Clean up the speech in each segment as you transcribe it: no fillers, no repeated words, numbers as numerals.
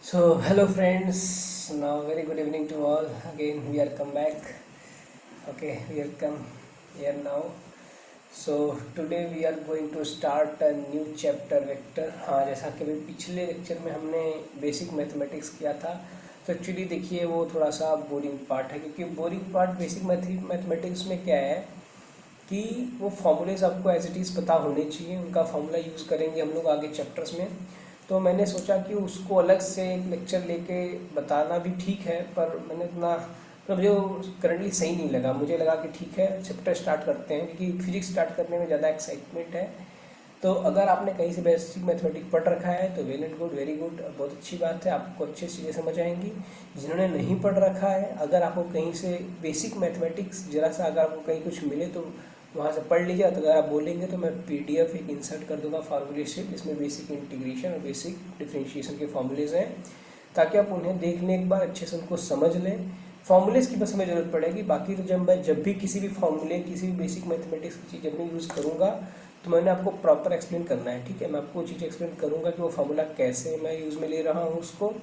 So, hello friends. Now, very good evening to all. Again, we are come back. Okay, we are come here now. So, today we are going to start a new chapter vector. हाँ, जैसा कि अभी पिछले lecture में हमने basic mathematics किया था, तो एक्चुअली देखिए वो थोड़ा सा बोरिंग पार्ट है, क्योंकि बोरिंग पार्ट बेसिक मैथमेटिक्स में क्या है कि वो फॉर्मूलेज आपको एज इट इज़ पता होने चाहिए, उनका फॉर्मूला यूज़ करेंगे हम लोग आगे चैप्टर्स में। तो मैंने सोचा कि उसको अलग से एक लेक्चर लेके बताना भी ठीक है, पर मैंने इतना मतलब जो करंटली सही नहीं लगा। मुझे लगा कि ठीक है चैप्टर स्टार्ट करते हैं, क्योंकि फिजिक्स स्टार्ट करने में ज़्यादा एक्साइटमेंट है। तो अगर आपने कहीं से बेसिक मैथमेटिक्स पढ़ रखा है तो well and good, very good, बहुत अच्छी बात है, आपको अच्छी चीज़ें समझ आएंगी। जिन्होंने नहीं पढ़ रखा है, अगर आपको कहीं से बेसिक मैथमेटिक्स जरा सा अगर आपको कहीं कुछ मिले तो वहाँ से पढ़ लीजिए। तो अगर आप बोलेंगे तो मैं पीडीएफ एक इंसर्ट कर दूंगा फार्मूले से, जिसमें बेसिक इंटीग्रेशन और बेसिक डिफरेंशिएशन के फार्मूलेज हैं, ताकि आप उन्हें देख लें एक बार, अच्छे से उनको समझ लें। फॉर्मूलेज की बस हमें ज़रूरत पड़ेगी, बाकी तो जब भी किसी भी फॉर्मूले किसी भी बेसिक मैथमेटिक्स की चीज़ जब मैं यूज़ करूँगा तो मैंने आपको प्रॉपर एक्सप्लेन करना है। ठीक है, मैं आपको चीज़ एक्सप्लेन करूँगा कि वो फार्मूला कैसे मैं यूज़ में ले रहा हूँ उसको,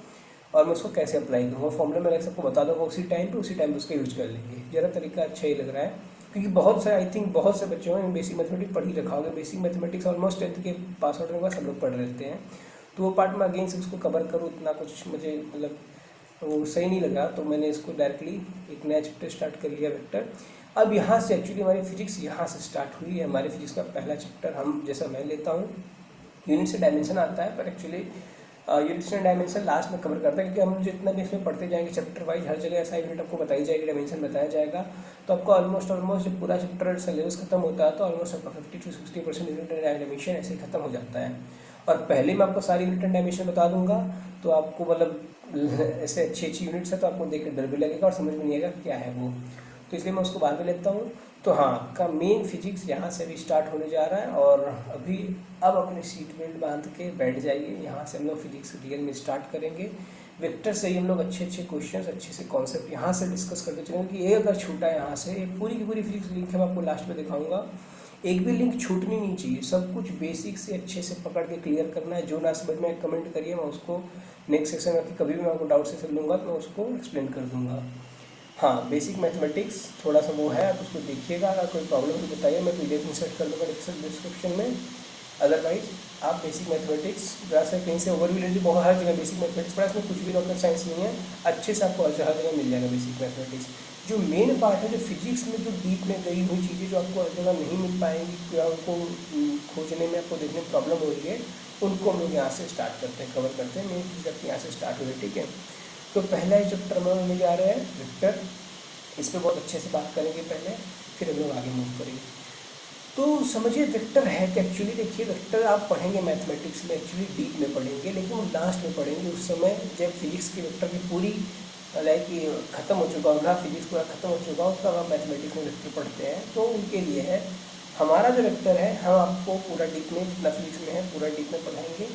और मैं उसको कैसे अप्लाई करूँगा। फॉर्मूला मैं सबको बता दूँगा उसी टाइम पे उसका यूज़ कर लेंगे। ज़रा तरीका अच्छा ही लग रहा है, क्योंकि बहुत से आई थिंक बहुत से बच्चों ने बेसिक मैथमेटिक्स पढ़ ही रखा होगा। बेसिक मैथमेटिक्स ऑलमोस्ट 10th के पास आउट होने के बाद सब लोग पढ़ लेते हैं। तो वो पार्ट में अगेन से उसको कवर करूँ इतना कुछ मुझे मतलब वो सही नहीं लगा, तो मैंने इसको डायरेक्टली एक नया चैप्टर स्टार्ट कर लिया वेक्टर। अब यहाँ से एक्चुअली हमारी फिजिक्स यहाँ से स्टार्ट हुई है। हमारे फिजिक्स का पहला चैप्टर हम जैसा मैं लेता हूँ यूनिट से डायमेंशन आता है, पर एक्चुअली यूनिट से डायमेंशन लास्ट में कवर करता है, क्योंकि हम जितना भी इसमें पढ़ते जाएंगे चैप्टर वाइज हर जगह ऐसा यूनिट आपको बताई जाएगी, डायमेंशन बताया जाएगा। तो आपको ऑलमोस्ट जब पूरा चैप्टर सिलेबस खत्म होता है तो ऑलमोस्ट आपका 50 to 60% यूनिट एंड डायमेंशन ऐसे ही खत्म हो जाता है। और पहले मैं आपको सारी यूनिट एंड डायमेंशन बता दूंगा, तो आपको मतलब ऐसे अच्छी यूनिट्स है तो आपको देख कर डर भी लगेगा और समझ में नहीं आएगा क्या है वो, तो इसलिए मैं उसको बाद में लेता हूँ। तो हाँ, का मेन फिजिक्स यहाँ से भी स्टार्ट होने जा रहा है, और अभी अब अपनी सीट बेल्ट बांध के बैठ जाइए। यहाँ से हम लोग फिजिक्स रियल में स्टार्ट करेंगे। वेक्टर से ही हम लोग अच्छे क्वेश्चंस, अच्छे से कॉन्सेप्ट यहाँ से डिस्कस करते चलेंगे, कि ये अगर छूटा है यहाँ से, ये पूरी की पूरी फिजिक्स लिंक है, मैं आपको लास्ट में दिखाऊंगा। एक भी लिंक छूटनी नहीं चाहिए, सब कुछ बेसिक से अच्छे से पकड़ के क्लियर करना है। जो ना समझ में कमेंट करिए, मैं उसको नेक्स्ट सेक्शन में कभी भी मैं आपको डाउट से लूँगा तो मैं उसको एक्सप्लेन कर दूँगा। हाँ, बेसिक मैथमेटिक्स थोड़ा सा वो है, आप उसको देखिएगा। अगर कोई प्रॉब्लम हो बताइए, मैं पीडीएफ इंसर्ट कर दूँगा डिस्क्रिप्शन में। अदरवाइज आप बेसिक मैथमेटिक्स जरा से कहीं से ओवरव्यू ले लीजिए। बहुत हर जगह बेसिक मैथमेटिक्स पढ़ा, इसमें कुछ भी रॉकेट साइंस नहीं है, अच्छे से आपको हर जगह मिल जाएगा बेसिक मैथमेटिक्स। जो मेन पार्ट है, जो फिजिक्स में जो डीप में गई हुई चीज़ें जो आपको हर जगह नहीं मिल पाएंगी या उनको खोजने में आपको देखने में प्रॉब्लम हो रही है, उनको हम लोग यहाँ से स्टार्ट करते हैं, कवर करते हैं। मेन फिजिक्स यहाँ से स्टार्ट हो रही है। ठीक है, तो पहला ही चैप्टर में मिलने जा रहे हैं वेक्टर, इस पर बहुत अच्छे से बात करेंगे पहले, फिर हम लोग आगे मूव करेंगे। तो समझिए वेक्टर है कि एक्चुअली देखिए, वेक्टर आप पढ़ेंगे मैथमेटिक्स में एक्चुअली डीप में पढ़ेंगे, लेकिन वो लास्ट में पढ़ेंगे उस समय जब फिजिक्स के वेक्टर की पूरी लाइक ख़त्म हो चुका होगा, फिजिक्स पूरा ख़त्म हो चुका हो, तब आप मैथमेटिक्स में वेक्टर पढ़ते हैं। तो उनके लिए है हमारा जो वेक्टर है, हम आपको पूरा डीप में जितना फिजिक्स में है पूरा डीप में पढ़ाएंगे।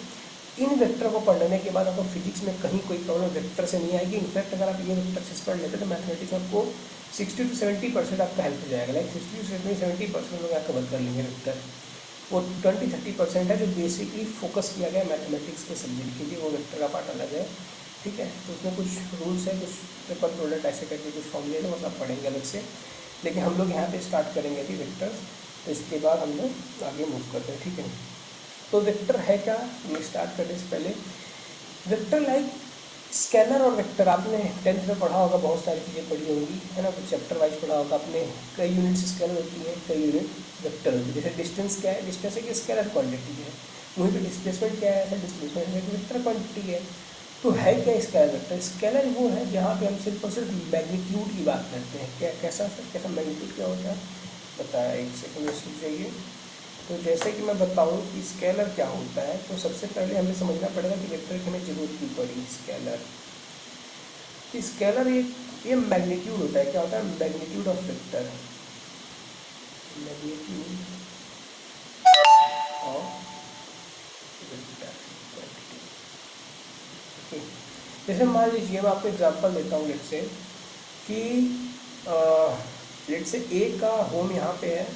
इन वेक्टर को पढ़ने के बाद आपको फिजिक्स में कहीं कोई प्रॉब्लम वेक्टर से नहीं आएगी। इनफैक्ट अगर आप ये वेक्टर से पढ़ लेते तो मैथमेटिक्स आपको 60 to 70% आपका हेल्प हो जाएगा। लाइक 60 to 70% लोग यहाँ कवर कर लेंगे वेक्टर। वो 20-30% है जो बेसिकली फोकस किया गया मैथमेटिक्स के सब्जेक्ट के लिए, वो वेक्टर का पार्ट अलग है। ठीक है, तो उसमें कुछ रूल्स है, कुछ पेपर प्रोडक्ट ऐसे करके कुछ फॉर्मूले हैं, मतलब पढ़ेंगे अलग से। लेकिन हम लोग यहाँ पे स्टार्ट करेंगे अभी वेक्टर्स, तो इसके बाद हम लोग आगे मूव करते हैं। ठीक है, तो वेक्टर है क्या, मैं स्टार्ट करने से पहले वेक्टर लाइक स्केलर और वेक्टर आपने 10th में पढ़ा होगा, बहुत सारी चीज़ें पढ़ी होंगी, है ना, कुछ चैप्टर वाइज पढ़ा होगा आपने। कई यूनिट स्केलर होती है, कई यूनिट वेक्टर होती है। जैसे डिस्टेंस क्या है, डिस्टेंस एक स्केलर क्वांटिटी है। वहीं पे डिस्प्लेसमेंट क्या है, डिस्प्लेसमेंट एक वेक्टर क्वांटिटी है। तो है क्या स्केलर वेक्टर? स्केलर वो है जहाँ पे हम सिर्फ और सिर्फ मैग्नीट्यूड की बात करते हैं। क्या कैसा सर, कैसा मैग्नीट्यूड क्या होता है बताया, एक सेकंड में सीख जाइए। तो जैसे कि मैं बताऊं कि स्केलर क्या होता है, तो सबसे पहले हमें समझना पड़ेगा कि वेक्टर की हमें जरूरत क्यों पड़ी। स्केलर, तो स्केलर ये मैग्नीट्यूड होता है। क्या होता है? Magnitude of vector, magnitude of vector quantity. Okay, जैसे मान लीजिए मैं आपको एग्जांपल देता हूँ, लेट से कि लेट से ए का होम यहाँ पे है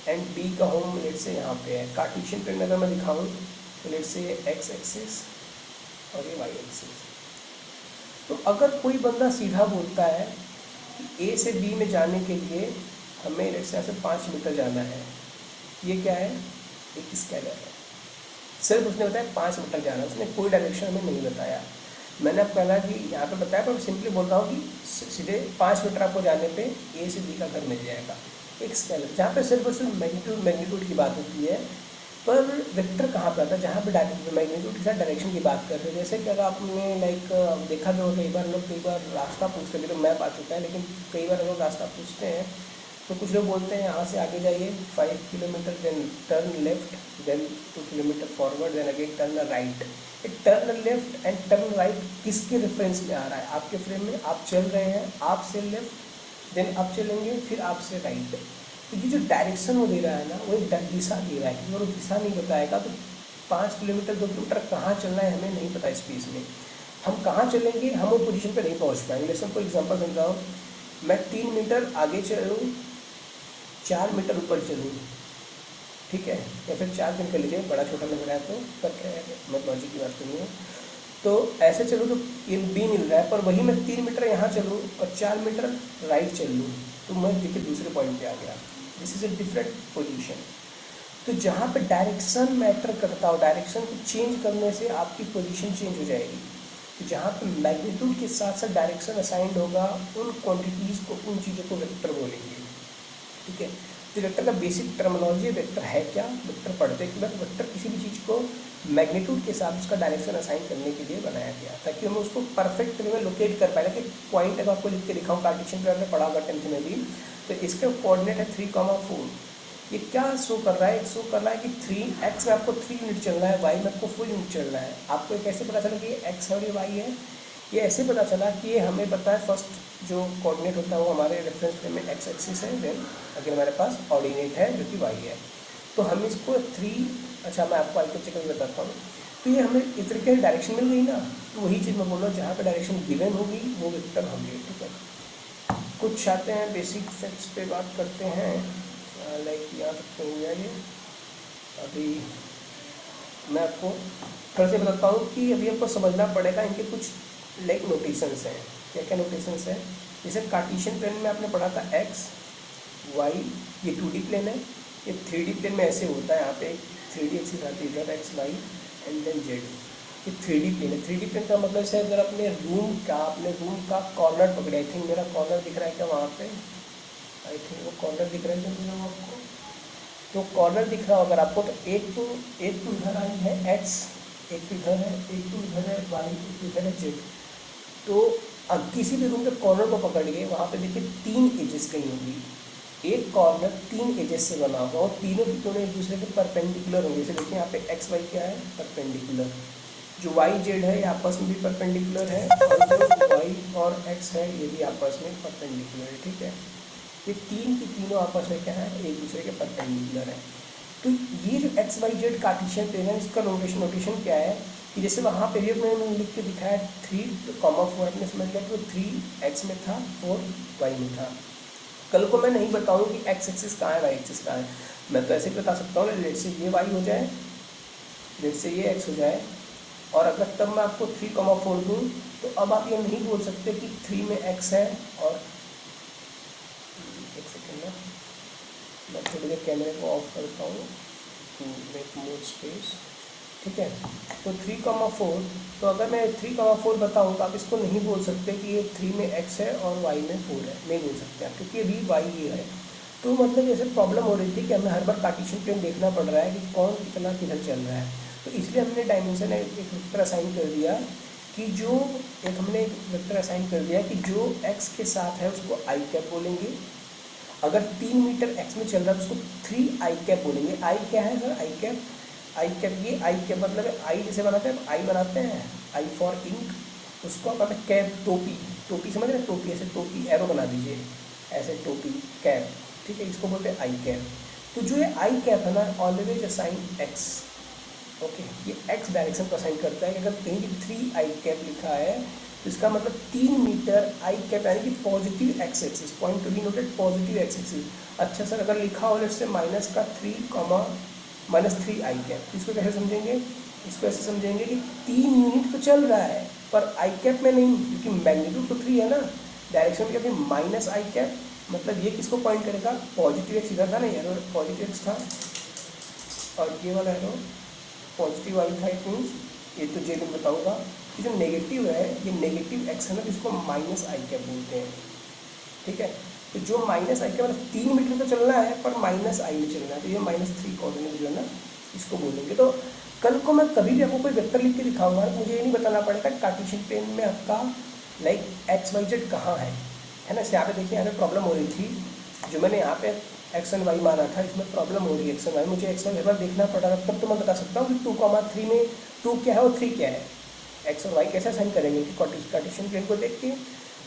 एंड बी का होम लेट से यहाँ पे है। कार्टेशियन पे अगर मैं दिखाऊँ तो लेट से एक्स एक्सिस और ये वाई एक्सिस। तो अगर कोई बंदा सीधा बोलता है कि ए से बी में जाने के लिए हमें जैसे यहाँ से 5 मीटर जाना है, ये क्या है, एक स्केलर है, सिर्फ उसने बताया 5 मीटर जाना, उसने कोई डायरेक्शन हमें नहीं बताया। मैंने आपको कहना कि यहाँ पे बताया, पर सिंपली बोल रहा हूँ कि सीधे 5 मीटर आपको जाने पे ए से बी का घर मिल जाएगा, एक स्केलर, जहाँ पे सिर्फ और सिर्फ मैग्नीट्यूड की बात होती है। पर वेक्टर कहाँ पे आता है, जहाँ पे मैग्नीट्यूड के साथ डायरेक्शन की बात करते हैं। जैसे कि अगर आपने लाइक देखा भी हो, कई बार लोग रास्ता पूछते हैं, तो मैप आ चुका है, लेकिन कई बार लोग रास्ता पूछते हैं तो कुछ लोग बोलते हैं यहाँ से आगे जाइए 5 kilometre, then turn left, then 2 kilometre forward, then again turn right. Turn left and turn right किसके रेफरेंस में आ रहा है, आपके फ्रेम में आप चल रहे हैं, आपसे लेफ्ट, देन आप चलेंगे, फिर आपसे राइट। तो ये जो डायरेक्शन वो दे रहा है ना, वो एक दिशा दे रहा है, क्योंकि वो दिशा नहीं बताएगा तो 5 किलोमीटर 2 किलोमीटर कहाँ चलना है हमें नहीं पता। स्पेस में हम कहाँ चलेंगे, हम वो पोजीशन पे नहीं पहुँच पाएंगे। जैसे कोई एग्जांपल समझा हूँ, मैं 3 मीटर आगे चलूँ, 4 मीटर ऊपर चलूँ, ठीक है, या फिर 4 दिन कर लीजिए, बड़ा छोटा लग रहा है तो, पर क्या है मेथोलॉजी की बात करनी है, तो ऐसे चलूँ तो ये बी मिल रहा है, पर वही मैं 3 मीटर यहाँ चलूँ और 4 मीटर राइट चल लूँ तो मैं देखिए दूसरे पॉइंट पे आ गया। This is a different position. तो जहाँ पे डायरेक्शन मैटर करता हो, डायरेक्शन को चेंज करने से आपकी पोजीशन चेंज हो जाएगी। तो जहाँ पे मैग्नीट्यूड के साथ साथ डायरेक्शन असाइंड होगा, उन क्वांटिटीज़ को, उन चीज़ों को वेक्टर बोलेंगे, ठीक है। तो वेक्टर का बेसिक टर्मिनोलॉजी, वेक्टर है क्या, वेक्टर पढ़ते के बाद वेक्टर किसी भी चीज़ को मैग्नीट्यूड के साथ उसका डायरेक्शन असाइन करने के लिए बनाया गया, ताकि हम उसको परफेक्ट वे में लोकेट कर पाए। कि पॉइंट अगर आपको लिख के दिखाऊँ, कार्टेशियन प्लान में पढ़ा होगा 10th में भी, तो इसका कोऑर्डिनेट है 3,4। ये क्या शो कर रहा है, शो कर रहा है कि 3x में आपको 3 यूनिट चलना है, y में आपको 4 यूनिट चलना है। आपको ये कैसे पता चला कि ये x और ये y है, ये ऐसे पता चला कि ये हमें पता है फर्स्ट जो कोऑर्डिनेट होता है वो हमारे रेफरेंस फ्रेम में x एक्सिस है, देन अगर हमारे पास ऑर्डिनेट है जो कि y है। तो हम इसको 3, अच्छा मैं आपको आई के चक्कर बताता हूँ। तो ये हमें इस तरीके की डायरेक्शन मिल गई ना, तो वही चीज़ मैं बोल रहा हूँ, जहाँ पे डायरेक्शन गिवन होगी वो वेक्टर होंगे, ठीक है। कुछ आते हैं बेसिक फैक्ट्स पे बात करते हैं, लाइक यहाँ तक तो हो गया ये। अभी मैं आपको थोड़ा सा बताता हूँ कि अभी आपको समझना पड़ेगा इनके कुछ लाइक नोटेशंस हैं। क्या क्या नोटेशंस हैं, जैसे कार्टेशियन प्लेन में आपने पढ़ा था x y, ये 2D प्लेन है, ये 3D प्लेन में ऐसे होता है, यहाँ पे 3D एक्सिस आती है इधर x y and then z, ये 3D प्लेन है। 3D प्लेन का मतलब है अगर अपने रूम का कॉर्नर पकड़े, आई थिंक मेरा कॉर्नर दिख रहा है क्या वहाँ पे, आई थिंक वो कॉर्नर दिख रहा है क्या आपको, तो कॉर्नर दिख रहा हो अगर आपको, तो एक तो इधर आई है x, एक तो इधर है, एक तो इधर है y, एक तो इधर है z। तो अब किसी भी रूम के कॉर्नर को पकड़ के वहाँ पे देखिए 3 एजेस कहीं होंगी, एक कॉर्नर 3 एजेस से बना होगा और तीनों की दोनों एक दूसरे के परपेंडिकुलर होंगे। जैसे देखिए यहाँ पे एक्स वाई क्या है, परपेंडिकुलर, जो वाई जेड है ये आपस में भी परपेंडिकुलर है, और जो वाई और एक्स है ये भी आपस में परपेंडिकुलर है, ठीक है। ये तीन की तीनों आपस में क्या है, एक दूसरे के परपेंडिकुलर है। तो ये जो x y z Cartesian plane है, इसका नोटेशन क्या है कि जैसे वहाँ पे भी मैंने लिख के दिखाया 3,4 अपने समझ लिया, तो 3x में था, 4y में था। कल को मैं नहीं बताऊँ कि x एक्सिस कहाँ है, y एक्सिस कहाँ है, मैं तो ऐसे बता सकता हूँ, लेट से ये y हो जाए, लेट से ये x हो जाए, और अगर तब मैं आपको 3,4 दूँ तो अब आप ये नहीं बोल सकते कि 3 में x है। और एक सेकेंड में मैं थोड़ी देर कैमरे को ऑफ करता हूँ टू मेक मोर स्पेस, ठीक है। तो 3,4, तो अगर मैं 3,4 बताऊँ तो आप इसको नहीं बोल सकते कि ये 3 में x है और y में 4 है, नहीं बोल सकते आप, क्योंकि अभी y ये है। तो मतलब जैसे प्रॉब्लम हो रही थी कि हमें हर बार कार्टेशियन प्लेन देखना पड़ रहा है कि कौन कितना किधर चल रहा है, तो इसलिए हमने डायमेंशन एक वेक्टर असाइन कर दिया कि जो हमने एक वेक्टर असाइन कर दिया कि जो x के साथ है उसको i कैप बोलेंगे, अगर 3 मीटर x में चल रहा है तो उसको 3i कैप बोलेंगे। i क्या है sir, i cap, I cap, ये आई कैप मतलब है आई जैसे बनाते हैं, आई बनाते हैं आई फॉर इंक, उसको आप कैप, टोपी समझ रहे हैं, टोपी ऐसे, टोपी एरो बना दीजिए ऐसे, टोपी कैप, ठीक है, इसको बोलते हैं आई कैप। तो जो ये आई कैप है ना, ऑलवेज असाइन एक्स, ओके, ये एक्स डायरेक्शन को असाइन करता है कि अगर कहीं भी 3i कैप लिखा है तो इसका मतलब 3 मीटर आई कैप यानी कि positive x axis, point to be noted, positive x axis. अच्छा सर अगर लिखा हो जैसे -3 आई कैप, इसको कैसे समझेंगे, इसको ऐसे समझेंगे कि 3 यूनिट तो चल रहा है पर आई कैप में नहीं, क्योंकि मैग्नीट्यूड तो 3 है ना, डायरेक्शन क्या थी माइनस आई कैप, मतलब ये किसको पॉइंट करेगा, पॉजिटिव एक्स इधर था ना, एरो पॉजिटिव एक्स था और ये वाला एरो पॉजिटिव आई था, इट मीन्स ये तो जेड में बताऊंगा। ये जो नेगेटिव है ये नेगेटिव एक्स है ना, इसको माइनस आई कैप बोलते हैं, ठीक है। तो जो माइनस आई कैप मतलब 3 मीटर तो चलना है पर माइनस आई में चलना है, तो ये -3 कोऑर्डिनेट जो है ना इसको बोलेंगे। तो कल को मैं कभी भी आपको कोई वेक्टर लिख के दिखाऊंगा तो मुझे ये नहीं बताना पड़ेगा कार्टेशियन प्लेन में आपका लाइक एक्स वाई जेड कहाँ है ना। यहाँ पे देखिए, यहाँ पे प्रॉब्लम हो रही थी, जो मैंने यहाँ पे एक्स एंड वाई माना था, इसमें प्रॉब्लम हो रही है एक्स एंड वाई, मुझे एक्स वाई बार देखना पड़ रहा है, तब तो मैं बता सकता हूँ कि 2,3 में 2 क्या है और 3 क्या है, एक्स और वाई कैसे असाइन करेंगे कि कार्टेशियन प्लेन को देख के।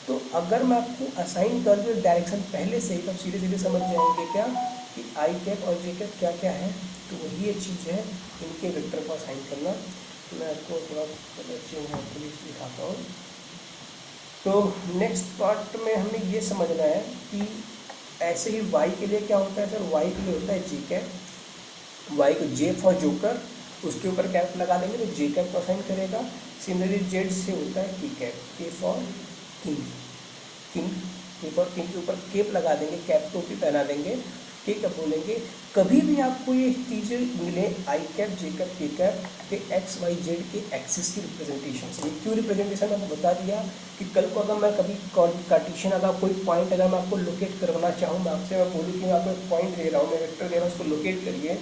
तो अगर मैं आपको असाइन कर दूँ डायरेक्शन पहले से ही, तब सीधे सीधे समझ जाएंगे क्या कि आई कैप और जे कैप क्या क्या है। तो वही एक चीज़ है इनके वेक्टर को असाइन करना। मैं आपको थोड़ा चेंज के लिए दिखाता हूँ। तो नेक्स्ट पार्ट में हमें ये समझना है कि ऐसे ही y के लिए क्या होता है सर, y के लिए होता है जे कैप, y को जे फॉर जोकर, उसके ऊपर कैप लगा देंगे तो जे कैप को असाइन करेगा। सिमिलरली जेड से होता है की कैप, के फॉर किंग, के फॉर किंग के ऊपर केप लगा देंगे, कैप टोपी पहना देंगे, के कैप बोलेंगे। कभी भी आपको ये चीज़ें मिले आई कैप जे कैप के कैप के एक्स वाई जेड के एक्सिस की रिप्रेजेंटेशन से, क्यों रिप्रेजेंटेशन आपको बता दिया कि कल को अगर मैं कभी कार्टेशियन अगर कोई पॉइंट अगर मैं आपको लोकेट करवाना चाहूँ, मैं आपसे मैं बोलूँ कि मैं आपको एक पॉइंट दे रहा हूँ, मैं वेक्टर दे रहा हूँ, उसको लोकेट करिए,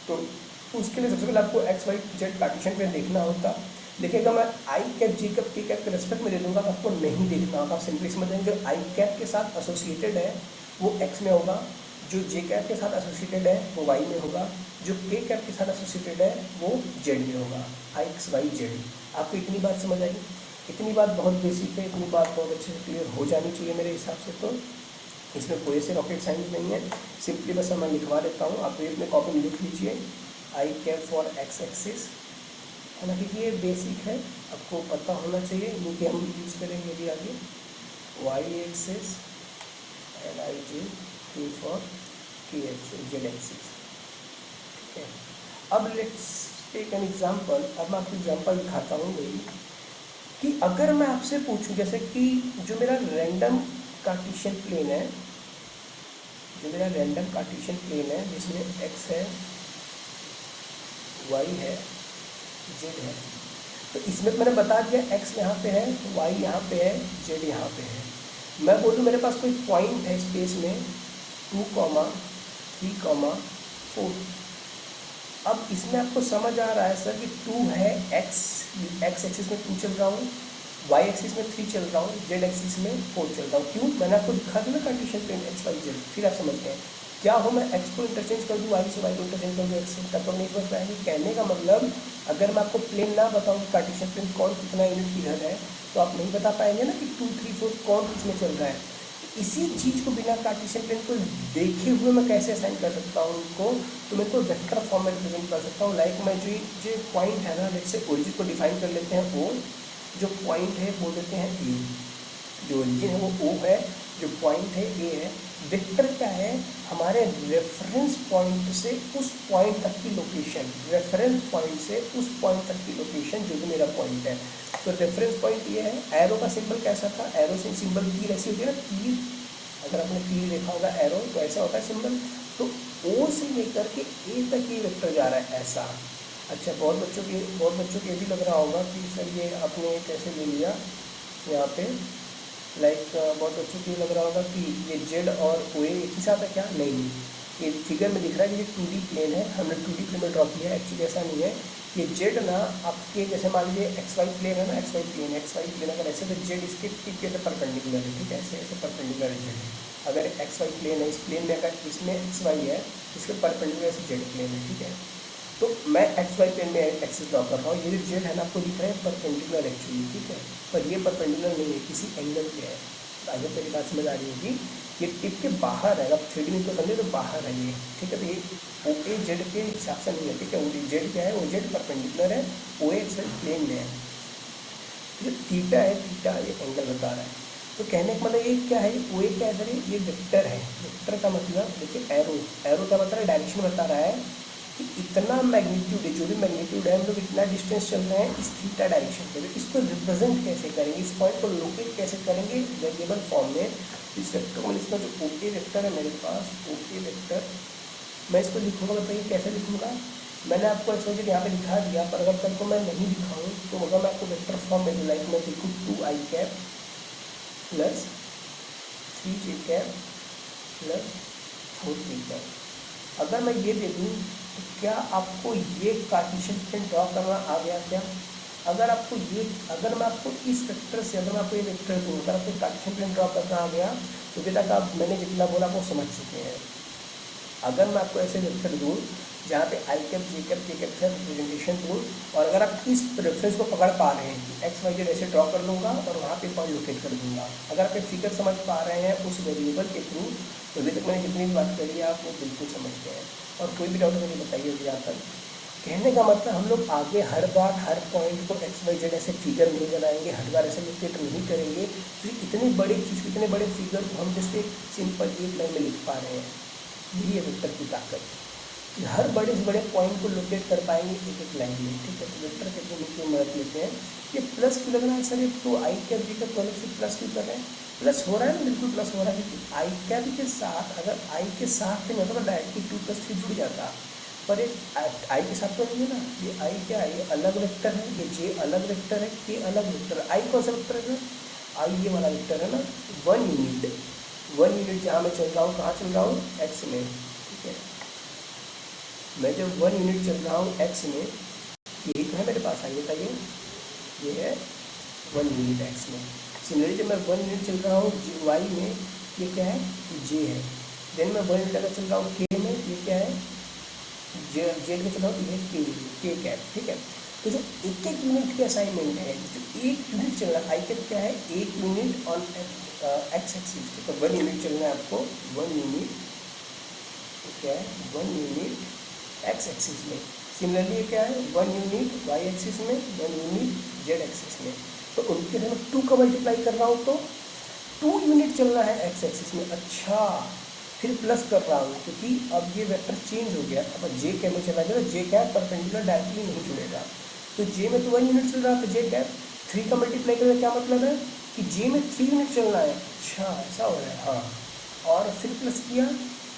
तो उसके लिए सबसे पहले आपको एक्स वाई जेड कार्टेशियन पे देखना होता। देखिए अगर मैं आई कैप जे कैप के कैप के रेस्पेक्ट में दे दूँगा तो आपको नहीं देखना होगा, आप सिंपली समझ जाएंगे जो आई कैप के साथ एसोसिएटेड है वो एक्स में होगा, जो जे कैप के साथ एसोसिएटेड है वो वाई में होगा, जो के कैप के साथ एसोसिएटेड है वो जेड में होगा, आई एक्स वाई जेड। आपको इतनी बात समझ आई, इतनी बात बहुत बेसिक है, इतनी बात बहुत अच्छे से क्लियर हो जानी चाहिए मेरे हिसाब से। तो इसमें कोई से रॉकेट साइंस नहीं है, सिंपली बस मैं लिखवा देता हूँ, आप अपने कॉपी में लिख लीजिए आई कैप फॉर एक्स एक्सिस, है ना, क्योंकि ये बेसिक है, आपको पता होना चाहिए, क्योंकि हम यूज़ करेंगे भी आगे। वाई एक्सिस एंड आई जे के फॉर के एक्सिस जेड एक्सिस, ठीक है। अब लेट्स टेक एन एग्जांपल। अब मैं आपको एग्जांपल दिखाता हूँ वही कि अगर मैं आपसे पूछूं जैसे कि जो मेरा रैंडम कार्टेशियन प्लेन है, जो मेरा रैंडम कार्टेशियन प्लेन है जिसमें एक्स है वाई है जेड है, तो इसमें मैंने बता दिया एक्स यहाँ पे है, वाई यहाँ पे है, जेड यहाँ पे है। मैं बोलूँ मेरे पास कोई पॉइंट है स्पेस में 2, 3, 4। अब इसमें आपको समझ आ रहा है सर कि 2 है एक्स एक्सिस में 2 चल रहा हूँ, वाई एक्सिस में 3 चल रहा हूँ, जेड एक्सिस में 4 चल रहा हूँ। क्यों, मैंने आपको दिखा दिया ना Cartesian plane x y z. फिर आप समझते हैं क्या हो, मैं एक्स को इंटरचेंज कर दूँ वाई से, वाई को इंटरचेंज कर दूँ एक्स से, तब तो नहीं समझ पाएंगे। कहने का मतलब अगर मैं आपको प्लेन ना बताऊँ कार्टेशियन प्लेन कौन कितना यूनिट किधर है, तो आप नहीं बता पाएंगे ना कि 2, 3, 4 कौन किसमें चल रहा है। इसी चीज़ को बिना कार्टेशियन प्लेन को देखे हुए मैं कैसे असाइन कर सकता हूँ उनको, तो मैं तो वेक्टर फॉर्म में रिप्रेजेंट कर सकता हूँ। लाइक मैं जो पॉइंट है ना, जैसे ओरिजिन को डिफाइन कर लेते हैं ओ, जो पॉइंट है वो देते हैं ए, जो ओरिजिन है वो ओ है, जो पॉइंट है ए है। वेक्टर क्या है, हमारे रेफरेंस पॉइंट से उस पॉइंट तक की लोकेशन, रेफरेंस पॉइंट से उस पॉइंट तक की लोकेशन जो भी मेरा पॉइंट है। तो रेफरेंस पॉइंट ये है। एरो का सिंबल कैसा था, एरो से सिंबल तीर ऐसी होती है ना, तीर, अगर आपने तीर देखा होगा एरो तो ऐसा होता है सिंबल। तो ओ से लेकर के ए तक ये वेक्टर जा रहा है ऐसा। अच्छा, बहुत बच्चों को ये भी लग रहा होगा कि सर ये आपने कैसे ले लिया यहाँ पे, लाइक बहुत बच्चों को ये लग रहा होगा कि ये जेड और ओ एक ही साथ है क्या। नहीं, ये फिगर में दिख रहा है कि ये 2D प्लेन है, हमने 2D प्लेन में ड्रॉ किया है। एक्चुअली ऐसा नहीं है, ये जेड ना आपके जैसे मान लीजिए एक्स वाई प्लेन है ना, एक्स वाई प्लेन अगर ऐसे तो जेड इसके टिप के परपेंडिकुलर है, ठीक है, ऐसे परपेंडिकुलर है जेड। अगर एक्स वाई प्लेन है, इस प्लेन में अगर इसमें एक्स वाई है, इसके परपेंडिकुलर से जेड प्लेन है, ठीक है। तो मैं एक्स वाई प्लेन में एक्सिस ड्रॉ कर रहा हूँ, ये जो जेड है ना आपको दिख रहा है परपेंडिकुलर एक्चुअली, ठीक है, पर ये परपेंडिकुलर नहीं है, किसी एंगल पे है। आई होप मेरी बात समझ आ रही होगी। ये टिप के बाहर है, अगर 3D में इसको समझे तो बाहर है ये, ठीक है। तो ये ओ ए जेड के हिसाब से नहीं है, ठीक है। ओ जेड क्या है, ओ जेड परपेंडिकुलर है, ओ एक्स वाई प्लेन में है। जो थीटा है, थीटा ये एंगल बता रहा है। तो कहने का मतलब ये क्या है, ओ ए क्या है, ये वेक्टर है। वेक्टर का मतलब देखिए एरो, एरो क्या बता रहा है, डायरेक्शन बता रहा है कि इतना मैग्नीट्यूड है, जो भी मैग्नीट्यूड है, हम लोग इतना डिस्टेंस चल रहे हैं इस थीटा डायरेक्शन पे, तो इसको रिप्रेजेंट कैसे करेंगे, इस पॉइंट को लोकेट कैसे करेंगे वेरिएबल फॉर्म में। इस वेक्टर को, इसका जो ओके वेक्टर है मेरे पास, ओके वेक्टर, मैं इसको लिखूँगा, बताइए कैसे लिखूँगा। मैंने आपको एक सोचे यहाँ पे दिखा दिया, पर अगर कल को मैं नहीं दिखाऊँ तो अगर मैं आपको वेक्टर फॉर्म में लाइक मैं लिखूँ 2i cap plus 3j cap plus 4k cap, अगर मैं ये दे दूँ तो क्या आपको ये कार्टेशियन प्लेन ड्रॉ करना आ गया क्या? अगर आपको ये, अगर मैं आपको इस वेक्टर से, अगर मैं आपको ये वेक्टर दूँ, अगर आपको कार्टेशियन प्लेन ड्रॉ करना आ गया तो बेटा का आप मैंने जितना बोला वो समझ चुके हैं। अगर मैं आपको ऐसे वेक्टर दूँ जहाँ पे आई कैप जे कैप के कैप से रिप्रेजेंटेशन दूँ, और अगर आप इस रेफरेंस को पकड़ पा रहे हैं कि एक्स वाई जेड ऐसे ड्रॉ कर लूँगा और वहाँ पे पॉइंट लोकेट कर दूँगा, अगर आप एक फिगर समझ पा रहे हैं उस वेरिएबल के थ्रू, तो अभी तक मैंने जितनी भी बात करी है आप वो बिल्कुल समझ गए हैं। और कोई भी डाउट मुझे बताइए अभी यहाँ तक। कहने का मतलब हम लोग आगे हर बार हर पॉइंट को एक्स वाई जेड ऐसे फिगर नहीं बनाएंगे, हर बार ऐसे लोकेट नहीं करेंगे, तो इतनी बड़ी चीज़, इतने बड़े फिगर को हम जस्ट एक सिंपल एक लाइन में लिख पा रहे हैं। यही है वेक्टर की ताकत कि हर बड़े से बड़े पॉइंट को लोकेट कर पाएंगे एक एक लाइन में, ठीक है। तो वेक्टर के थ्रू की मदद लेते हैं। ये प्लस क्यों लग रहा है सर, तो आई कैप जी कैप कॉलेज से प्लस क्यों कर रहे हैं? प्लस हो रहा है ना, बिल्कुल प्लस हो रहा है, क्योंकि आई कैप के साथ, अगर आई के साथ नहीं होता तो डायरेक्टली 2 + 3 जुड़ जाता, पर एक आई के साथ तो नहीं है ना। ये आई क्या है, ये अलग वेक्टर है, ये जे अलग वेक्टर है, के अलग वेक्टर है। आई कौन सा वेक्टर है? आई ये वाला वेक्टर है ना, 1 यूनिट, 1 यूनिट जहाँ मैं चल रहा हूँ, कहाँ चल रहा हूँ, एक्स में, ठीक है। मैं जब 1 यूनिट चल रहा हूँ एक्स में, यही तो है मेरे पास, आई बताइए, ये है 1 यूनिट एक्स में। सिमिलरली जब मैं 1 यूनिट चल रहा हूँ वाई में, ये क्या है, जे है। देन मैं 1 यूनिट अगर चल रहा हूँ के में, ये क्या है, जेड में चल रहा हूँ, ये के कैप, ठीक है। तो जो एक एक यूनिट के असाइनमेंट है, जो एक यूनिट चल रहा है, आई कैप क्या है, 1 यूनिट ऑन एक्स एक्सिस, तो 1 यूनिट चलना है आपको, 1 यूनिट, तो क्या है, 1 यूनिट एक्स एक्सिस में। सिमिलरली ये क्या है, 1 यूनिट वाई एक्सिस में, 1 यूनिट जेड एक्सिस में। तो उनके साथ मैं 2 का मल्टीप्लाई कर रहा हूँ तो 2 यूनिट चल रहा है एक्स एक्सिस में। अच्छा, फिर प्लस कर रहा हूँ क्योंकि अब ये वेक्टर चेंज हो गया, अब जे कैप में चला गया, जे कैप परपेंडिकुलर डायरेक्टली नहीं जुड़ेगा। तो जे में तो 1 यूनिट चल रहा है, तो जे कैप 3 का मल्टीप्लाई करने का क्या मतलब है कि जे में 3 यूनिट चलना है। अच्छा, ऐसा हो रहा है, हाँ। और फिर प्लस किया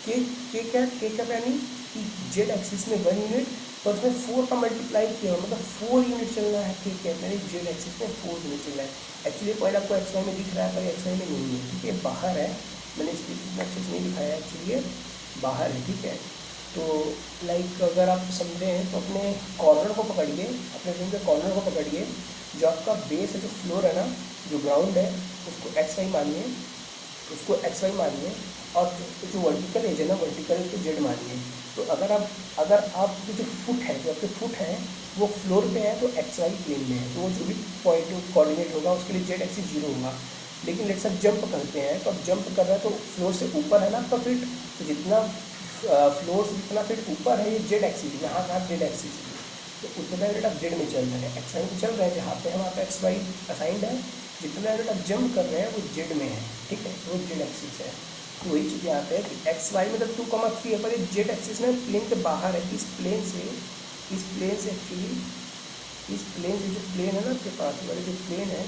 के कैप यानी कि जेड एक्सिस में 1 यूनिट, और उसमें 4 का मल्टीप्लाई किया, मतलब 4 यूनिट चलना है के कैप, यानी जेड एक्सिस में 4 यूनिट चलना है। एक्चुअली पॉइंट आपको एक्स वाई में दिख रहा है, पर एक्स वाई में नहीं है, ठीक है, बाहर है, मैंने इसकी इतना अच्छे से नहीं दिखाया, एक्चुअली ये बाहर है, ठीक है। तो लाइक अगर आप समझे हैं तो अपने कॉर्नर को पकड़िए, अपने रूम के कॉर्नर को पकड़िए, जो आपका बेस है, जो फ्लोर है ना, जो ग्राउंड है, उसको एक्स वाई मानिए, उसको एक्स वाई मानिए, और जो वर्टिकल एज है ना, वर्टिकल उसको जेड मानिए। तो अगर आप जो फुट है, जो आपके फुट है वो फ्लोर पे है तो एक्स वाई प्लेन में है, तो वो जो भी पॉइंट कोऑर्डिनेट होगा उसके लिए जेड एक्सिस 0 होगा। लेकिन लेट्स आप जंप करते हैं, तो अब जंप कर रहे हैं तो फ्लोर से ऊपर है ना आपका फीट, तो जितना फ्लोर से जितना फीट ऊपर है ये जेड एक्सिस, यहाँ का जेड एक्सिस, तो उतना यूनिट आप जेड में चल रहे हैं, एक्स वाई में चल रहे हैं, जहाँ पे हम आप एक्स वाई असाइंड है, जितना यूनिट आप जंप कर रहे हैं वो जेड में है, ठीक है, वो जेड एक्सिस है। तो वही चीज़ यहाँ पे है कि एक्स वाई मतलब 2,3 है, पर ये जेड एक्सिस में प्लेन के बाहर है, इस प्लेन से एक्चुअली इस प्लेन से, जो प्लेन है ना आपके पास वाले जो प्लेन है,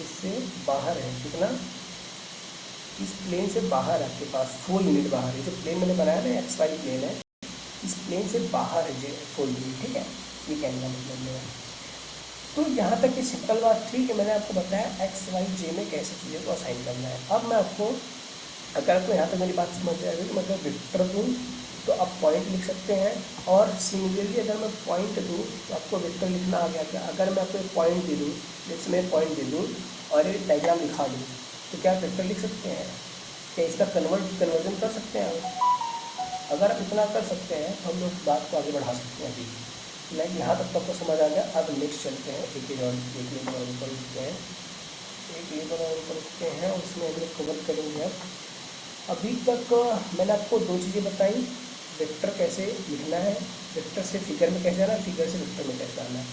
इससे बाहर है, कितना, इस प्लेन से बाहर है आपके पास 4 यूनिट बाहर है, जो प्लेन मैंने बनाया ना एक्स वाई प्लेन है, इस प्लेन से बाहर है 4 यूनिट, ठीक है, ये कहने का मतलब मेरा। तो यहाँ तक ये सिंपल बात थी कि मैंने आपको बताया एक्स वाई जे में कैसे चीज़ों को असाइन करना है। अब मैं आपको, अगर आपको यहाँ तक मेरी बात समझ आएगी, तो मतलब वेक्टर दूँ तो आप पॉइंट लिख सकते हैं, और सिमिलरली अगर मैं पॉइंट दूँ तो आपको वेक्टर लिखना आ गया क्या। अगर मैं आपको एक पॉइंट दे दूँ, जैसे मैं पॉइंट दे दूँ और एक डायग्राम लिखा दूँ, तो क्या आप वेक्टर लिख सकते हैं? क्या इसका कन्वर्जन कर सकते हैं आप? अगर आप इतना कर सकते हैं तो हम लोग बात को आगे बढ़ा सकते हैं। अभी लाइक यहाँ तक तो आपको समझ आ गया। अब नेक्स्ट चलते हैं, एक लेवल और ऊपर उठते हैं, एक लेवल और ऊपर उठते हैं, उसमें हम लोग कवर करेंगे। अब अभी तक मैंने आपको 2 चीज़ें बताई, वेक्टर कैसे लिखना है, वेक्टर से फिगर में कैसे आना है, फिगर से वेक्टर में कैसे आना है।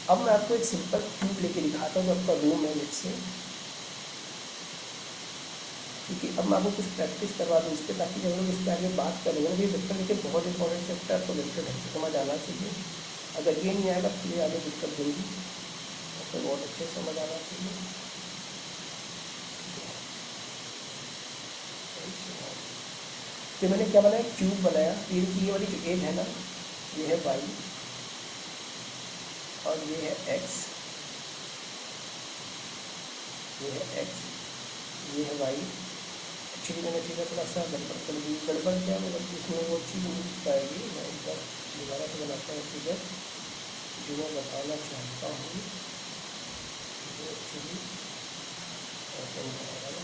अब मैं आपको एक सिंपल क्यूब लेके दिखाता हूँ, जो आपका रूम है, लेट से क्योंकि अब मैं आपको कुछ प्रैक्टिस करवा दूँ इस पर, ताकि जब हम लोग इस पर आगे बात करेंगे ना, ये वेक्टर देखिए बहुत इंपॉर्टेंट चैप्टर है, आपको वेक्टर ढंग से समझ आना चाहिए। अगर ये नहीं आएगा तो ये आगे दिक्कत देंगी, आपको बहुत अच्छे से समझ आना चाहिए। तो मैंने क्या बनाया, क्यूब बनाया। ये देखिए ये वाली जो एज है ना, ये है वाई और ये है एक्स, ये है एक्स, ये है वाई। एक्चुअली मैंने फिगर थोड़ा सा गड़बड़ कर दी। गड़बड़ क्या मतलब इसमें वो चीज़ नहीं दिख पाएगी। मैं एक बार दोबारा से बनाता हूँ फिगर, जो मैं बताना चाहता हूँ एक्चुअली ऐसा नहीं आएगा ना।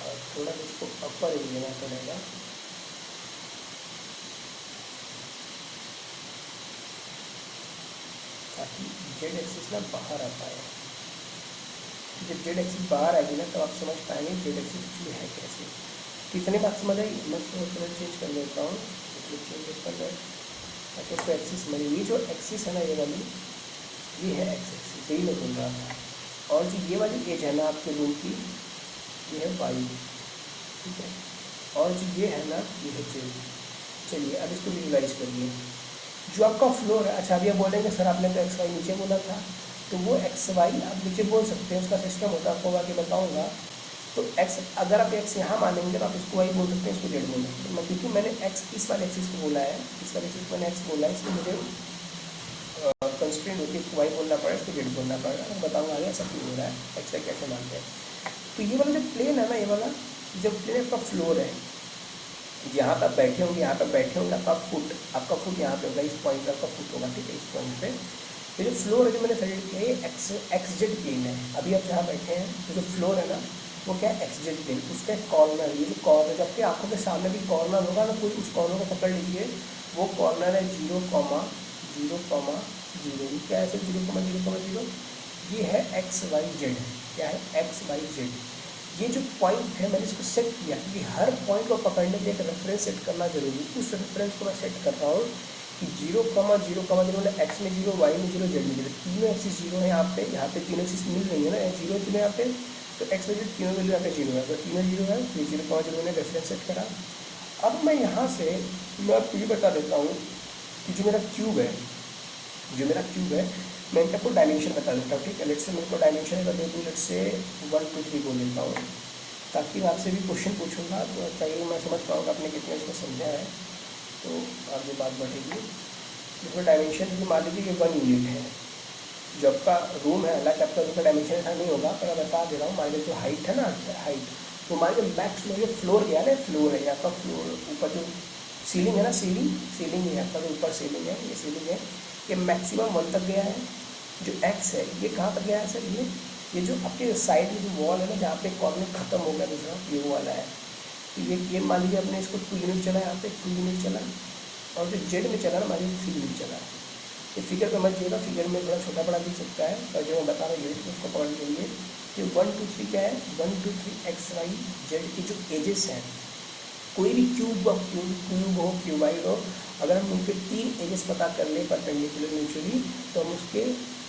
और थोड़ा इसको अपर ही लेना पड़ेगा। ताकि जेड एक्सिस ना बाहर आ पाए। जब जेड एक्सिस बाहर आएगी ना, तो आप समझ पाएंगे जेड एक्सिस एक्चुअली है कैसे। तो इतनी बात समझ आई। मैं इसको कलर चेंज कर लेता हूँ, चेंज कर ले ताकि उसको एक्सिस मिले। ये जो एक्सिस है ना, ये वाली, ये है एक्स एक्सिस, यही मैं बोल रहा था। और जो ये वाली एज है ना आपके रूम की, ये है वाई, ठीक है। और जो ये है ना, ये है जेड। चलिए अब इसको विजुलाइज करिए। जो आपका फ्लोर है, अच्छा अभी आप बोलेंगे सर आपने तो एक्स वाई नीचे बोला था, तो वो एक्स वाई आप नीचे बोल सकते हैं, उसका सिस्टम होता है, आपको आगे बताऊंगा। तो एक्स, अगर आप एक्स यहाँ मानेंगे तो आप इसको वाई बोल सकते हैं, इसको जेड बोल सकते हैं। क्योंकि मैंने एक्स इस वाले एक्सिस को बोला है, इस वाले एक्सिस को मैंने एक्स बोला है, इसलिए मुझे कंस्ट्रेंट होती है, इसको वाई बोलना पड़ेगा, इसको जेड बोलना पड़ेगा। मैं बताऊँगा आगे ऐसा क्यों हो रहा है, एक्स वाई कैसे मानते हैं। तो ये वाला जो प्लेन है ना, ये वाला जो प्लेन आपका फ्लोर है, यहाँ पर बैठे होंगे, यहाँ पर बैठे होंगे, आपका फुट यहाँ पे होगा, इस पॉइंट पे आपका फुट होगा, ठीक है, इस पॉइंट पे। ये जो फ्लोर है जो मैंने सेलेक्ट किया है, ये एक्स जेड प्लेन है। अभी आप जहाँ बैठे हैं तो जो फ्लोर है ना, वो क्या है, एक्स जेड प्लेन। उसका कॉर्नर, ये जो कॉर्नर, जबकि आंखों के सामने भी कॉर्नर होगा ना, कोई उस कॉर्नर को पकड़ लीजिए, वो कॉर्नर है 0,0,0। ये क्या है सर, 0,0,0। ये है एक्स वाई जेड। क्या है, एक्स वाई जेड। ये जो पॉइंट है मैंने इसको सेट किया, क्योंकि हर पॉइंट को पकड़ने के लिए एक रेफरेंस सेट करना जरूरी है। उस रेफरेंस को मैं सेट कर रहा हूँ कि 0,0,0 मतलब एक्स में 0, वाई में 0, जेड में 0, तीनों एक्सिस 0 है यहाँ पे तीनों एक्सिस मिल रही है ना, 0 है तीनों यहाँ पे। तो एक्स में जेड तीनों वैल्यू यहाँ पे 0 है, तो तीनों 0 है, तो 0,0 मैंने रेफरेंस सेट करा। अब मैं यहाँ से मैं आपको ये बता देता हूँ कि जो मेरा क्यूब है, मैं इनका आपको डायमेंशन बता देता हूँ, ठीक है। लेट से मेरे को डायमेंशन अगर दे दूँ, लेट से 1 2 3 बोल देता हूँ, ताकि मैं आपसे भी क्वेश्चन पूछूंगा तो ताकि मैं समझ पाऊँगा आपने कितना इसको समझा है, तो आगे बात बढ़ेगी। इसमें डायमेंशन भी मान लीजिए कि 1 यूनिट है। जो आपका रूम है, हालांकि आपका रूम का डायमेंशन ऐसा नहीं होगा, पर मैं बता दे रहा हूँ। मान लीजिए जो हाइट है ना, हाइट, तो मान लीजिए मैक्स में जो फ्लोर गया ना, फ्लोर है आपका, फ्लोर ऊपर जो सीलिंग है ना, सीलिंग है आपका, जो ऊपर सीलिंग है, ये सीलिंग है, ये मैक्सिमम 1 तक गया है। जो एक्स है ये कहाँ तक गया है सर, ये जो आपके साइड में जो वॉल है ना, जहाँ पे कॉर्नर खत्म हो गया दूसरा, ये वो वाला है। तो ये मान लीजिए अपने इसको 2 यूनिट चला, यहाँ पे 2 यूनिट चला, और जो जेड में चला ना, मान लीजिए 3 यूनिट चला। ये फिगर पे मत जाइएगा, फिगर में थोड़ा छोटा बड़ा दिख सकता है, और जो मैं बता रहा हूँ यूनिट में उसको पकड़ लीजिए। ये 1 2 3 क्या है, 1 2 3 एक्स वाई जेड की जो एजेस हैं, कोई भी क्यूब हो, क्यूबाइड हो, अगर हम उनके 3 एजेस पता कर ले परपेंडिकुलर म्यूचुअली, तो हम उसके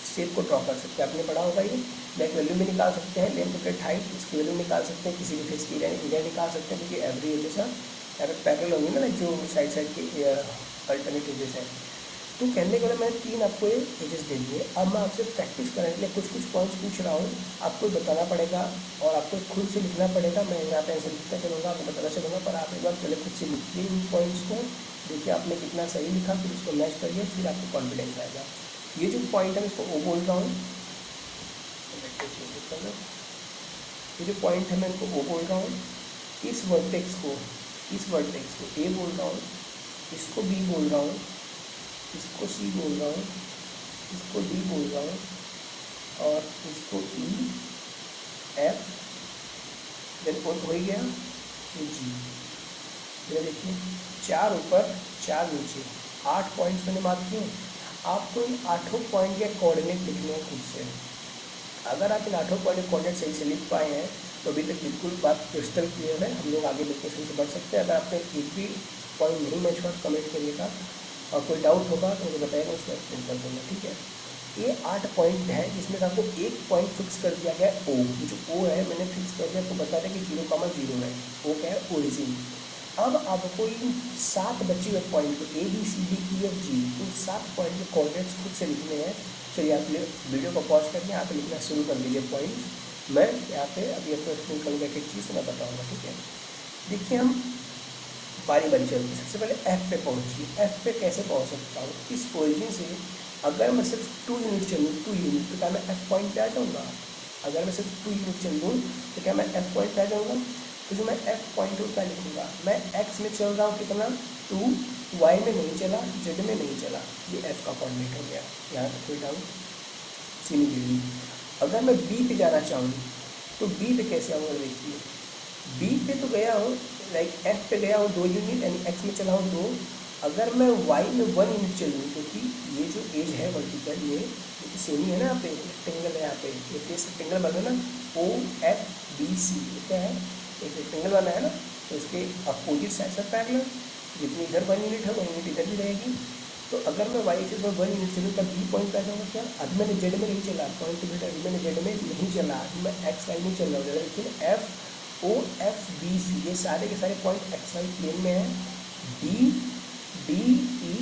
शेप को ड्रॉ कर सकते हैं। आपने पढ़ा होगा ये, बैक वैल्यू भी निकाल सकते हैं, लेंथ ब्रेड्थ हाइट, इसकी वैल्यू निकाल सकते हैं, किसी भी फेस की एरिया निकाल सकते हैं, क्योंकि एवरी एजेस अगर पैरेलल होंगी ना, जो साइड के अल्टरनेट एजेस हैं। तो कहने के लिए मैंने 3 आपको एजेस दे दिए। अब मैं आपसे प्रैक्टिस करने के लिए कुछ पॉइंट्स पूछ रहा हूँ, आपको बताना पड़ेगा और आपको खुद से लिखना पड़ेगा। मैं यहाँ पे ऐसे लिखता चलूँगा, आपको बताना चलूँगा, पर आप एक बार पहले खुद से लिखिए इन पॉइंट्स को, देखिए आपने कितना सही लिखा, फिर उसको मैच करिए, फिर आपको कॉन्फिडेंस आएगा। ये जो पॉइंट है इसको ओ बोल रहा हूँ, ये जो पॉइंट है मैं इनको ओ बोल रहा हूँ, इस वर्टेक्स को ए बोल रहा हूँ, इसको बी बोल रहा हूँ, इसको सी बोल रहा हूँ, इसको डी बोल रहा हूँ, और इसको ई एफ, देन ओ हो गया ये जी। ये देखिए 4 ऊपर 4 नीचे, 8 पॉइंट्स मैंने मार्क किए। आपको इन 8 पॉइंट के कोऑर्डिनेट लिखने हैं खुद से। अगर आप इन 8 पॉइंट के कोऑर्डिनेट सही से लिख पाए हैं तो अभी तक बिल्कुल बात क्रिस्टल क्लियर है, हम लोग आगे डिस्कशन से बढ़ सकते हैं। अगर आपने एक भी पॉइंट नहीं मैच हुआ कमेंट करिएगा, और कोई डाउट होगा तो मुझे बताइएगा, उसको एक्सप्लेन कर दूँगा, ठीक है। ये 8 पॉइंट है जिसमें से आपको एक पॉइंट फिक्स कर दिया गया है ओ, जो ओ है मैंने फिक्स कर दिया, आपको बता दें कि 0,0 है, ओ क्या है ओरिजिन। अब आपको इन 7 बचे हुए पॉइंट को ABCDEFG, इन 7 पॉइंट के कोऑर्डिनेट्स खुद से लिखने हैं। चलिए आप वीडियो को पॉज करके यहाँ पे लिखना शुरू कर दीजिए पॉइंट। मैं यहाँ पे अभी आपको एक्सप्लेन करूँगा एक चीज़ मैं बताऊँगा, ठीक है। देखिए हम बारी बारी चलते हैं। सबसे पहले F पे पहुँचिए। F पे कैसे पहुँच सकता हूँ? इस ओरिजिन से अगर मैं सिर्फ 2 यूनिट चलूँ, 2 यूनिट, तो क्या मैं F पॉइंट पे आ जाऊँगा? अगर मैं सिर्फ 2 यूनिट चल दूँ तो क्या मैं F पॉइंट पे आ जाऊँगा? तो जो मैं F पॉइंट को क्या लिखूँगा, मैं X में चल रहा हूँ कितना 2, Y में नहीं चला, Z में नहीं चला, ये F का कोऑर्डिनेट हो गया। यहाँ तक कोई डाउट? सिमिलरली अगर मैं B पे जाना चाहूँ तो B पे कैसे आऊँगा? देखिए B पे तो गया हूँ, लाइक F पे गया हूँ 2 यूनिट, यानी X में चला हूँ 2। अगर मैं Y में 1 यूनिट चलूँ, क्योंकि ये जो एज है वर्टिकल, ये तो सेम ही है ना, यहाँ पे रेक्टेंगल है, यहाँ पे ये फेस रेक्टेंगल बना ना, OFBC, क्या है, एक रेक्टेंगल बना है ना, तो इसके अपोजिट साइड से पैरेलल, जितनी इधर 1 यूनिट है 1 यूनिट इधर भी रहेगी। तो अगर मैं Y एक्सिस में 1 यूनिट चलूँ तब B पॉइंट पे आ जाऊँगा। क्या अभी मैंने Z में नहीं चला पॉइंट टू बेटा, अभी मैंने Z में नहीं चला, अभी मैं एक्स वाई में चल रहा हूँ। लेकिन FOFBC ये सारे के सारे पॉइंट एक्स वाई प्लेन में है। DDE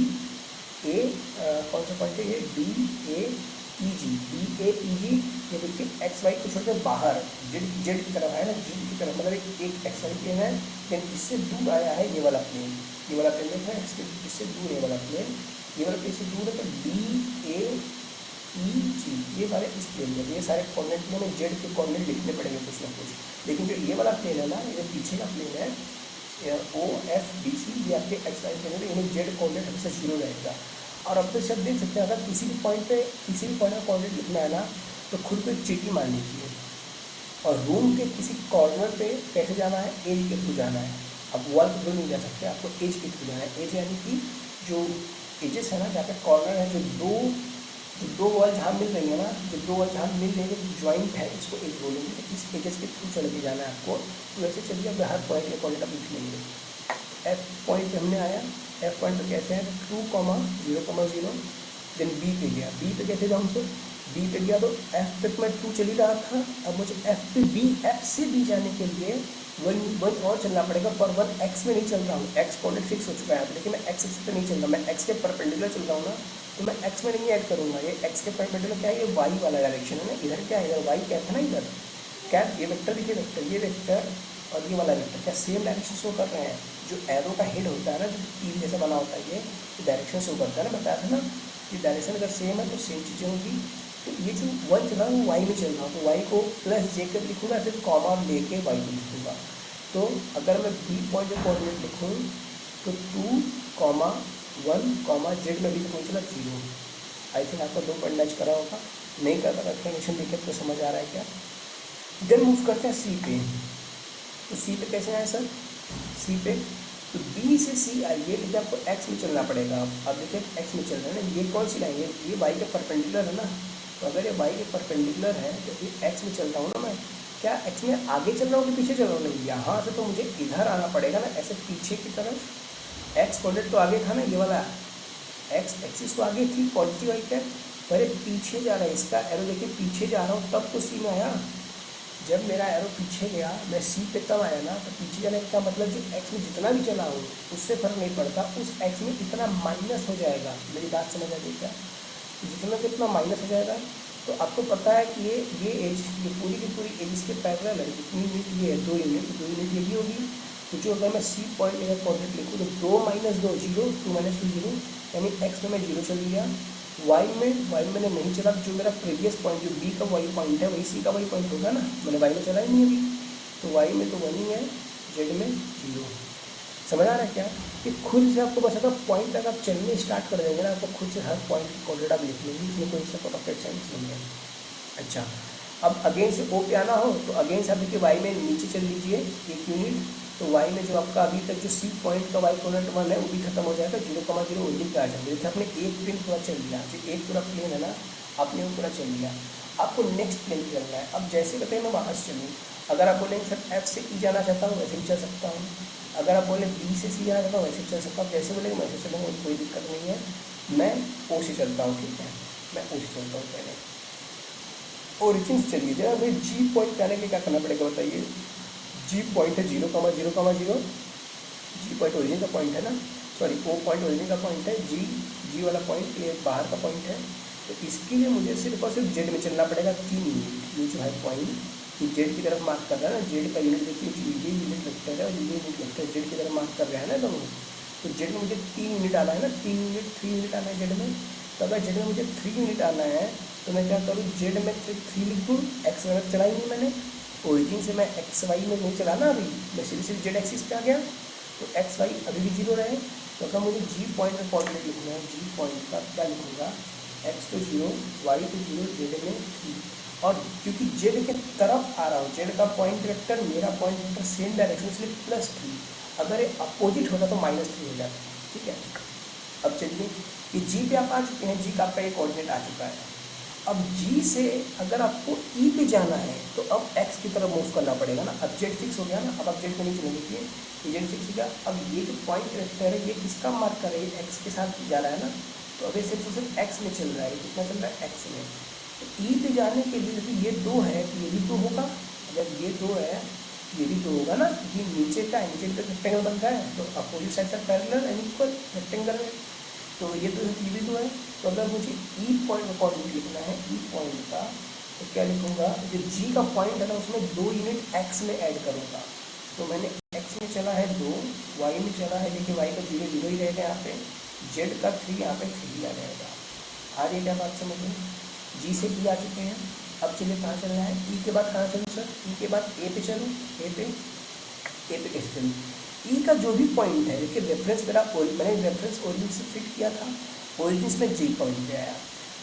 कौन सा पॉइंट है ये, DAEG ये देखिए एक्स वाई को छोड़कर बाहर जेड की तरफ है ना, जेड की तरफ, मतलब एक एक्स वाई प्लेन है, लेकिन इससे दूर आया है ये वाला प्लेन, ये वाला प्लेन देख रहे हैं, इससे दूर ये वाला प्लेन, ये वाला प्लेन से दूर है, तो DAEG ये सारे इस प्लेन में, ये सारे कोऑर्डिनेट में हमें जेड के कोऑर्डिनेट लिखने पड़ेंगे कुछ ना कुछ। लेकिन जो ये वाला प्लेन है ना, ये पीछे का प्लेन है OFBC, ये आपके एक्स वाई प्लेन है, यानी जेड कोऑर्डिनेट हमेशा 0 रहेगा। और अब तो सब देख सकते हैं, अगर किसी भी पॉइंट का कोऑर्डिनेट लिखना है ना, तो खुद को एक चीटी मान लीजिए, और रूम के किसी कॉर्नर पे कैसे जाना है, एज के थ्रू जाना है। अब वॉल के थ्रू नहीं जा सकते, आपको एज के थ्रू जाना है। एज यानी कि जो एजेस है ना, जहाँ पे कॉर्नर है, जो दो वॉल जहाँ मिल रही है ना, जो दो वॉल जहाँ मिल रही है, जो ज्वाइंट है, इसको एज बोलेंगे। तो इस एजेस के थ्रू चल के जाना है आपको। तो वैसे चलिए अब हर पॉइंट के कोऑर्डिनेट आप लिख लेंगे। F पॉइंट पे हमने आया, F पॉइंट पे कैसे है, 2,0,0, देन B पे गया, B पे कैसे जाऊँ सर, B पे गया तो F पे तो मैं 2 चल ही रहा था, अब मुझे F से B जाने के लिए वन और चलना पड़ेगा, पर 1 X में नहीं चल रहा हूँ, X कोऑर्डिनेट फिक्स हो चुका है, लेकिन मैं X एक्सिस पे नहीं चल रहा, मैं X के परपेंडिकुलर चल रहा हूँ ना, तो मैं X में नहीं ऐड करूँगा। ये X के परपेंडिकुलर क्या है, ये Y वाला डायरेक्शन है ना, इधर क्या है, इधर Y क्या था ना, इधर क्या, ये वेक्टर देखिए, वेक्टर, ये वेक्टर और ये वाला वेक्टर क्या सेम डायरेक्शन शो कर रहे हैं। जो एरो का हेड होता है ना, जो तीर जैसा बना होता है, ये डायरेक्शन शो करता है ना, बताया था ना कि डायरेक्शन अगर सेम है तो सेम चीज़ें होंगी। तो ये जो 1 चल रहा है वो Y में चल रहा हूँ, तो Y को प्लस J कर लिखूँगा, फिर कॉमा लेके Y को लिखूँगा। तो अगर मैं B पॉइंट के कोऑर्डिनेट लिखूँ तो 2,1, Z में भी तो चला 0। आई थिंक आपको 2 पॉइंट मैच करा होगा, नहीं करता एक्सप्लेनेशन देखिए तो समझ आ रहा है क्या। देन मूव करते हैं C पे। तो C पे कैसे आए सर, C पे तो B से C आइए, लेकिन आपको X में चलना पड़ेगा। अब देखिए X में चल रहा है ना, ये कौन सी लाइन है, ये Y के परपेंडिकुलर है ना, तो अगर ये Y के परपेंडिकुलर है तो ये X में चलता हूँ ना मैं, क्या X में आगे चल रहा हूँ कि पीछे चल रहा हूँ, नहीं, यहाँ से तो मुझे इधर आना पड़ेगा ना, ऐसे पीछे की तरफ। X कोऑर्डिनेट तो आगे था ना, ये वाला X एक्सिस तो आगे थी, पॉजिटिव आई क्या, पहले पीछे जा रहा है, इसका एरो देखिए पीछे जा रहा हूँ, तब तो C में आया। जब मेरा एरो पीछे गया, मैं C पे तब आया ना, तो पीछे जाने का मतलब जो X में जितना भी चला हूँ उससे फर्क नहीं पड़ता, उस X में इतना माइनस हो जाएगा। मेरी बात समझ आ गई क्या, जितना कितना माइनस हो जाएगा। तो आपको पता है कि ये एज, ये पूरी की पूरी एज इसके पैरेलल है, जितनी यूनिट ये है 2 यूनिट, 2 यूनिट ये भी होगी। तो जो अगर मैं C पॉइंट मेरा कोऑर्डिनेट लिखूँ तो 2 - 2 0, 2 - 2 0, यानी X में मैं 0 चल गया। Y में मैंने नहीं चला, जो मेरा प्रीवियस पॉइंट जो B का Y पॉइंट है वही C का Y पॉइंट होगा ना, मैंने Y में चला ही नहीं अभी, तो Y में तो 1 ही है, Z में 0। समझ आ रहा है क्या, कि खुद से आपको बस अगर पॉइंट अगर आप चलने स्टार्ट कर देंगे ना, आपको खुद से हर पॉइंट की कोऑर्डिनेट आप लिख लेंगे, इसमें कोई सा रॉकेट साइंस नहीं है। अच्छा, अब अगेन से O पे आना हो तो अगेन से आप देखिए Y में नीचे चल लीजिए 1 यूनिट, तो Y में जो आपका अभी तक जो C पॉइंट का Y कोऑर्डिनेट 1 है वो भी खत्म हो जाएगा, 0,0 ओरिजिन पे आ जाएंगे। देखिए आपने एक प्लेन पूरा चल लिया, जो एक पूरा प्लेन है ना, आपने वो पूरा चल लिया। आपको नेक्स्ट प्लेन चलना है। अब जैसे बताइए मैं वहाँ से चलूँ, अगर आप बोलेंगे सर F से E जाना चाहता हूँ, वैसे भी चल सकता हूँ। अगर आप बोले B से C जाना चाहता हूँ, वैसे भी चल सकता हूँ। जैसे बोलेंगे वैसे चलूँगा, कोई दिक्कत नहीं है। मैं O से चलता हूँ, ठीक है। मैं उसे चलता हूँ पहले ओरिजिन से चलिए जरा। हमें जी पॉइंट पे आने के लिए क्या करना पड़ेगा बताइए। जी पॉइंट है 0,0,0, जी पॉइंट ओरिजिन का पॉइंट है ना, सॉरी ओ पॉइंट ओरिजिन का पॉइंट है, जी जी वाला पॉइंट ये बाहर का पॉइंट है। तो इसके लिए मुझे सिर्फ और सिर्फ जेड में चलना पड़ेगा 3 यूनिट। ये जो है पॉइंट ये जेड की तरफ मार्क कर रहा है ना, जेड का यूनिट देखिए, ये यूनिट वेक्टर है और ये यूनिट वेक्टर जेड की तरफ मार्क कर रहे हैं ना दोनों। तो जेड में मुझे 3 यूनिट आना है ना, 3 यूनिट आना है जेड में। तो अगर जेड में मुझे 3 यूनिट आना है तो मैं क्या करूँ, जेड में 3 लिख दूँ, एक्स वाई चला ही नहीं मैंने, ओरिजिन से मैं एक्स वाई में नहीं चला ना, अभी मैं सीधे जेड एक्सिस पे आ गया। तो एक्स वाई अभी भी 0 रहे। तो अगर मुझे जी पॉइंट का कोऑर्डिनेट लिखना है, जी पॉइंट का क्या लिखूँगा, एक्स तो 0, वाई तो 0, जेड में 3। और क्योंकि जेड के तरफ आ रहा हूँ, जेड का पॉइंट वेक्टर मेरा पॉइंट वेक्टर सेम डायरेक्शन इसलिए +3। अगर ये अपोजिट होता तो -3 हो जाता। ठीक है, अब चलिए ये जी पे आप आ चुके हैं, जी का आपका एक कोऑर्डिनेट आ चुका है। अब जी से अगर आपको ई पे जाना है तो अब एक्स की तरफ मूव करना पड़ेगा ना। अब जेड फिक्स हो गया ना, अब आप जेड पे नहीं चलेंगे, देखिए ये जेड फिक्स हो गया। अब ये जो पॉइंट वेक्टर है ये किसका मार्कर है, एक्स के साथ जा रहा है ना। तो अभी सिर्फ और सिर्फ एक्स में चल रहा है, कितना चल रहा है, एक्स में। तो ई पे जाने के लिए देखिए ये 2 है तो ये भी 2 होगा, अगर ये 2 है ये भी 2 होगा ना। ये नीचे का है, नीचे का रेक्टेंगल बनता है तो अपोजिट साइड का पैरेलल एंड इक्वल रेक्टेंगल है। तो ये 2 है, ये भी 2 है। तो अगर मुझे ई पॉइंट का कोऑर्डिनेट लिखना है, ई पॉइंट का, तो क्या लिखूँगा, जो जी का पॉइंट है ना उसमें 2 यूनिट एक्स में ऐड करूँगा। तो मैंने एक्स में चला है 2, वाई में चला है, देखिए वाई का 0 0 ही रहेगा यहाँ पे, जेड का 3 यहाँ पे 3 आ जाएगा। आ रही है क्या बात समझ में। जी से ई आ चुके हैं। अब चलिए कहाँ चलना है, ई के बाद कहाँ चलूँ सर, ई के बाद ए पे चलूँ, ए पे कैसे चलूँ। ई का जो भी पॉइंट है, देखिए रेफरेंस मेरा मैंने रेफरेंस ओरिजिन से फिट किया था, ओरिजिन में जी पॉइंट पे आया।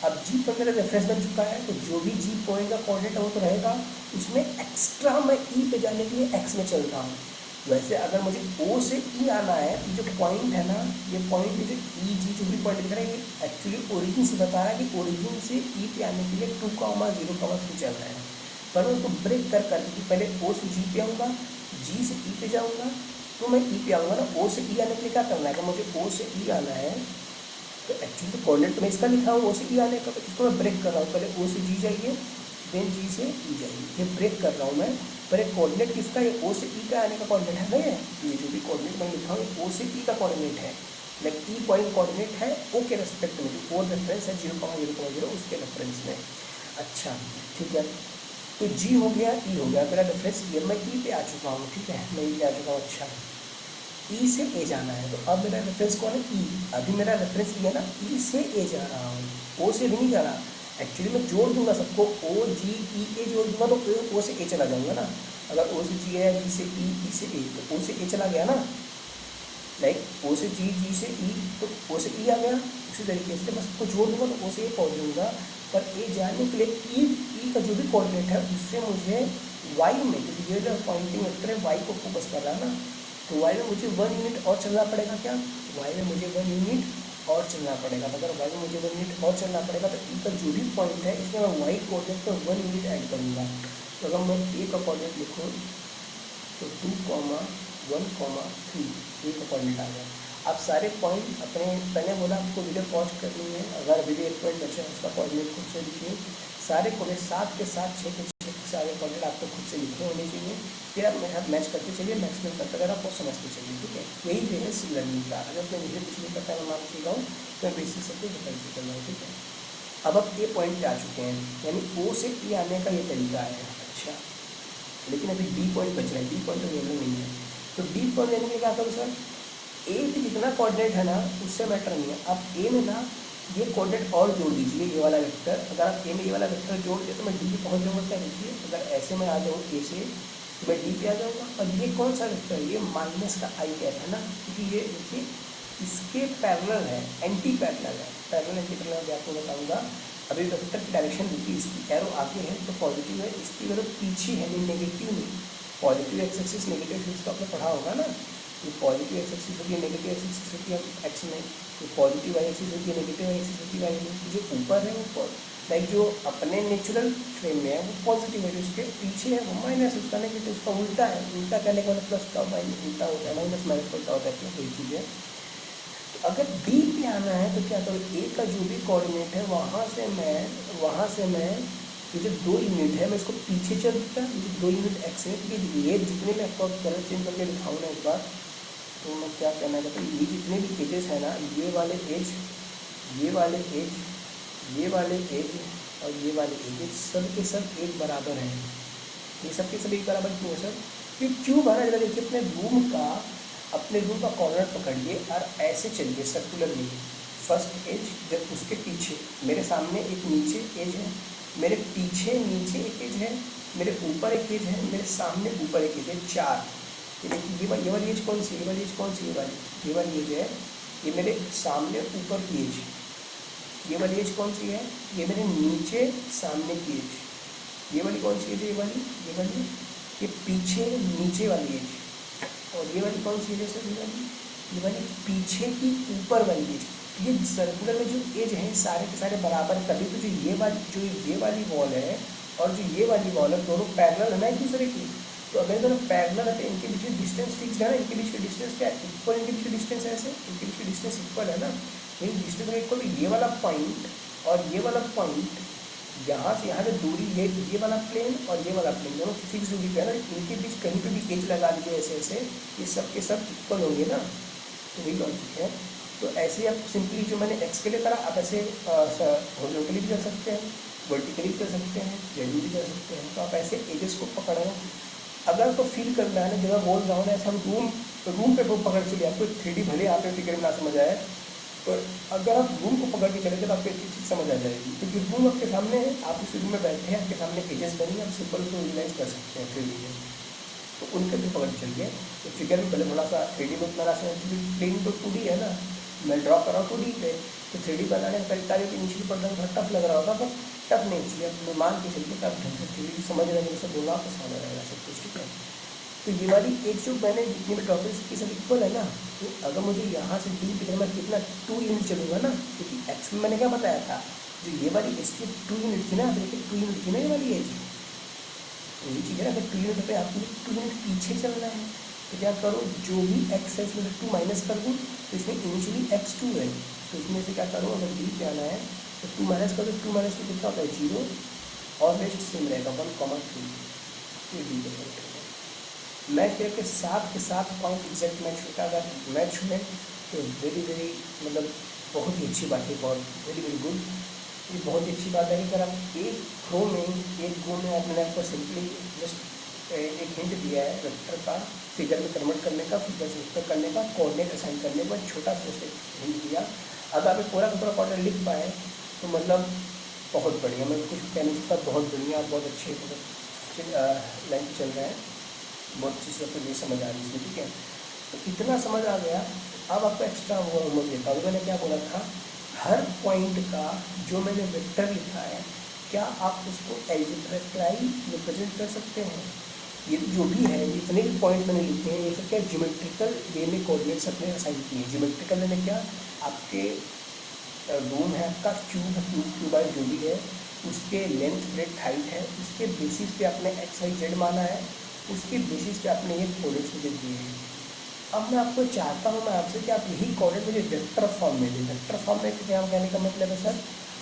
अब जी पॉइंट मेरा रेफरेंस बन चुका है, तो जो भी जी पॉइंट का कोऑर्डिनेट है वो तो रहेगा, उसमें एक्स्ट्रा मैं ई पे जाने के लिए एक्स में चल रहा हूँ। वैसे अगर मुझे ओ से ई आना है, ये जो पॉइंट है ना, ये पॉइंट जो ई जी जो भी पॉइंट दिख रहा है ये एक्चुअली ओरिजिन से बता रहा है कि ओरिजिन से ई पे आने के लिए 2,0,3 चल रहा है। पर मैं उसको ब्रेक कर करके पहले ओ से जी पे आऊँगा, जी से ई पे जाऊँगा, तो मैं ई पे आऊँगा ना। ओ से ई आने के लिए क्या करना है, अगर मुझे ओ से ई आना है तो एक्चुअली तो कोऑर्डिनेट तो मैं इसका लिखा हूँ ओ से ई आने का, तो इसको मैं ब्रेक कर रहा हूँ, पहले ओ से जी जाइए देन जी से ई जाइए, ये ब्रेक कर रहा हूँ मैं। पर एक कोऑर्डिनेट किसका, ये ओ से ई का आने का कोऑर्डिनेट है ना, ये जो भी कोऑर्डिनेट मैं लिखा हूँ ये ओ से ई का कोऑर्डिनेट है, लाइक ई पॉइंट कोऑर्डिनेट है ओ के रेस्पेक्ट में, जो ओ रेफरेंस है 0,0,0 उसके रेफरेंस में। अच्छा ठीक है, तो जी हो गया, ई हो गया, मेरा रेफरेंस ई है, मैं ई पे आ चुका हूँ। ठीक है, मैं ई पे आ चुका हूँ। अच्छा ई से ए जाना है, तो अब मेरा रेफरेंस कौन है, ई। अभी मेरा रेफरेंस ई है ना, ई से ए जा रहा हूँ, ओ से भी नहीं जा रहा। एक्चुअली मैं जोड़ दूंगा सबको, ओ जी ई ए जोड़ दूंगा तो ओ से ए चला जाऊँगा ना। अगर ओ से जी है, जी से ई से ए, तो ओ से ए चला गया ना, लाइक ओ से जी से ई, तो ओ से ई आ गया। उसी तरीके से मैं सबको जोड़ दूंगा तो ओ से ए पहुँच जाऊँगा। पर ए जाने के लिए ई का जो भी कोऑर्डिनेट है उससे मुझे वाई में, क्योंकि ये जो पॉइंटिंग वेक्टर है वाई को फोकस कर रहा है ना, तो वाई में मुझे 1 यूनिट और चलना पड़ेगा। क्या वाई में मुझे 1 यूनिट और चलना पड़ेगा। तो अगर वाई में मुझे 1 यूनिट और चलना पड़ेगा तो ई का जो भी पॉइंट है इसमें मैं वाई कोऑर्डिनेट पर 1 यूनिट ऐड करूँगा। तो अगर मैं ए का कोऑर्डिनेट लिखूँ तो 2,1,3 ए का कोऑर्डिनेट आ गया। आप सारे पॉइंट अपने, पहले बोला आपको वीडियो पॉज करनी है, अगर अभी भी एक पॉइंट बचा है उसका कोऑर्डिनेट खुद से लिखिए। सारे कोऑर्डिनेट 7 के 7, 6 के 6 सारे कोऑर्डिनेट आपको खुद से लिखे होने चाहिए। फिर आप मेरे साथ मैच करते चलिए, मैक्सिमम करते अगर आपको समझते चलिए। ठीक है, यही बेसिक लर्निंग का, अगर मैं मुझे कुछ नहीं पता मैं मान चुका हूँ तो मैं बेसिक सबको बताइए चल रहा हूँ। ठीक है, अब आप ए पॉइंट पे आ चुके हैं, यानी ओ से ई आने का ये तरीका है। अच्छा, लेकिन अभी डी पॉइंट बच रहा है, डी पॉइंट तो लेना नहीं है। तो डी पॉइंट लेने के लिए क्या करूँ सर, ए पे जितना कोऑर्डिनेट है ना उससे मैटर नहीं है। आप ए में ना ये कोऑर्डिनेट और जोड़ दीजिए, ये वाला वेक्टर। अगर आप ए में ये वाला वेक्टर जोड़ दिए तो मैं डी पे पहुंच जाऊँगा। क्या देखिए, अगर ऐसे मैं आ जाऊँ ए से तो मैं डी पे आ जाऊँगा। और ये कौन सा वेक्टर है, ये माइनस का आई कैप है ना, क्योंकि ये देखिए इसके पैरेलल है, एंटी पैरेलल है। पैरेलल एंटी पैरेलल मैं आपको बताऊँगा। अभी वेक्टर की डायरेक्शन देखिए, इसकी एरो आगे है तो पॉजिटिव है, इसकी एरो पीछे है नहीं नेगेटिव में। Positive x axis negative axis तो आपने पढ़ा होगा ना, ये पॉजिटिव एक्स एक्सिस होती है, नेगेटिव एक्स एक्सिस होती है एक्स में, ये पॉजिटिव वाई एक्सिस होती है, नेगेटिव वाई एक्सिस होती है वाई में। जो ऊपर है वो लाइक जो अपने नेचुरल फ्रेम में है वो पॉजिटिव है, जो उसके पीछे है वो माइनस, उसका नेगेटिव, उसका उल्टा है। उल्टा करने का मतलब प्लस का माइनस उल्टा होता है, माइनस माइनस उल्टा होता है, वही चीज़ है। अगर डी पे आना है तो क्या करूँ, ए का जो भी कोऑर्डिनेट है वहाँ से मैं ये जो 2 यूनिट है मैं इसको पीछे चलता, ये जो 2 यूनिट एक्स है, क्योंकि ये जितने मैं आपको कलर चेंज करके दिखाऊँ ना एक बार, तो मैं क्या कहना चाहता हूँ, ये जितने भी एजेस है ना, ये वाले एज, ये वाले एज, ये वाले एज और ये वाले एज सब के सब एक बराबर हैं। ये सब के सब एक बराबर क्यों है सर? क्यों बना, जरा देखिए अपने रूम का कॉर्नर पकड़िए और ऐसे चलिए सर्कुलर में। फर्स्ट एज, जब उसके पीछे मेरे सामने एक नीचे एज है, मेरे पीछे नीचे एक एज है, मेरे ऊपर एक एज है, मेरे सामने ऊपर एक एज है, 4। ये देखिए ये वाली एज कौन सी, ये वाली एज कौन सी, ये वाली एज है, ये मेरे सामने ऊपर की एज। ये वाली एज कौन सी है, ये मेरे नीचे सामने की एज। ये वाली कौन सी एज है, ये वाली ये पीछे नीचे वाली एज। और ये वाली कौन सी एज है सर, ये वाली पीछे की ऊपर वाली एज। ये सर्कुलर में जो एज है सारे के सारे बराबर है, तभी तो जो ये वाली वॉल है और जो ये वाली वॉल है दोनों पैरेलल है ना एक दूसरे की। तो अगर दोनों पैरेलल है तो इनके बीच में डिस्टेंस फिक्स है ना, इनके बीच का डिस्टेंस क्या है, इक्वल, इनके बीच का डिस्टेंस है ऐसे, इनके बीच का डिस्टेंस इक्वल है ना। यही डिस्टेंस इक्वल, ये वाला पॉइंट और ये वाला पॉइंट, यहाँ से यहाँ से दूरी, ये वाला प्लेन और ये वाला प्लेन दोनों फिक्स दूरी पे है ना, इनके बीच कहीं पे भी एज लगा दीजिए ऐसे ऐसे, ये सब के सब इक्वल होंगे ना। तो वही लॉजिक है। तो ऐसे आप सिंपली जो मैंने एक्स के लिए करा, आप ऐसे हॉरिजॉन्टली भी कर सकते हैं, वर्टिकली भी कर सकते हैं, जेंडली भी कर सकते हैं। तो आप ऐसे एजेस को पकड़ना, अगर आपको फील करना है ना, जब मैं बोल रहा हूँ ना, ऐसे हम रूम पे पकड़ चलिए, आपको 3D भले यहाँ पे फिगर में ना समझ आए, पर अगर आप रूम को पकड़ के चले तो आपको एक चीज़ समझ आ जाएगी, क्योंकि रूम आपके सामने है, आप उस रूम में बैठे हैं, आपके सामने एजेस बनी, आप सिंपल उसको विजुलाइज कर सकते हैं 3D में। तो उनके भी पकड़ चलिए, तो फिगर में भले थोड़ा सा 3D में उतना राशि, प्लेन तो 2D है ना, मैं ड्रॉ कर रहा हूँ 2D पे, तो 3D बनाने का तरीका भी इनिशियली पढ़ना थोड़ा टफ लग रहा होगा, पर टफ नहीं, इसलिए अब मान के चलिए आप ढंग से 3D समझ रहे हैं, जैसे बोला आपको समझ रहेगा सब कुछ, ठीक है। तो ये वाली एक जो मैंने जितनी भी टॉपिक्स की सब इक्वल है ना, तो अगर मुझे यहाँ से डी पे मैं कितना 2 यूनिट चलूँगा ना, क्योंकि एक्स में मैंने क्या बताया था, जो ये वाली एज की 2 यूनिट थी ना, देखिए 2 यूनिट थी ना ये वाली एज। तो ये चीज़ है ना, अगर 2 यूनिट पे आपको 2 यूनिट पीछे चलना है तो क्या करो, जो भी एक्स है इसमें से 2 माइनस कर दूँ, तो इसमें इनिशियली x2 है, तो इसमें से क्या करूँ, अगर डी पे आना है तो 2 माइनस कर दो, 2 माइनस 2 कितना होता है 0, और रेस्ट सेम रहेगा 1,3। ये डी पे पॉइंट है, मैच करके के साथ पॉइंट एग्जैक्ट मैच होता है। अगर मैच हुए तो वेरी मतलब बहुत ही अच्छी बात है, बहुत वेरी गुड। ये बहुत ही अच्छी बात है कि अगर आप एक गो में मैंने आपको सिंपली जस्ट एक हिंट दिया है वेक्टर का फिगर में कन्वर्ट करने का, फिगर से वेक्टर करने का, कोऑर्डिनेट असाइन करने का छोटा सा हिंट दिया। अगर आप पूरा का पूरा कोऑर्डिनेट लिख पाए तो मतलब बहुत बढ़िया, मैं कुछ कहने का बहुत बढ़िया, बहुत अच्छे मतलब लाइन चल रहा है, बहुत चीज़ आपको नहीं समझ आ रही इसमें, ठीक है। तो इतना समझ आ गया। अब आपको एक्स्ट्रा होमवर्क देता हूँ। मैंने क्या बोला था, हर पॉइंट का जो मैंने वेक्टर लिखा है, क्या आप उसको एल्जेब्रिकली रिप्रेजेंट कर सकते हैं। ये जो भी है, जितने भी पॉइंट मैंने लिखे हैं, ये सब क्या ज्योमेट्रिकल वे में कोऑर्डिनेट्स अपने असाइन किए हैं। ज्योमेट्रिकल में क्या, आपके रूम है, आपका क्यूबाइड जो भी है, उसके लेंथ ब्रेथ हाइट है, उसके बेसिस पे आपने एक्स वाई जेड माना है, उसके बेसिस पे आपने ये कोऑर्डिनेट्स मुझे दिए हैं। अब मैं आपको चाहता हूँ मैं आपसे कि आप यही कोऑर्डिनेट मुझे वेक्टर फॉर्म में दें। वेक्टर फॉर्म में क्या कहने का मतलब है सर,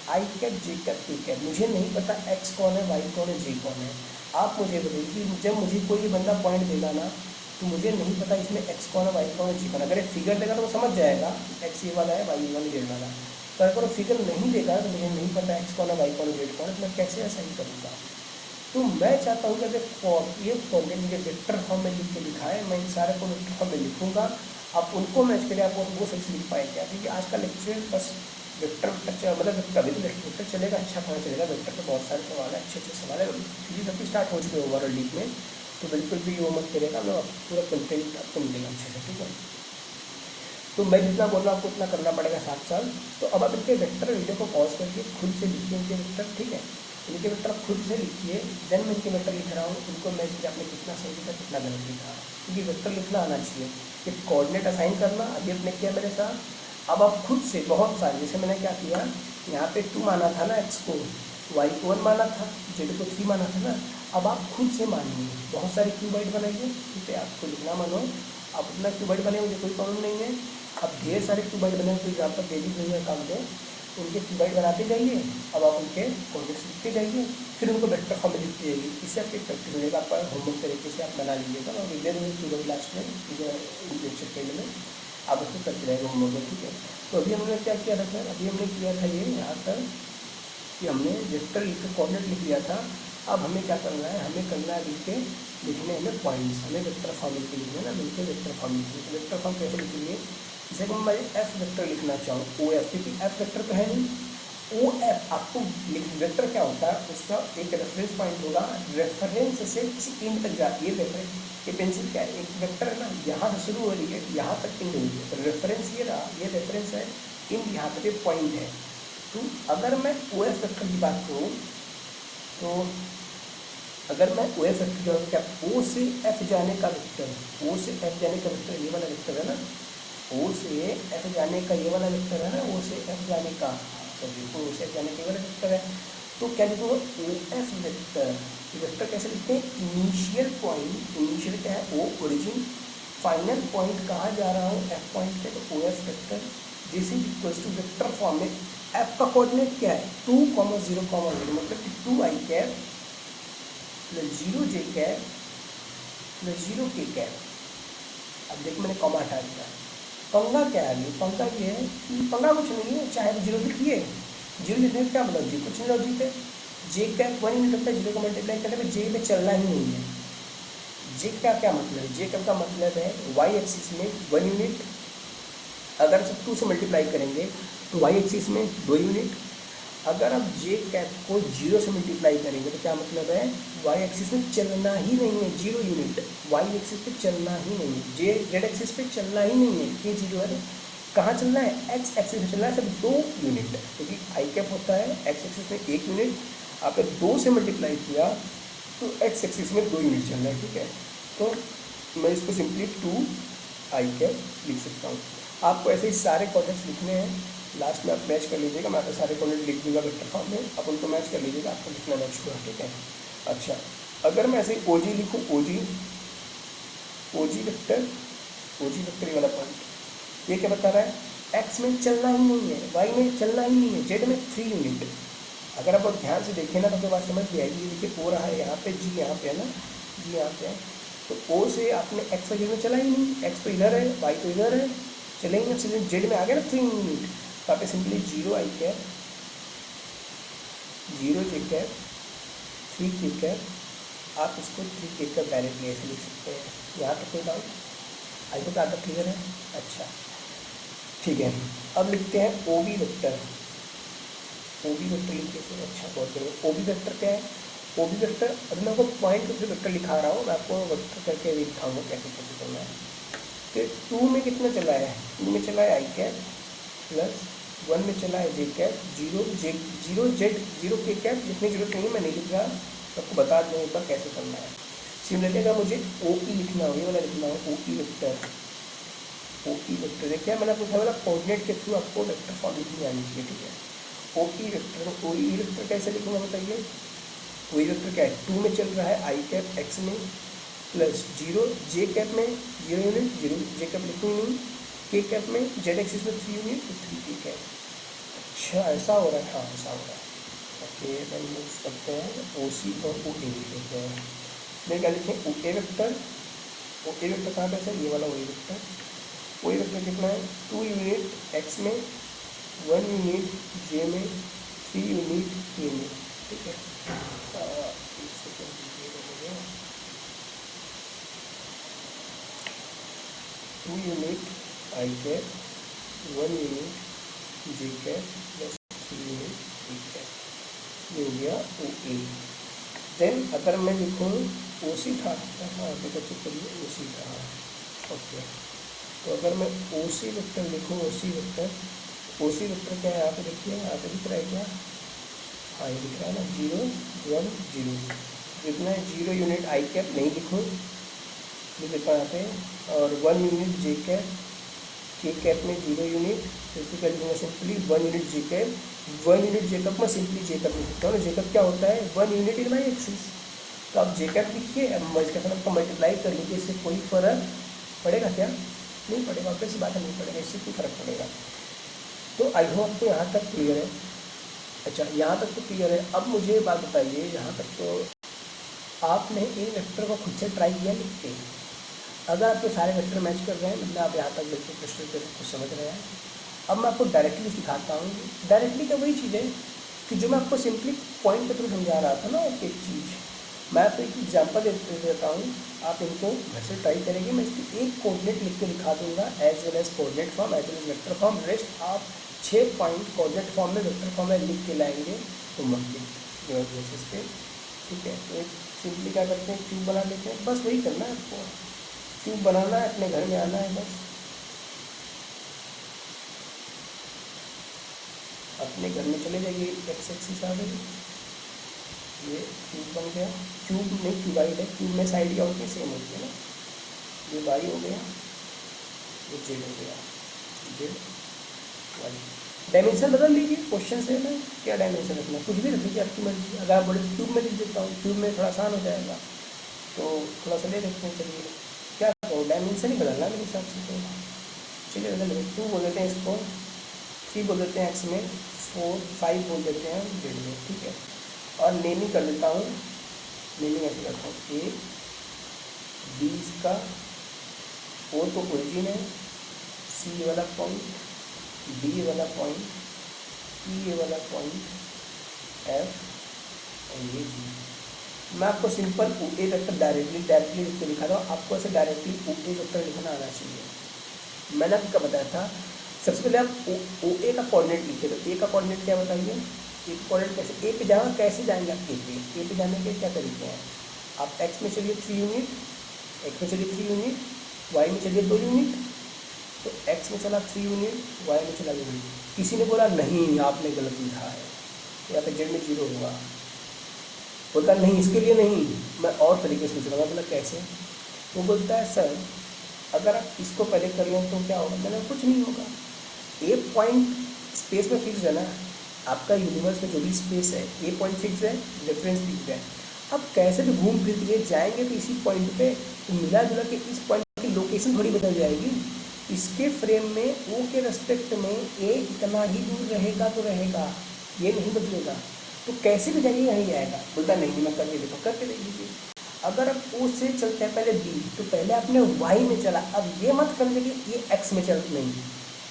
आई कैप जे कैप के कैप, मुझे नहीं पता एक्स कौन है, वाई कौन है, जे कौन है। आप मुझे बताइए कि जब मुझे कोई बंदा पॉइंट देगा ना, तो मुझे नहीं पता इसमें एक्स कौन है, वाई कौन है, जे कौन है। अगर एक फिगर देगा तो वो समझ जाएगा एक्स ये वाला है, वाई ये वाला, जेड वाला। पर अगर फिगर नहीं देगा तो मुझे नहीं पता एक्स कौन है, वाई कौन है, जेड कौन है, तो मैं कैसे असाइन करूँगा। तो मैं चाहता हूँ कि अगर ये कोऑर्डिनेट मुझे वेक्टर फॉर्म में लिख के दिखाए, मैं इन सारे को वेक्टर फॉर्म में लिखूँगा। आप उनको मैच करिए, आप वो सही से लिख पाए क्या, क्योंकि आज का लेक्चर बस वेक्टर मतलब कभी तो वेक्टर चलेगा, अच्छा खाना चलेगा। वेक्टर पे बहुत सारे सवाल है, अच्छे सवाल है, थ्री सबकी स्टार्ट हो चुके ओवरऑल डीप में, तो बिल्कुल भी वो मत करेगा, मैं पूरा कंटेंट आपको मिलेगा अच्छे से, ठीक है। तो मैं जितना बोल रहा हूँ आपको उतना करना पड़ेगा साथ साथ। तो अब आप इनके वेक्टर वीडियो को पॉज करके खुद से लिखिए इनके वेक्टर, ठीक है। इनके वेक्टर आप खुद से लिखिए, देन मैं इनके वेक्टर लिख रहा हूँ, उनको मैच किया आपने कितना सही लिखा कितना गलत लिखा, क्योंकि वेक्टर लिखना आना चाहिए। कि कोऑर्डिनेट असाइन करना अभी आपने किया मेरे साथ, अब आप खुद से बहुत सारे, जैसे मैंने क्या किया, यहाँ पे 2 माना था ना एक्स को, वाई को 1 माना था, जेड को 3 माना था ना। अब आप खुद से मानिए, बहुत सारे क्यूबाइड बनाइए, ठीक है। आपको लिखना मानो, आप अपना क्यूबाइड बनाइए, मुझे कोई प्रॉब्लम नहीं है। अब ढेर सारे क्यूबाइड बने हुए, यहाँ पर डेली हुए काम में उनके क्यूबाइड बनाते जाइए। अब आप उनके कोऑर्डिनेट्स लिखते जाइए, फिर उनको वेक्टर फॉर्म में लिखते जाइए। इससे आपकी प्रैक्टिस हो जाएगा, आपका होमवर्क तरीके से आप बना लीजिएगा और इधर में क्यूबाइड लास्ट में लेक्चर के में आप उसको करते रहेंगे होमवर्क में, ठीक है। तो अभी हमने क्या किया था सर, अभी हमने किया था ये यहाँ पर कि हमने वेक्टर लिख के कोऑर्डिनेट लिख लिया था। अब हमें क्या करना है, हमें करना है लिख के लिखने हमें पॉइंट्स, हमें वेक्टर फॉर्म लिख के लिखना है ना, मिलकर वेक्टर फॉर्म लिखिए। तो वेक्टर फॉर्म कैसे लिखेंगे, जैसे कि मैं एफ वेक्टर लिखना चाहूँ, ओ एफ, क्योंकि एफ वेक्टर तो है नहीं, ओ एफ आपको वेक्टर क्या होता है, उसका एक रेफरेंस पॉइंट होगा, रेफरेंस से किसी एंड तक जा, ये रेफरेंस, ये पेंसिल क्या है, एक वेक्टर है ना, यहाँ से शुरू हो रही है, यहाँ तक एंड हुई है, तो रेफरेंस ये रहा, ये रेफरेंस है, एंड यहाँ पर एक पॉइंट है। तो अगर मैं ओ एफ वेक्टर की बात करूँ, तो अगर मैं ओ एफ वेक्टर की बात क्या, ओ से एफ जाने का वेक्टर, ओ से एफ जाने का वेक्टर ये वाला वेक्टर है ना, ओ से एफ जाने का ये वाला वेक्टर है ना, ओ से एफ जाने का, सॉरी ओ से एफ जाने का ये वाला वेक्टर है। तो क्या लिखूँगा, ओ एफ वेक्टर, वेक्टर कैसे लिखते हैं, इनिशियल पॉइंट, इनिशियल क्या है ओ, ओरिजिन, फाइनल पॉइंट कहाँ जा रहा हूँ, एफ पॉइंट पे, तो O F vector this is equals to vector form में एफ का कोऑर्डिनेट क्या है 2, 0, 0, मतलब कि 2 i cap plus 0 j cap plus 0 k cap. अब देखो मैंने कॉमा हटा दिया। पंगा क्या है, पंगा ये है कि पंगा कुछ नहीं है, चाहे 0 लिखिए, 0 लिखने का क्या मतलब, जी कुछ नहीं लॉजिक है। जे कैप 1 यूनिट होता है, 0 को मल्टीप्लाई करने में जे में चलना ही नहीं है। जे का क्या मतलब है, जे कैप का मतलब है वाई एक्सिस में 1 यूनिट, अगर सब 2 से मल्टीप्लाई करेंगे तो वाई एक्सिस में 2 यूनिट, अगर आप जे कैप को 0 से मल्टीप्लाई करेंगे तो क्या मतलब है, वाई एक्सिस में चलना ही नहीं है, 0 यूनिट, वाई एक्सिस पे चलना ही नहीं है, जेड एक्सिस पे चलना ही नहीं है, के 0 है, कहाँ चलना है, एक्स एक्सिस में चलना है सिर्फ 2 यूनिट, क्योंकि आई कैप होता है एक्स एक्सिस में 1 यूनिट, आपने 2 से मल्टीप्लाई किया तो एक्स एक्सिस में 2 यूनिट चलना है, ठीक है। तो मैं इसको सिंपली 2 आई कैप लिख सकता हूँ। आपको ऐसे ही सारे कॉर्डिनेट्स लिखने हैं, लास्ट में आप मैच कर लीजिएगा, मैं आपको सारे कॉर्डिनेट लिख दूंगा वेक्टर फॉर्म में, आप उनको मैच कर लीजिएगा, आपको लिखना मैच हुआ, ठीक है। अच्छा, अगर मैं ऐसे ही ओ जी लिखूँ, ओ जी वेक्टर वाला पॉइंट, ये क्या बता रहा है, एक्स में चलना ही नहीं है, वाई में चलना ही नहीं है, जेड में 3 यूनिट। अगर आप ध्यान से देखें ना तो आपको बात समझ में आएगी। ये देखिए ओ रहा है यहाँ पे, जी यहाँ पे है ना, जी यहाँ पे है, तो ओ से आपने एक्स वाई जेड में चला ही नहीं, एक्स तो इधर है, वाई तो इधर है, चलेंगे अब सीधे जेड में आ गया ना 3 यूनिट, तो आप सिंपली 0 आई कैप 0 जे कैप 3 के कैप, आप इसको 3 के कैप डायरेक्टली ऐसे लिख सकते हैं। यहाँ तक कोई डाउट, आई को आधा क्लियर है, अच्छा ठीक है। अब लिखते हैं O B vector, O B vector लिखिए सर, अच्छा बहुत बढ़िया। ओ बी वेक्टर क्या है, ओ बी वेक्टर, अभी मैं आपको पॉइंट टू वेक्टर लिखा रहा हूँ, मैं आपको वेक्टर करके भी दिखाऊंगा कैसे कैसे करना है। तो 2 में कितना चला है, 2 में चला है आई कैप प्लस 1 में चला है जे कैप, 0 जेड 0 के कैप, लिखने की जरूरत नहीं है, मैं नहीं लिख रहा, आपको बता दें एक बार कैसे करना है। सिमिलरली अगर मुझे ओ ई लिखना हो, ये वाला लिखना हो, ओ ई वेक्टर, ओ ई वेक्टर देखिए मैंने आपको कहा वाला कोऑर्डिनेट के थ्रू आपको वेक्टर फॉर्म लिखनी आनी चाहिए, ठीक है। ओ ई वेक्टर, ओ ई वेक्टर कैसे लिखूँगा बताइए, ओ ई वेक्टर क्या है, 2 में चल रहा है आई कैप एक्स में प्लस 0 जे कैप में 0 यूनिट, 0 जे कैप लिखूँ नहीं, के कैप में जेड एक्सिस में 3 यूनिट, तो 3 के कैप। अच्छा ऐसा हो रहा है, हाँ ऐसा हो रहा है, ओके देन मूव करते हैं ओ सी और ओ ए लिख लेते हैं। मैं क्या लिखें, ओ ए वेक्टर, ओ ए वेक्टर कहाँ पे है, ये वाला ओ ए वेक्टर, ओ ए वेक्टर कितना है 2 यूनिट एक्स में, 1 यूनिट जे में, 3 यूनिट के में, ठीक है। एक सेकेंड दीजिएगा मुझे, 2 यूनिट आई कैप, 1 यूनिट जे कैप प्लस 3 यूनिट ई कैप, ये हो गया ओ ए। देन अगर मैं लिखूँ ओ सी था, हाँ देखो चेक करिए ओ सी था, ओके। तो अगर मैं ओ सी वेक्टर लिखूँ, ओ सी वेक्टर, ओ सी वेक्टर क्या है यहाँ पे देखिए, यहाँ पे दिख रहा है क्या, हाँ ये दिख रहा है ना, 0 1 0, जितना है 0 यूनिट आई कैप नहीं लिखूँ लिख देता यहाँ पे, और 1 यूनिट जे कैप, के कैप में 0 यूनिट, तो इसको क्या लिखूँगा सिंपली 1 यूनिट जे कैप, 1 यूनिट जे कैप में सिंपली जे कैप लिख सकता हूँ ना, जे कैप क्या होता है 1 यूनिट इन वाई एक्सिस, तो आप जे कैप लिखिए, अब इसके साथ आपको मल्टीप्लाई कर लीजिए, इससे कोई फर्क पड़ेगा क्या, नहीं पड़ेगा, ऑब्वियस सी बात है नहीं पड़ेगा, इससे कोई फर्क पड़ेगा। तो आई होप आपको यहाँ तक क्लियर है। अच्छा, यहाँ तक तो क्लियर है। अब मुझे बात बताइए, यहाँ तक तो आपने ए वेक्टर को खुद से ट्राई किया लिख के? अगर आपके सारे वेक्टर मैच कर रहे हैं, मतलब आप यहाँ तक बिल्कुल क्रिस्टल क्लियर कुछ समझ रहे हैं। अब मैं आपको डायरेक्टली सिखाता हूँ। डायरेक्टली का वही चीज़ है कि जो मैं आपको सिंपली पॉइंट के थ्रू समझा रहा था ना, एक चीज़ मैं आपको एक एग्जाम्पल देता हूँ, आप इनको घर से ट्राई करेंगे। मैं इसकी एक कोऑर्डिनेट लिख के दिखा दूंगा, as well as coordinate form, as well as vector form. Rest आप 6 पॉइंट कोऑर्डिनेट फॉर्म में, वेक्टर फॉर्म में लिख के लाएंगे होमवर्क के बेसिस पे, ठीक है। तो एक सिंपली क्या करते हैं, क्यूब बना लेते हैं, बस वही करना है आपको। क्यूब बनाना है, अपने घर में आना है, बस अपने घर में चले जाइए, एक्स एक्सिस आ गई, ये क्यूब बन गया। क्यूब नहीं क्यूबाइड है, क्यूब में साइड क्या होती है, सेम होती है ना। ये वाई हो गया, ये जेड हो गया, जेड वाई। डायमेंशन बदल लीजिए, क्वेश्चन से ना क्या डायमेंशन रखना, कुछ भी रख लीजिए आपकी मर्जी। अगर आप बोले तो क्यूब में लिख देता हूँ, क्यूब में थोड़ा आसान हो जाएगा, तो थोड़ा सा ले देखते हैं। चलिए क्या कहो, डायमेंशन ही बदलना मेरे हिसाब से। तो चलिए बदल लेते, 2 बोल देते हैं इसको, 3 बोल देते हैं एक्स में, 4 5 बोल देते हैं जेड में, ठीक है। और नेमिंग कर लेता हूँ, नेमिंग ऐसे करता हूँ, ए बी इसका, ओ तो ओरिजिन है, सी वाला पॉइंट, डी वाला पॉइंट, ई वाला पॉइंट, एफ और ये जी। मैं आपको सिंपल ओ ए वेक्टर डायरेक्टली लिख के लिखा रहा हूँ। आपको ऐसे डायरेक्टली ओ ए वेक्टर लिखना आना चाहिए। मैंने आपको बताया था, सबसे पहले आप ओ ए का कोऑर्डिनेट लिखिए। तो ए का कोऑर्डिनेट क्या बताइए, ए का कोऑर्डिनेट कैसे, ए पे जाना, कैसे जाएंगे आप ए पे जाने के क्या तरीके हैं। आप एक्स में चलिए 3 यूनिट, एक्स में चलिए 3 यूनिट, वाई में चलिए 2 यूनिट। तो एक्स में चला 3 यूनिट, वाई में चला 2 यूनिट। किसी ने बोला नहीं आपने गलत लिखा है, या फिर जेड में 0 होगा, बोलता नहीं इसके लिए नहीं, मैं और तरीके से चलूँगा। बोला कैसे, वो बोलता है सर अगर आप इसको पहले कर लें तो क्या होगा। मैंने कुछ नहीं होगा, ए पॉइंट स्पेस में फिक्स है ना, आपका यूनिवर्स में जो भी स्पेस है, ए पॉइंट फिक्स है, रेफरेंस फिक्स है। अब कैसे भी घूम फिर के जाएंगे तो इसी पॉइंट पे, तो मिला जुला के इस पॉइंट की लोकेशन थोड़ी बदल जाएगी। इसके फ्रेम में ओ के रेस्पेक्ट में ए इतना ही दूर रहेगा तो रहेगा, ये नहीं बदलेगा। तो कैसे भी जाइए यहीं आएगा। बोलता नहीं मैं करके देखो, करके देख लीजिए। अगर आप ओ से चलते हैं पहले बी, तो पहले आपने वाई में चला। अब ये मत कर लीजिए कि ये एक्स में चल, नहीं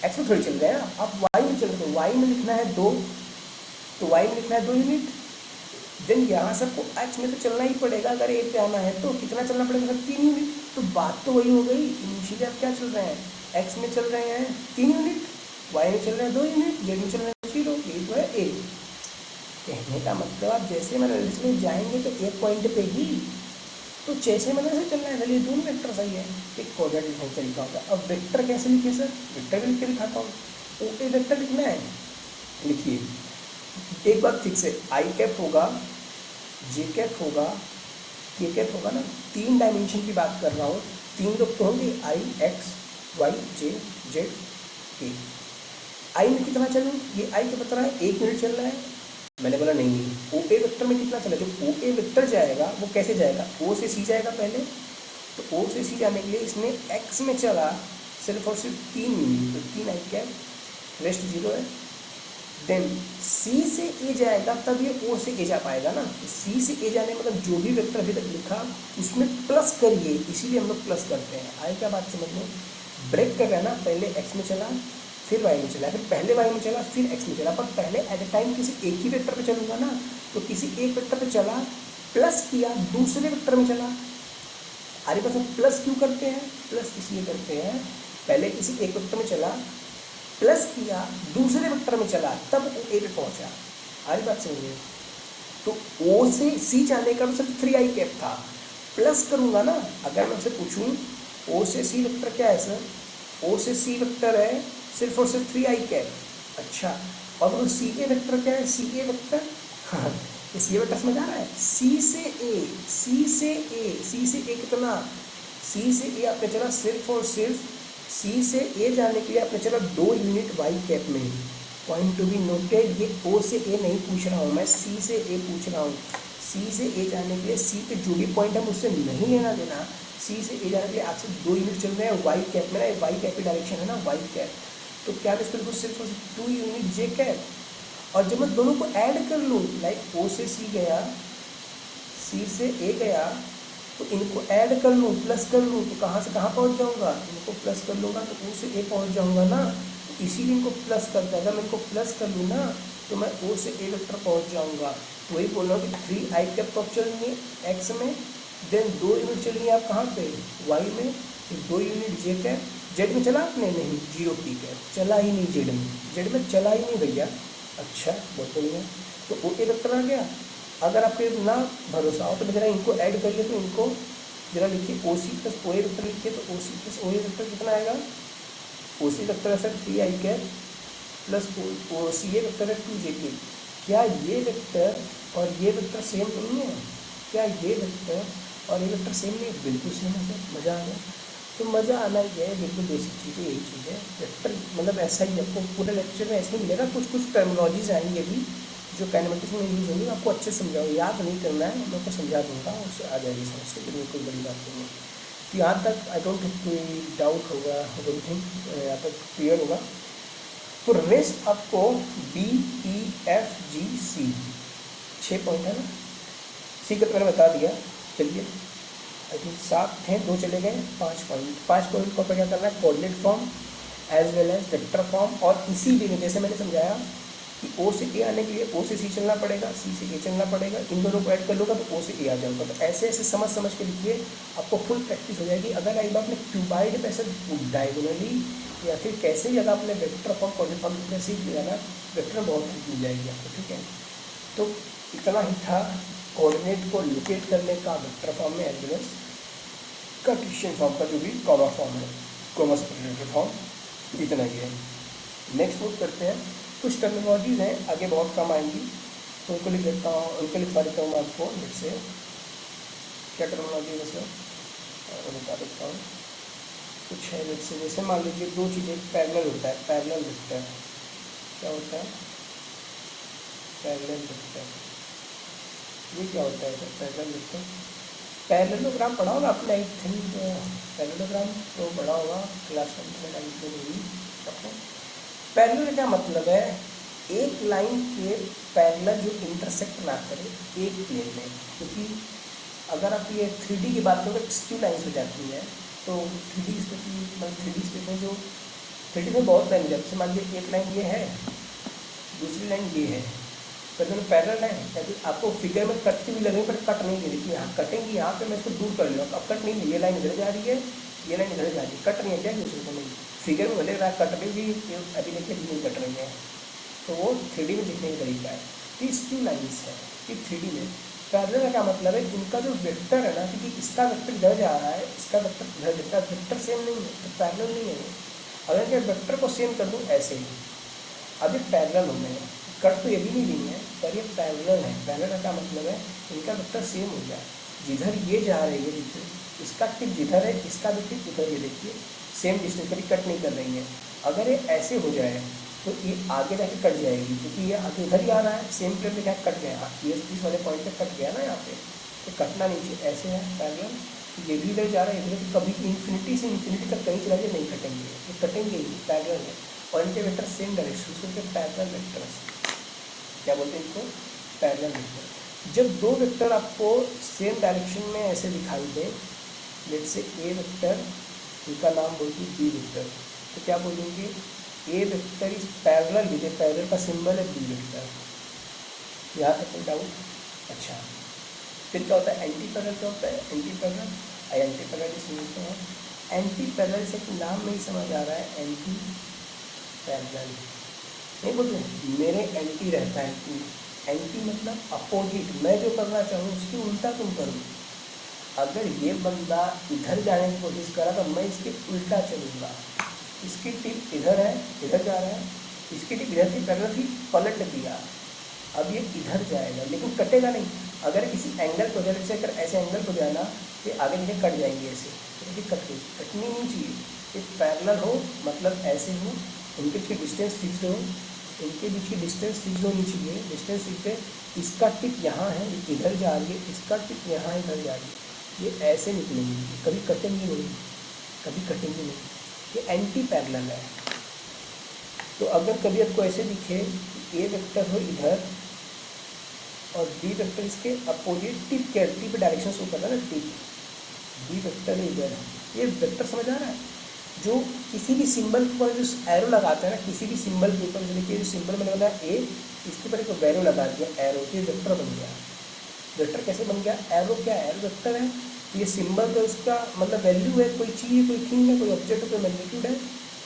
एक्स में थोड़ी चल रहे हैं ना, आप वाई में चल रहे हो। वाई में लिखना है 2, तो वाई में लिखना है 2 यूनिट। देन यहाँ से आपको एक्स में तो चलना ही पड़ेगा, अगर ए पे आना है तो कितना चलना पड़ेगा सर, 3 यूनिट। तो बात तो वही हो गई, इनिशियली आप क्या चल रहे हैं, एक्स में चल रहे हैं 3 यूनिट, वाई में चल रहे हैं 2 यूनिट, जेड में चल रहे हैं 0, यही तो है ए। कहने का मतलब आप जैसे मैंने में जाएंगे तो एक पॉइंट पे ही, तो जैसे मैंने ऐसे चलना है। चलिए दोनों वेक्टर सही है, एक कोऑर्डिनेट लिखने का तरीका होता है। अब वेक्टर कैसे लिखिए सर, वेक्टर भी लिख के दिखाता हूँ। ओ ए वेक्टर लिखना है, लिखिए एक बात फिक्स है, आई कैप होगा, जे कैप होगा, के कैप होगा ना। 3 डायमेंशन की बात कर रहा हूँ, 3 लोग तो होंगे, आई एक्स वाई जे जेड के। आई में कितना चलूँ, ये आई क्या बता रहा है, 1 यूनिट चल रहा है। मैंने बोला नहीं ओ ए वेक्टर में कितना चला, जो ओ ए वेक्टर जाएगा वो कैसे जाएगा, ओ से सी जाएगा पहले। तो ओ से सी जाने के लिए इसने एक्स में चला सिर्फ और सिर्फ 3 यूनिट, तो 3 आई कैप, रेस्ट 0 है। देन सी से ए जाएगा, तब ये ओ से ए जा पाएगा ना। तो सी से ए जाने मतलब जो भी वेक्टर अभी तक लिखा उसमें प्लस करिए, इसीलिए हम लोग प्लस करते हैं। आई क्या बात समझ लो, ब्रेक कर रहा है ना, पहले एक्स में चला फिर वाई में चला, फिर पहले वाई में चला फिर एक्स में चला, पर पहले एट ए टाइम किसी एक ही वेक्टर पे चलूँगा ना। तो किसी एक वेक्टर पे चला, प्लस किया, दूसरे वेक्टर में चला। आगे पास प्लस क्यों करते हैं, प्लस इसलिए करते हैं, पहले किसी एक वेक्टर में चला, प्लस किया, दूसरे वेक्टर में चला, तब वो ए पे पहुंचा। आगे बात समझिए। तो ओ से सी जाने का सिर्फ 3 आई कैप था, प्लस करूँगा ना। अगर मैं आपसे पूछूँ ओ से सी वेक्टर क्या है सर, ओ से सी वेक्टर है सिर्फ और सिर्फ 3 आई कैप। अच्छा, और वो सी ए वेक्टर क्या है, सी ए वेक्टर, हाँ इस ये वेक्टर समझ आ रहा है, सी से ए, सी से ए, सी से ए कितना, सी से ए आपने चला सिर्फ और सिर्फ, सी से ए जाने के लिए आपने चला 2 यूनिट वाई कैप में। पॉइंट टू बी नोटेड, ये ओ से ए नहीं पूछ रहा हूँ मैं, सी से ए पूछ रहा हूँ। सी से ए जाने के लिए सी पे जो भी पॉइंट है मुझसे नहीं लेना देना, सी से ए जाने के लिए आपसे 2 यूनिट चल रहे हैं वाई कैप, मेरा वाई कैप की डायरेक्शन है ना वाई कैप, तो क्या मैं इसको लिखूँ सिर्फ 2 यूनिट जे कैप। और जब मैं दोनों को ऐड कर लूँ, लाइक ओ से सी गया, सी से ए गया, तो इनको ऐड कर लूँ, प्लस कर लूँ, तो कहाँ से कहाँ पहुँच जाऊँगा, इनको प्लस कर लूँगा तो ओ से ए पहुँच जाऊँगा ना, तो इसीलिए इनको प्लस करता है। अगर मैं इनको प्लस कर लूँ ना तो मैं ओ से ए वेक्टर पहुँच जाऊँगा। तो वही बोल रहा हूँ कि 3 आई कैप कब चल रही है एक्स में, देन 2 यूनिट चल रही है आप कहाँ पे वाई में, तो 2 यूनिट जे कैप। जेड में चला आपने नहीं, 0 पी कैप चला ही नहीं, जेड में चला ही नहीं भैया। अच्छा बहुत बढ़िया, तो ओ ए वेक्टर आ गया। अगर आपके ना भरोसा हो तो जरा इनको ऐड करिए, तो इनको जरा लिखिए ओ सी प्लस ओ ए वेक्टर लिखिए, तो ओ सी प्लस ओ ए वेक्टर कितना आएगा, ओ सी वेक्टर है सर 3 आई कैप प्लस ओ सी ए वेक्टर है 2 जे के। क्या ये वेक्टर और ये वेक्टर सेम नहीं है, क्या ये वेक्टर और ये वेक्टर सेम नहीं है, बिल्कुल सेम है सर, मज़ा आ गया। तो मज़ा आना ही है, बिल्कुल बेसिक चीज़ है, यही चीज़ है वेक्टर, मतलब ऐसा ही आपको पूरे लेक्चर में ऐसे ही मिलेगा। कुछ कुछ टर्मिनोलॉजीज आएंगे भी जो काइनेमेटिक्स में यूज होंगी, आपको अच्छे से समझाओ, याद नहीं करना है, मैं आपको समझा दूँगा, उससे आ जाएगी समझ से, लेकिन कोई बड़ी बात नहीं है। तो यहाँ तक आई डोंट थिंक कोई डाउट होगा, एवरीथिंग यहाँ तक क्लियर होगा। तो रेस्ट आपको बी ई एफ जी सी 6 पॉइंट है ना, सी का तो मैंने बता दिया। चलिए आई थिंक 7 थे, 2 चले गए, 5 पॉइंट। 5 पॉइंट को क्या करना है, coordinate form as well as vector form. और इसी वे में जैसे मैंने समझाया कि ओ से ए आने के लिए ओ से सी चलना पड़ेगा, सी से ए चलना पड़ेगा, इन दोनों को ऐड कर लूँगा तो ओ से ए आ जाऊँगा। तो ऐसे ऐसे समझ समझ के लिखिए, आपको फुल प्रैक्टिस हो जाएगी। अगर एक बार आपने क्यूबाइड पे ऐसे डायगोनली या फिर कैसे भी अगर आपने वेक्टर फॉर्म कोऑर्डिनेट फॉर्म लिखना सीख लिया ना, वेक्टर बहुत हेल्प मिल जाएगी आपको, ठीक है। तो इतना ही था कोऑर्डिनेट को लोकेट करने का वेक्टर फॉर्म में, as well as Cartesian form का जो भी कॉमा फॉर्म है, कॉमा सेपरेटेड फॉर्म, इतना ही है। नेक्स्ट नोट करते हैं, कुछ टर्मिनोलॉजीज हैं आगे बहुत कम आएंगी, तो उनको लिख देता हूँ, उनको लिखवा देता हूँ मैं आपको। जैसे क्या टर्मिनोलॉजी है वैसे बता देता हूँ, कुछ है जैसे मान लीजिए 2 चीज़ें, पैरेलल होता है, पैरेलल वेक्टर क्या होता है, पैरेलल वेक्टर ये क्या होता है सर, पैरेलल वेक्टर, पैरेललोग्राम पढ़ा होगा आपने, आई थिंक पैरेललोग्राम तो पढ़ा होगा क्लास 10 में, 9th में होगी आपको। पैरेलल क्या मतलब है, एक लाइन के पैरेलल जो इंटरसेक्ट ना करे एक प्लेन में, क्योंकि अगर आप ये 3D की बात करोगे स्क्यू लाइन्स हो जाती है, तो 3D स्पेस में जो 3D में बहुत लाइन हो जाती है। मान लीजिए एक लाइन ये है, दूसरी लाइन ये है, तो पैरेलल है, यदि आपको फिगर में कटती हुई लगेगी पर कट नहीं देखिए, यहाँ कटेंगी, यहाँ पे मैं इसको दूर कर लूँगा, अब कट नहीं, ये लाइन इधर जा रही है, ये लाइन इधर जा रही है, कट नहीं है क्या दूसरे को, नहीं फिगर में भले रहा कट रही भी, अभी देखिए नहीं कट रही है, तो वो 3D में दिखने का तरीका है। तो स्क्यू लाइन्स है कि 3D में। पैरेलल का क्या मतलब है, इनका जो वेक्टर है ना, क्योंकि इसका वेक्टर इधर जा रहा है, इसका वेक्टर इधर जाता है, वेक्टर सेम नहीं है तो पैरेलल नहीं है। अगर मैं वेक्टर को सेम कर दूँ ऐसे ही, अब ये पैरेलल हो गए, कट तो ये भी नहीं है पर ये पैरेलल है। पैरेलल का क्या मतलब है, इनका वेक्टर सेम हो गया, जिधर ये जा रही है, इसका टिप जिधर है इसका भी टिप उधर, ये देखिए सेम डिस्टेंस कभी कट नहीं कर रही है। अगर ये ऐसे हो जाए तो ये आगे जाके कट जाएगी, क्योंकि ये आगे इधर ही आ रहा है, सेम प्लेन में क्या कट गया, ये इस वाले पॉइंट पे कट गया ना यहाँ पे, तो कटना नहीं चाहिए। ऐसे है पैरेलल, ये भी इधर जा रहा है इधर, तो कभी इन्फिनिटी से इन्फिनिटी तक कहीं चला जाए नहीं कटेंगे, ये कटेंगे ही, पैरेलल है। और इनके वेक्टर सेम डायरेक्शन, उसको पैरेलल वेक्टर्स क्या बोलते हैं, इनको पैरेलल वेक्टर। जब 2 वेक्टर आपको सेम डायरेक्शन में ऐसे दिखाई दे, लेट्स से ए वेक्टर, इनका नाम बोलिए बी वेक्टर, तो क्या बोलेंगे, A vector is parallel with, parallel का सिंबल है बी वेक्टर। यहाँ तक कोई डाउट? अच्छा, फिर क्या होता है एंटी पैरेलल, क्या होता है एंटी पैरेलल, एंटी पैरेलल समझते हैं। एंटी पैरेलल से नाम में ही समझ आ रहा है, एंटी पैरेलल नहीं बोलते, मेरे एंटी रहता है तू, एंटी मतलब अपोजिट, मैं जो करना चाहूँ उसकी उल्टा तुम करो। अगर ये बंदा इधर जाने की कोशिश करा तो मैं इसके उल्टा चलूँगा, इसकी टिप इधर है, इधर जा रहा है, इसकी टिप इधर थी पैरेलल थी, पलट दिया, अब ये इधर जाएगा लेकिन कटेगा नहीं। अगर किसी एंगल को जैसे अगर ऐसे एंगल को जाना तो आगे नीचे कट जाएंगे ऐसे, तो ये कट गई, कटनी नहीं चाहिए। ये पैरेलल हो मतलब ऐसे हो, इनके बीच की डिस्टेंस फिक्स हो, इनके बीच की डिस्टेंस फिक्स होनी चाहिए, डिस्टेंस फिक्स है, इसका टिप यहाँ है इधर जा रही है, इसका टिप यहाँ इधर जा रही है, ये ऐसे निकलेंगी, कभी कटेंगी नहीं, कभी कटेंगी नहीं, ये एंटी पैरेलल है। तो अगर कभी आपको ऐसे दिखे कि ए वेक्टर हो इधर और बी वेक्टर इसके अपोजिट, टिप के टिप डायरेक्शन शो कर रहा है ना, टिप बी वेक्टर है इधर, ये वेक्टर समझ आ रहा है। जो किसी भी सिंबल के ऊपर जो एरो लगाते हैं ना, किसी भी सिंबल के ऊपर, जैसे कि जो सिंबल में लगा ए, इसके ऊपर एक एरो लगा दिया, एरो के वेक्टर बन गया। वेक्टर कैसे बन गया? एरो क्या है? एरो वेक्टर है। तो ये सिंबल तो इसका मतलब वैल्यू है, कोई चीज़ है, कोई थिंग है, कोई ऑब्जेक्ट है, कोई मैग्नीट्यूड है,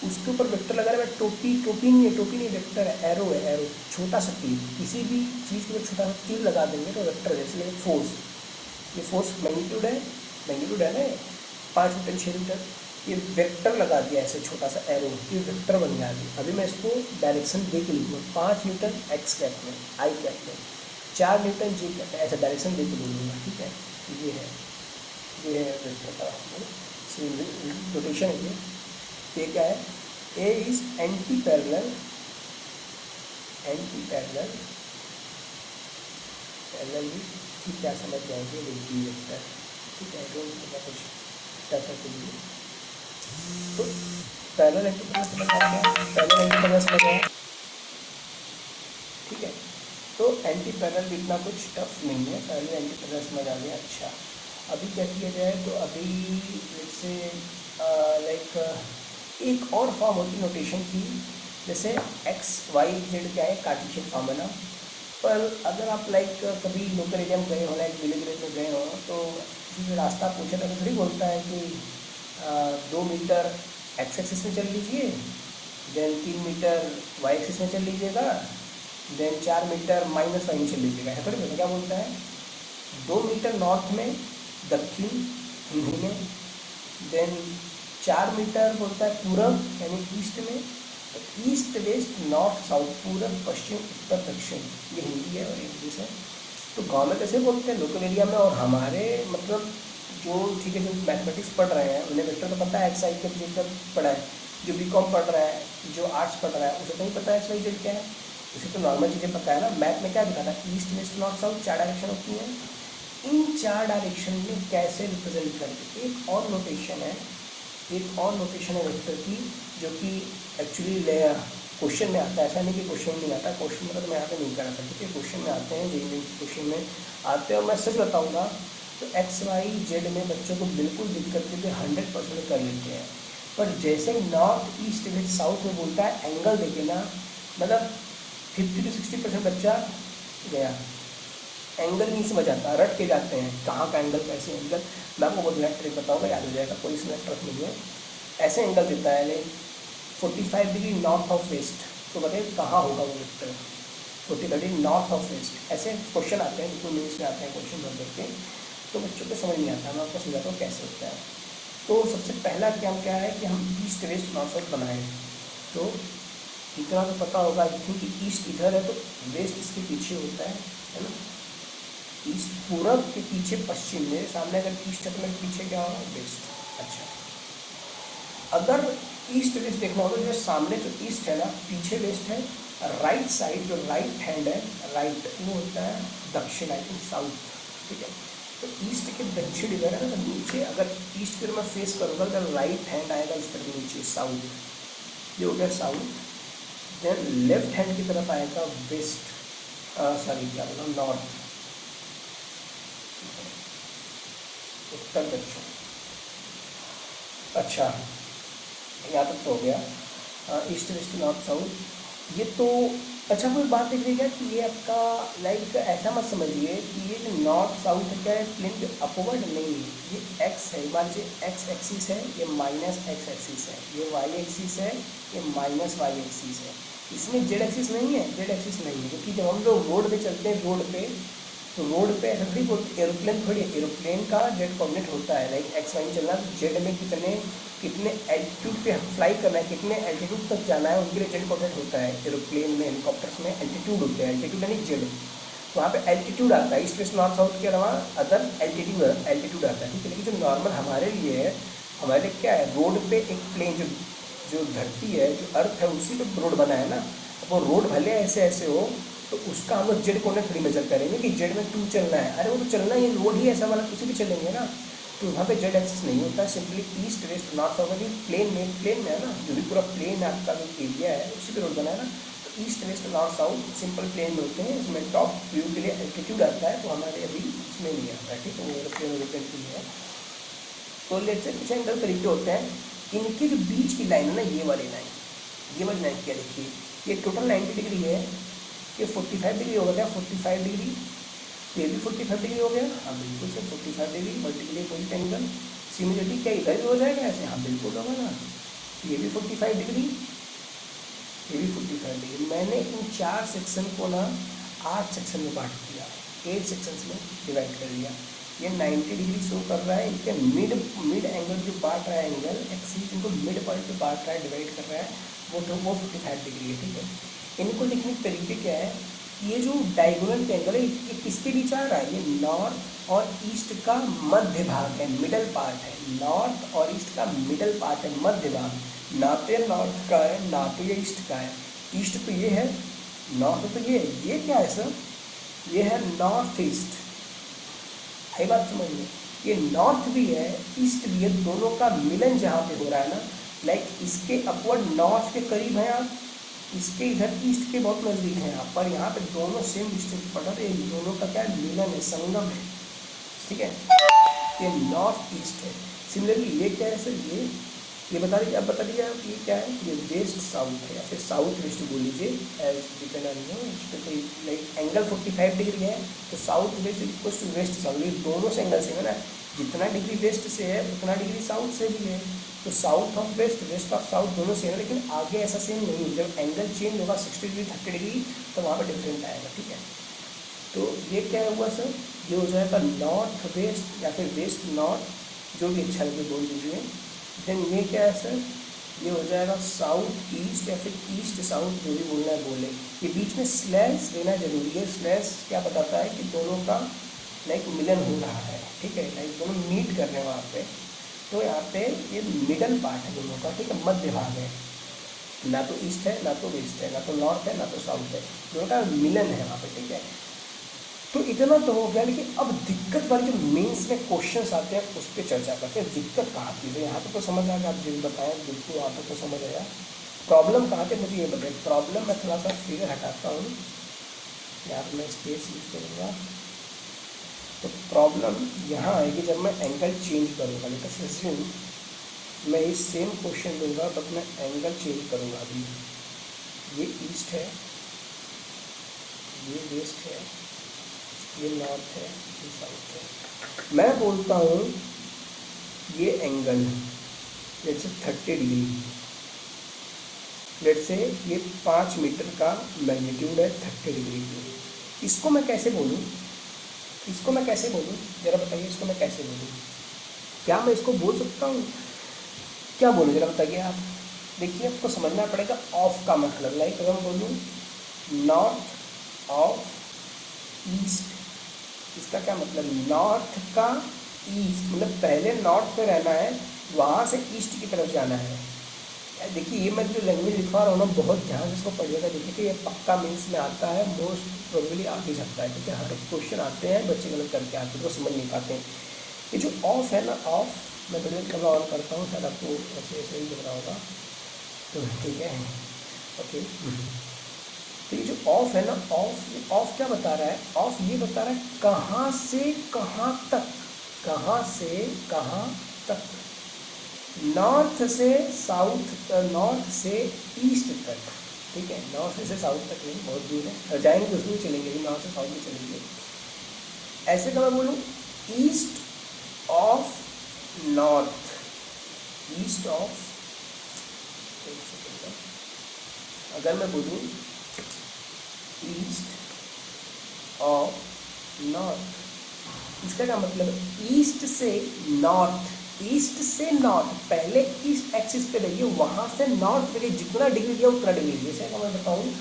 उसके ऊपर वेक्टर लगा रहा है। टोपी, टोपी नहीं है, टोपी नहीं, वेक्टर है, एरो है, एरो, छोटा सा तीर। किसी भी चीज़ के ऊपर छोटा सा तीर लगा देंगे तो वेक्टर है। जैसे फोर्स, ये फोर्स मैग्नीट्यूड है, मैग्नीट्यूड है ना, 5 न्यूटन 6 न्यूटन, ये वेक्टर लगा दिया ऐसे छोटा सा एरो, ये वेक्टर बन गया। अभी मैं इसको डायरेक्शन दे के लिखूँगा, 5 न्यूटन एक्स कैप में, आई कैप में, 4 न्यूटन जी कैप में, ऐसा डायरेक्शन दे के बोलूँगा, ठीक है। ये है वेक्टर का रोटेशन है। ये क्या है? A is antiparallel, antiparallel, parallel ठीक, क्या समझ जाएंगे बी वेक्टर, ठीक है। डोंट समझ कुछ टफ है के लिए। तो पैरेलल एंटी पैरेलल समझ आ गया, पैरेलल एंटी पैरेलल समझ आया, ठीक है। तो एंटी पैरेलल भी इतना कुछ टफ नहीं है, पैरेलल एंटी पैरेलल समझ आ गया। अच्छा, अभी क्या किया जाए? तो अभी जैसे लाइक एक और फॉर्म होती नोटेशन की, जैसे एक्स वाई जेड क्या है, कार्टेशियन फॉर्म है ना। पर अगर आप लाइक कभी लोकल एरिया में गए हो, लाइक विलेज में गए हो, तो किसी से रास्ता पूछे तो थोड़ी बोलता है कि 2 मीटर एक्स एक्सिस में चल लीजिए, देन 3 मीटर वाई एक्सिस में चल लीजिएगा, देन 4 मीटर माइनस वाई में चल लीजिएगा, है थोड़ी बोलता, क्या बोलता है? 2 मीटर नॉर्थ में, दक्षिण हिंदी में, देन 4 मीटर बोलता है पूरब यानी ईस्ट में, तो ईस्ट वेस्ट नॉर्थ साउथ, पूरब पश्चिम उत्तर दक्षिण, ये हिंदी है और इंग्लिश है। तो गाँव में कैसे बोलते हैं लोकल एरिया में, और हमारे मतलब जो ठीक है जो मैथमेटिक्स पढ़ रहे हैं उन्हें वेक्टर तो पता है, एक्स आई के जेड पढ़ा है। जो बीकॉम पढ़ रहा है, जो आर्ट्स पढ़ रहा है, उसे तो नहीं पता है एक्स वाई जेड क्या है, उसे तो नॉर्मल चीज़ें पता है ना। मैथ में क्या दिखाता है? East west north south 4 direction होती हैं, इन 4 डायरेक्शन में कैसे रिप्रेजेंट करके। एक और नोटेशन है, एक और नोटेशन है वेक्टर की, जो कि एक्चुअली क्वेश्चन में आता है। ऐसा नहीं कि क्वेश्चन नहीं आता, क्वेश्चन मतलब मैं यहाँ पे नहीं करा था, ठीक है। क्वेश्चन में आते हैं, जेईई क्वेश्चन में आते हैं, और मैं सच बताऊँगा तो एक्स वाई जेड में बच्चों को बिल्कुल दिक्कत नहीं है, 100% कर लेते हैं। पर जैसे नॉर्थ ईस्ट वेस्ट साउथ में बोलता है एंगल देखे ना, मतलब 50 to 60% बच्चा गया, एंगल नहीं समझ आता, रट के जाते हैं कहाँ का एंगल, कैसे एंगल। मैं आपको बहुत नया ट्रिक बताऊँगा, याद हो जाएगा, कोई इसमें ट्रिक नहीं है। ऐसे एंगल देता है like 45 degree north of west, तो बताइए कहाँ होगा वो vector? 45 degree north of west, ऐसे क्वेश्चन आते हैं, बिल्कुल न्यूज़ में आते हैं क्वेश्चन भर करके, तो बच्चों को समझ नहीं आता। मैं आपको समझाता हूँ कैसे होता है। तो सबसे पहला क्या है कि हम ईस्ट वेस्ट नॉर्थ साउथ बनाएं। तो इतना तो पता होगा क्योंकि ईस्ट इधर है तो वेस्ट इसके पीछे होता है ना। ईस्ट पूरब के पीछे पश्चिम, मेरे सामने अगर ईस्ट है तो मेरे पीछे क्या होगा? वेस्ट। अच्छा, अगर ईस्ट वेस्ट देखना होगा, जो सामने जो ईस्ट है ना, पीछे वेस्ट है, राइट साइड जो राइट हैंड है, राइट वो होता है दक्षिण, आई थिंक साउथ, ठीक है। तो ईस्ट के दक्षिण इधर है ना, तो नीचे अगर ईस्ट की तरफ मैं फेस करूँगा तो राइट हैंड आएगा इस तरफ नीचे, साउथ, ये हो गया साउथ। देन लेफ्ट हैंड की तरफ आएगा वेस्ट, सॉरी क्या बोला, नॉर्थ, उत्तर दक्षिण। अच्छा, यहाँ तक तो हो गया, ईस्ट वेस्ट नॉर्थ साउथ। ये तो अच्छा, कोई बात देख रही क्या कि ये आपका लाइक ऐसा मत समझिए कि ये जो नॉर्थ साउथ है क्या है प्लेन के अपवर्ड नहीं है, ये एक्स है, मान लीजिए एक्स एक्सिस है, ये माइनस एक्स एक्सिस है, ये वाई एक्सिस है, ये माइनस वाई एक्सिस है। इसमें जेड एक्सिस नहीं है, जेड एक्सिस नहीं है, क्योंकि जब हम लोग रोड पे चलते हैं, रोड पे तो रोड पे ऐसा थोड़ी बोलते, एरोप्लेन थोड़ी, एरोप्लेन का जेड कोऑर्डिनेट होता है, लाइक एक्स वाई में चलना, जेड में कितने एल्टीट्यूड पे फ्लाई करना है, कितने एल्टीट्यूड तक जाना है, उनके लिए जेड कोऑर्डिनेट होता है। एरोप्लेन में, हेलीकॉप्टर्स में एल्टीट्यूड होते हैं, एल्टीट्यूड यानी जेड, तो वहाँ पे एल्टीट्यूड आता है, ईस्ट वेस्ट नॉर्थ साउथ के अलावा अदर एल्टीट्यूड आता है, ठीक है। लेकिन जो नॉर्मल हमारे लिए है, हमारे लिए क्या है, रोड पे एक प्लेन जो धरती है, जो अर्थ है, उसी पे रोड बना है ना। वो रोड भले ऐसे ऐसे हो तो उसका हम लोग जेड कोऑर्डिनेट थोड़ी मेजर करेंगे कि जेड में 2 चलना है, अरे वो तो चलना ही, रोड ही ऐसा वाला उसी भी चलेंगे ना। तो यहाँ पे जेड एक्सिस नहीं होता है, simply east west north south में प्लेन में है ना, जो भी पूरा प्लेन आपका जो एरिया है उसी पे रोड बना है ना, तो east west north south simple plain में होते हैं। इसमें टॉप व्यू के लिए एल्टीट्यूड आता है, तो हमारे अभी इसमें नहीं आता है, ठीक है, वो एरोप्लेन एरोप्लेन के लिए है। तो लेट्स से कुछ एंगल तरीके होते हैं, इनके जो बीच की लाइन है ना, ये वाली लाइन क्या देखिए, ये टोटल 90 डिग्री है, ये 45 डिग्री होगा क्या, 45 डिग्री, ये भी 45 डिग्री हो गया, हाँ बिल्कुल sir 45 degree vertically opposite angle. Similarly क्या इधर भी हो जाएगा ऐसे, हाँ बिल्कुल होगा ना, ये भी 45 डिग्री, ये भी 45 डिग्री। मैंने इन 4 सेक्शन को ना 8 सेक्शन में बांट दिया, 8 सेक्शंस में डिवाइड कर दिया। ये 90 डिग्री शो कर रहा है, इनके मिड एंगल जो बांट रहा है एंगल एक्सिस, इनको मिड पॉइंट पे बांट रहा है, डिवाइड कर रहा है, वो 45 डिग्री है, ठीक है। इनको लिखने के तरीके क्या है, ये जो डायगोनल एंगल है ये किसके बीच आ रहा है, ये नॉर्थ और ईस्ट का मध्य भाग है, मिडल पार्ट है, नॉर्थ और ईस्ट का मिडल पार्ट है, मध्य भाग, ना तो नॉर्थ का है ना तो ये ईस्ट का है, ईस्ट तो ये है, नॉर्थ तो ये क्या है सर, ये है नॉर्थ ईस्ट, आई बात समझ में, ये नॉर्थ भी है ईस्ट भी है, दोनों का मिलन जहाँ पे हो रहा है ना, लाइक इसके अपवर्ड नॉर्थ के करीब है आप, इसके इधर ईस्ट के बहुत नज़दीक है आप, पर यहाँ पे दोनों सेम डिस्टेंस पड़ रहा है, इन दोनों का क्या मिलन है, संगम है, ठीक है, ये नॉर्थ ईस्ट है। सिमिलरली ये क्या है सर, ये बता दीजिए, अब बता दीजिए आप ये क्या है, ये वेस्ट साउथ है या फिर साउथ वेस्ट बोल लीजिए, एज डिपेंड ऑन नो, इस पर कोई लाइक एंगल 45 डिग्री है, तो south west equal to west south, ये दोनों से एंगल से है ना, जितना डिग्री वेस्ट से है उतना डिग्री साउथ से भी है, तो south of west west of south दोनों सेम है, लेकिन आगे ऐसा सेम नहीं है, जब एंगल चेंज होगा 60 डिग्री 30 डिग्री तो वहाँ पर डिफरेंट आएगा, ठीक है। तो ये क्या हुआ सर, ये हो जाएगा नॉर्थ वेस्ट या फिर वेस्ट नॉर्थ, जो भी अच्छा लगे बोल दीजिए। देन ये क्या है सर, ये हो जाएगा साउथ ईस्ट या फिर ईस्ट साउथ, जो भी बोलना है बोले। ये बीच में स्लैश देना जरूरी है, स्लैश क्या बताता है कि दोनों का लाइक मिलन हो रहा है, ठीक है, लाइक दोनों मीट कर रहे हैं वहाँ पे, तो यहाँ पे ये मिडल पार्ट है दोनों का, ठीक है, मध्य भाग है, ना तो ईस्ट है ना तो वेस्ट है, ना तो नॉर्थ है ना तो साउथ है, दोनों का मिलन है वहाँ पे, ठीक है। तो इतना तो हो गया, लेकिन अब दिक्कत वाली जो मेंस में क्वेश्चंस आते हैं उस पर चर्चा करते हैं। दिक्कत कहाँ थी, तो यहाँ पे तो समझ आ गया, आप जो बताएं बिल्कुल वहाँ पे तो समझ आया। प्रॉब्लम कहाँ थे मुझे ये बताएं, प्रॉब्लम मैं थोड़ा सा फिगर हटाता हूँ, यहाँ पर मैं स्पेस यूज करूँगा, तो प्रॉब्लम यहाँ आएगी जब मैं एंगल चेंज करूँगा। लेकिन अज्यूम मैं ये सेम क्वेश्चन दूंगा बट मैं एंगल चेंज करूँगा। अभी ये ईस्ट है, ये वेस्ट है, ये नॉर्थ है, ये साउथ है। मैं बोलता हूँ ये एंगल लेट से 30 डिग्री, लेट से ये 5 मीटर का मैग्नीट्यूड है 30 डिग्री की। इसको मैं कैसे बोलूँ, जरा बताइए, इसको मैं कैसे बोलूँ, क्या मैं इसको बोल सकता हूँ, क्या बोलूँ जरा बताइए आप। देखिए आपको समझना पड़ेगा ऑफ का मतलब, लाइक अगर मैं बोलूँ नॉर्थ ऑफ ईस्ट, इसका क्या मतलब, नॉर्थ का ईस्ट, मतलब पहले नॉर्थ पे रहना है, वहाँ से ईस्ट की तरफ जाना है। देखिए ये मैं जो लैंग्वेज लिखवा रहा हूँ ना, बहुत ध्यान से इसको पढ़िएगा। देखिए कि ये पक्का मेंस में आता है, मोस्ट प्रोबेबली आ भी सकता है, क्योंकि हर क्वेश्चन आते हैं बच्चे गलत करके आते हैं तो समझ नहीं पाते हैं। ये जो ऑफ है ना, ऑफ मैं थोड़ी कैमरा ऑन करता हूँ, शायद आपको ऐसे ऐसे ही दिख रहा होगा, तो ठीक है, ओके। तो ये जो ऑफ है ना, ऑफ क्या बता रहा है, ऑफ ये बता रहा है कहाँ से कहाँ तक, कहाँ से कहाँ तक, नॉर्थ से साउथ, नॉर्थ से ईस्ट तक, ठीक है, नॉर्थ से साउथ तक नहीं, बहुत दूर है, जाएंगे उसमें चलेंगे, नॉर्थ से साउथ में चलेंगे। ऐसे का मैं बोलूँ east of north, east of, एक सेकेंड, अगर मैं बोलूँ ईस्ट ऑफ नॉर्थ, इसका क्या मतलब, ईस्ट से नॉर्थ, ईस्ट से नॉर्थ, पहले ईस्ट एक्सिस पे रहिए, वहाँ से नॉर्थ पे जितना डिग्री दिया उतना डिग्री। जैसे अगर मैं बताऊँ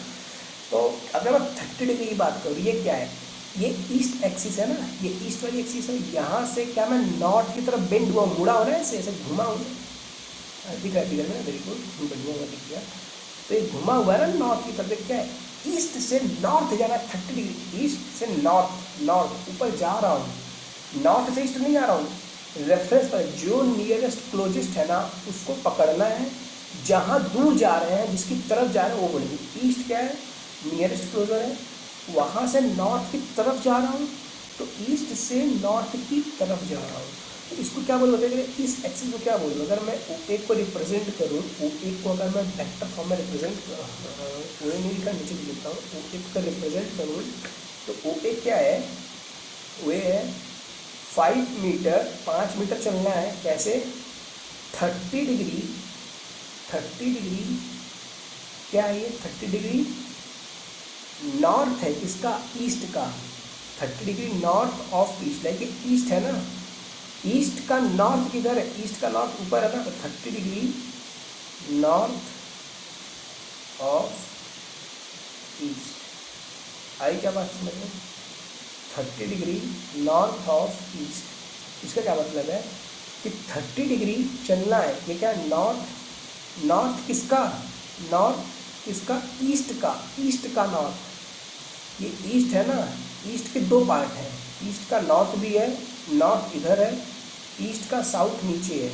तो अगर मैं 30 डिग्री की बात करूँ, ये क्या है, ये ईस्ट एक्सिस है ना, ये ईस्ट वाली एक्सिस है, यहाँ से क्या मैं नॉर्थ की तरफ बेंड हुआ, मुड़ा हो रहा है, ऐसे ऐसे घुमा हूँ, दिख रहा है फिगर में, वेरी गुड, बढ़िया हुआ दिख गया। तो ये घुमा हुआ है ना नॉर्थ की तरफ, क्या है, ईस्ट से नॉर्थ जाना है 30 डिग्री, ईस्ट से नॉर्थ, नॉर्थ ऊपर जा रहा हूँ, नॉर्थ से ईस्ट नहीं जा रहा हूँ, रेफरेंस पर जो नियरेस्ट क्लोजेस्ट है ना उसको पकड़ना है, जहाँ दूर जा रहे हैं जिसकी तरफ जा रहे हैं वो बोलेंगे। ईस्ट क्या है, नियरेस्ट क्लोजर है, वहाँ से नॉर्थ की तरफ जा रहा हूँ तो ईस्ट से नॉर्थ की तरफ जा रहा हूँ, तो इसको क्या बोलूँ, अगर इस एक्सिस को क्या बोलूँ, अगर मैं O1 को रिप्रेजेंट करूँ, O1 को अगर मैं वेक्टर फॉर्म में रिप्रेजेंट O1 नहीं लिखा, नीचे लिखता हूँ, O1 का रिप्रेजेंट करूँ तो O1 क्या है, वो है 5 मीटर, 5 मीटर चलना है, कैसे 30 डिग्री, 30 डिग्री क्या है ये, 30 डिग्री नॉर्थ है किसका, ईस्ट का, 30 degree north of east, like east है ना, ईस्ट का नॉर्थ किधर है, ईस्ट का नॉर्थ ऊपर है ना, तो 30 डिग्री नॉर्थ ऑफ ईस्ट। आई क्या बात समझ में, 30 डिग्री नॉर्थ ऑफ ईस्ट, इसका क्या मतलब है कि 30 डिग्री चलना है, ये क्या नॉर्थ, नॉर्थ किसका, नॉर्थ किसका, ईस्ट का, ईस्ट का नॉर्थ, ये ईस्ट है ना, ईस्ट के दो पार्ट हैं, ईस्ट का नॉर्थ भी है, नॉर्थ इधर है, ईस्ट का साउथ नीचे है,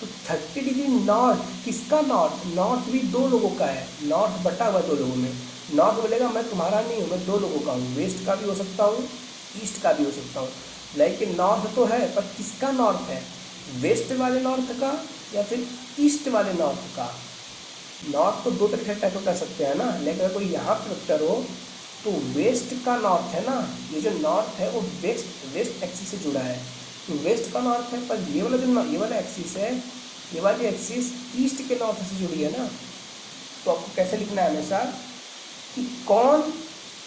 तो 30 डिग्री नॉर्थ किसका, नॉर्थ, नॉर्थ भी दो लोगों का है, नॉर्थ बटा हुआ दो लोगों में, नॉर्थ बोलेगा मैं तुम्हारा नहीं हूँ, मैं दो लोगों का हूँ, वेस्ट का भी हो सकता हूँ, ईस्ट का भी हो सकता हूँ, लेकिन नॉर्थ तो है, पर किसका नॉर्थ है, वेस्ट वाले नॉर्थ का या फिर ईस्ट वाले नॉर्थ का। नॉर्थ को दो तरीके से टैकल कर सकते हैं ना, लेकिन अगर कोई यहाँ पर वेक्टर हो तो वेस्ट का नॉर्थ है ना, ये जो नॉर्थ है वो वेस्ट एक्सिस से जुड़ा है, तो वेस्ट का नॉर्थ है, पर ये वाला जो ये वाला एक्सिस है, ये वाली एक्सिस ईस्ट के नॉर्थ से जुड़ी है ना, तो आपको कैसे लिखना है हमेशा कि कौन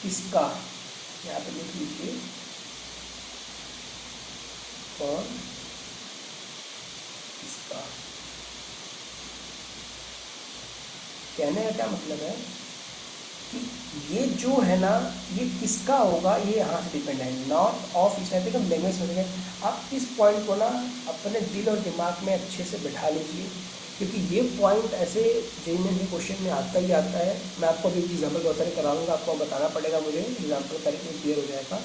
किसका, यहाँ पे लिख लीजिए कौन किसका, कहने का क्या मतलब है कि ये जो है ना ये किसका होगा, ये यहाँ से डिपेंड है, नॉर्थ ऑफ ईस्ट है, देखो लैंग्वेज समझेंगे आप, इस पॉइंट को ना अपने दिल और दिमाग में अच्छे से बैठा लीजिए, क्योंकि ये पॉइंट ऐसे जेईई के क्वेश्चन में आता ही आता है। मैं आपको अभी एग्जाम्पल बहुत सारे कराऊंगा, आपको बताना पड़ेगा मुझे, एग्जाम्पल करके क्लियर हो जाएगा,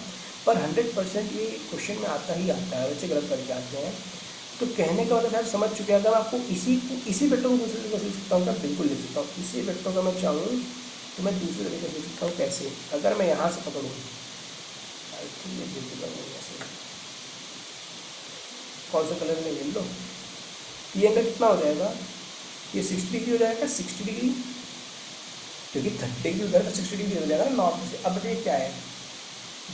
पर 100% ये क्वेश्चन में आता ही आता है, बच्चे गलत करके आते हैं। तो कहने का मतलब आप समझ चुके हैं, अगर आपको इसी वेक्टर को दूसरे तरीके से लिख सकता हूँ, बिल्कुल लिख सकता हूँ, इसी वेक्टर का मैं चाहूँ तो मैं दूसरे तरीके से लिख सकता हूँ, कैसे, अगर मैं यहाँ से पकड़ूँ, आई थिंक ये बिल्कुल ऐसे, कौन सा कलर में ले लो, ये एंगल कितना हो जाएगा, ये 60 डिग्री हो जाएगा, 60 डिग्री, क्योंकि 30 डिग्री उधर का 60 डिग्री हो जाएगा ना नॉर्थ से। अब ये क्या है,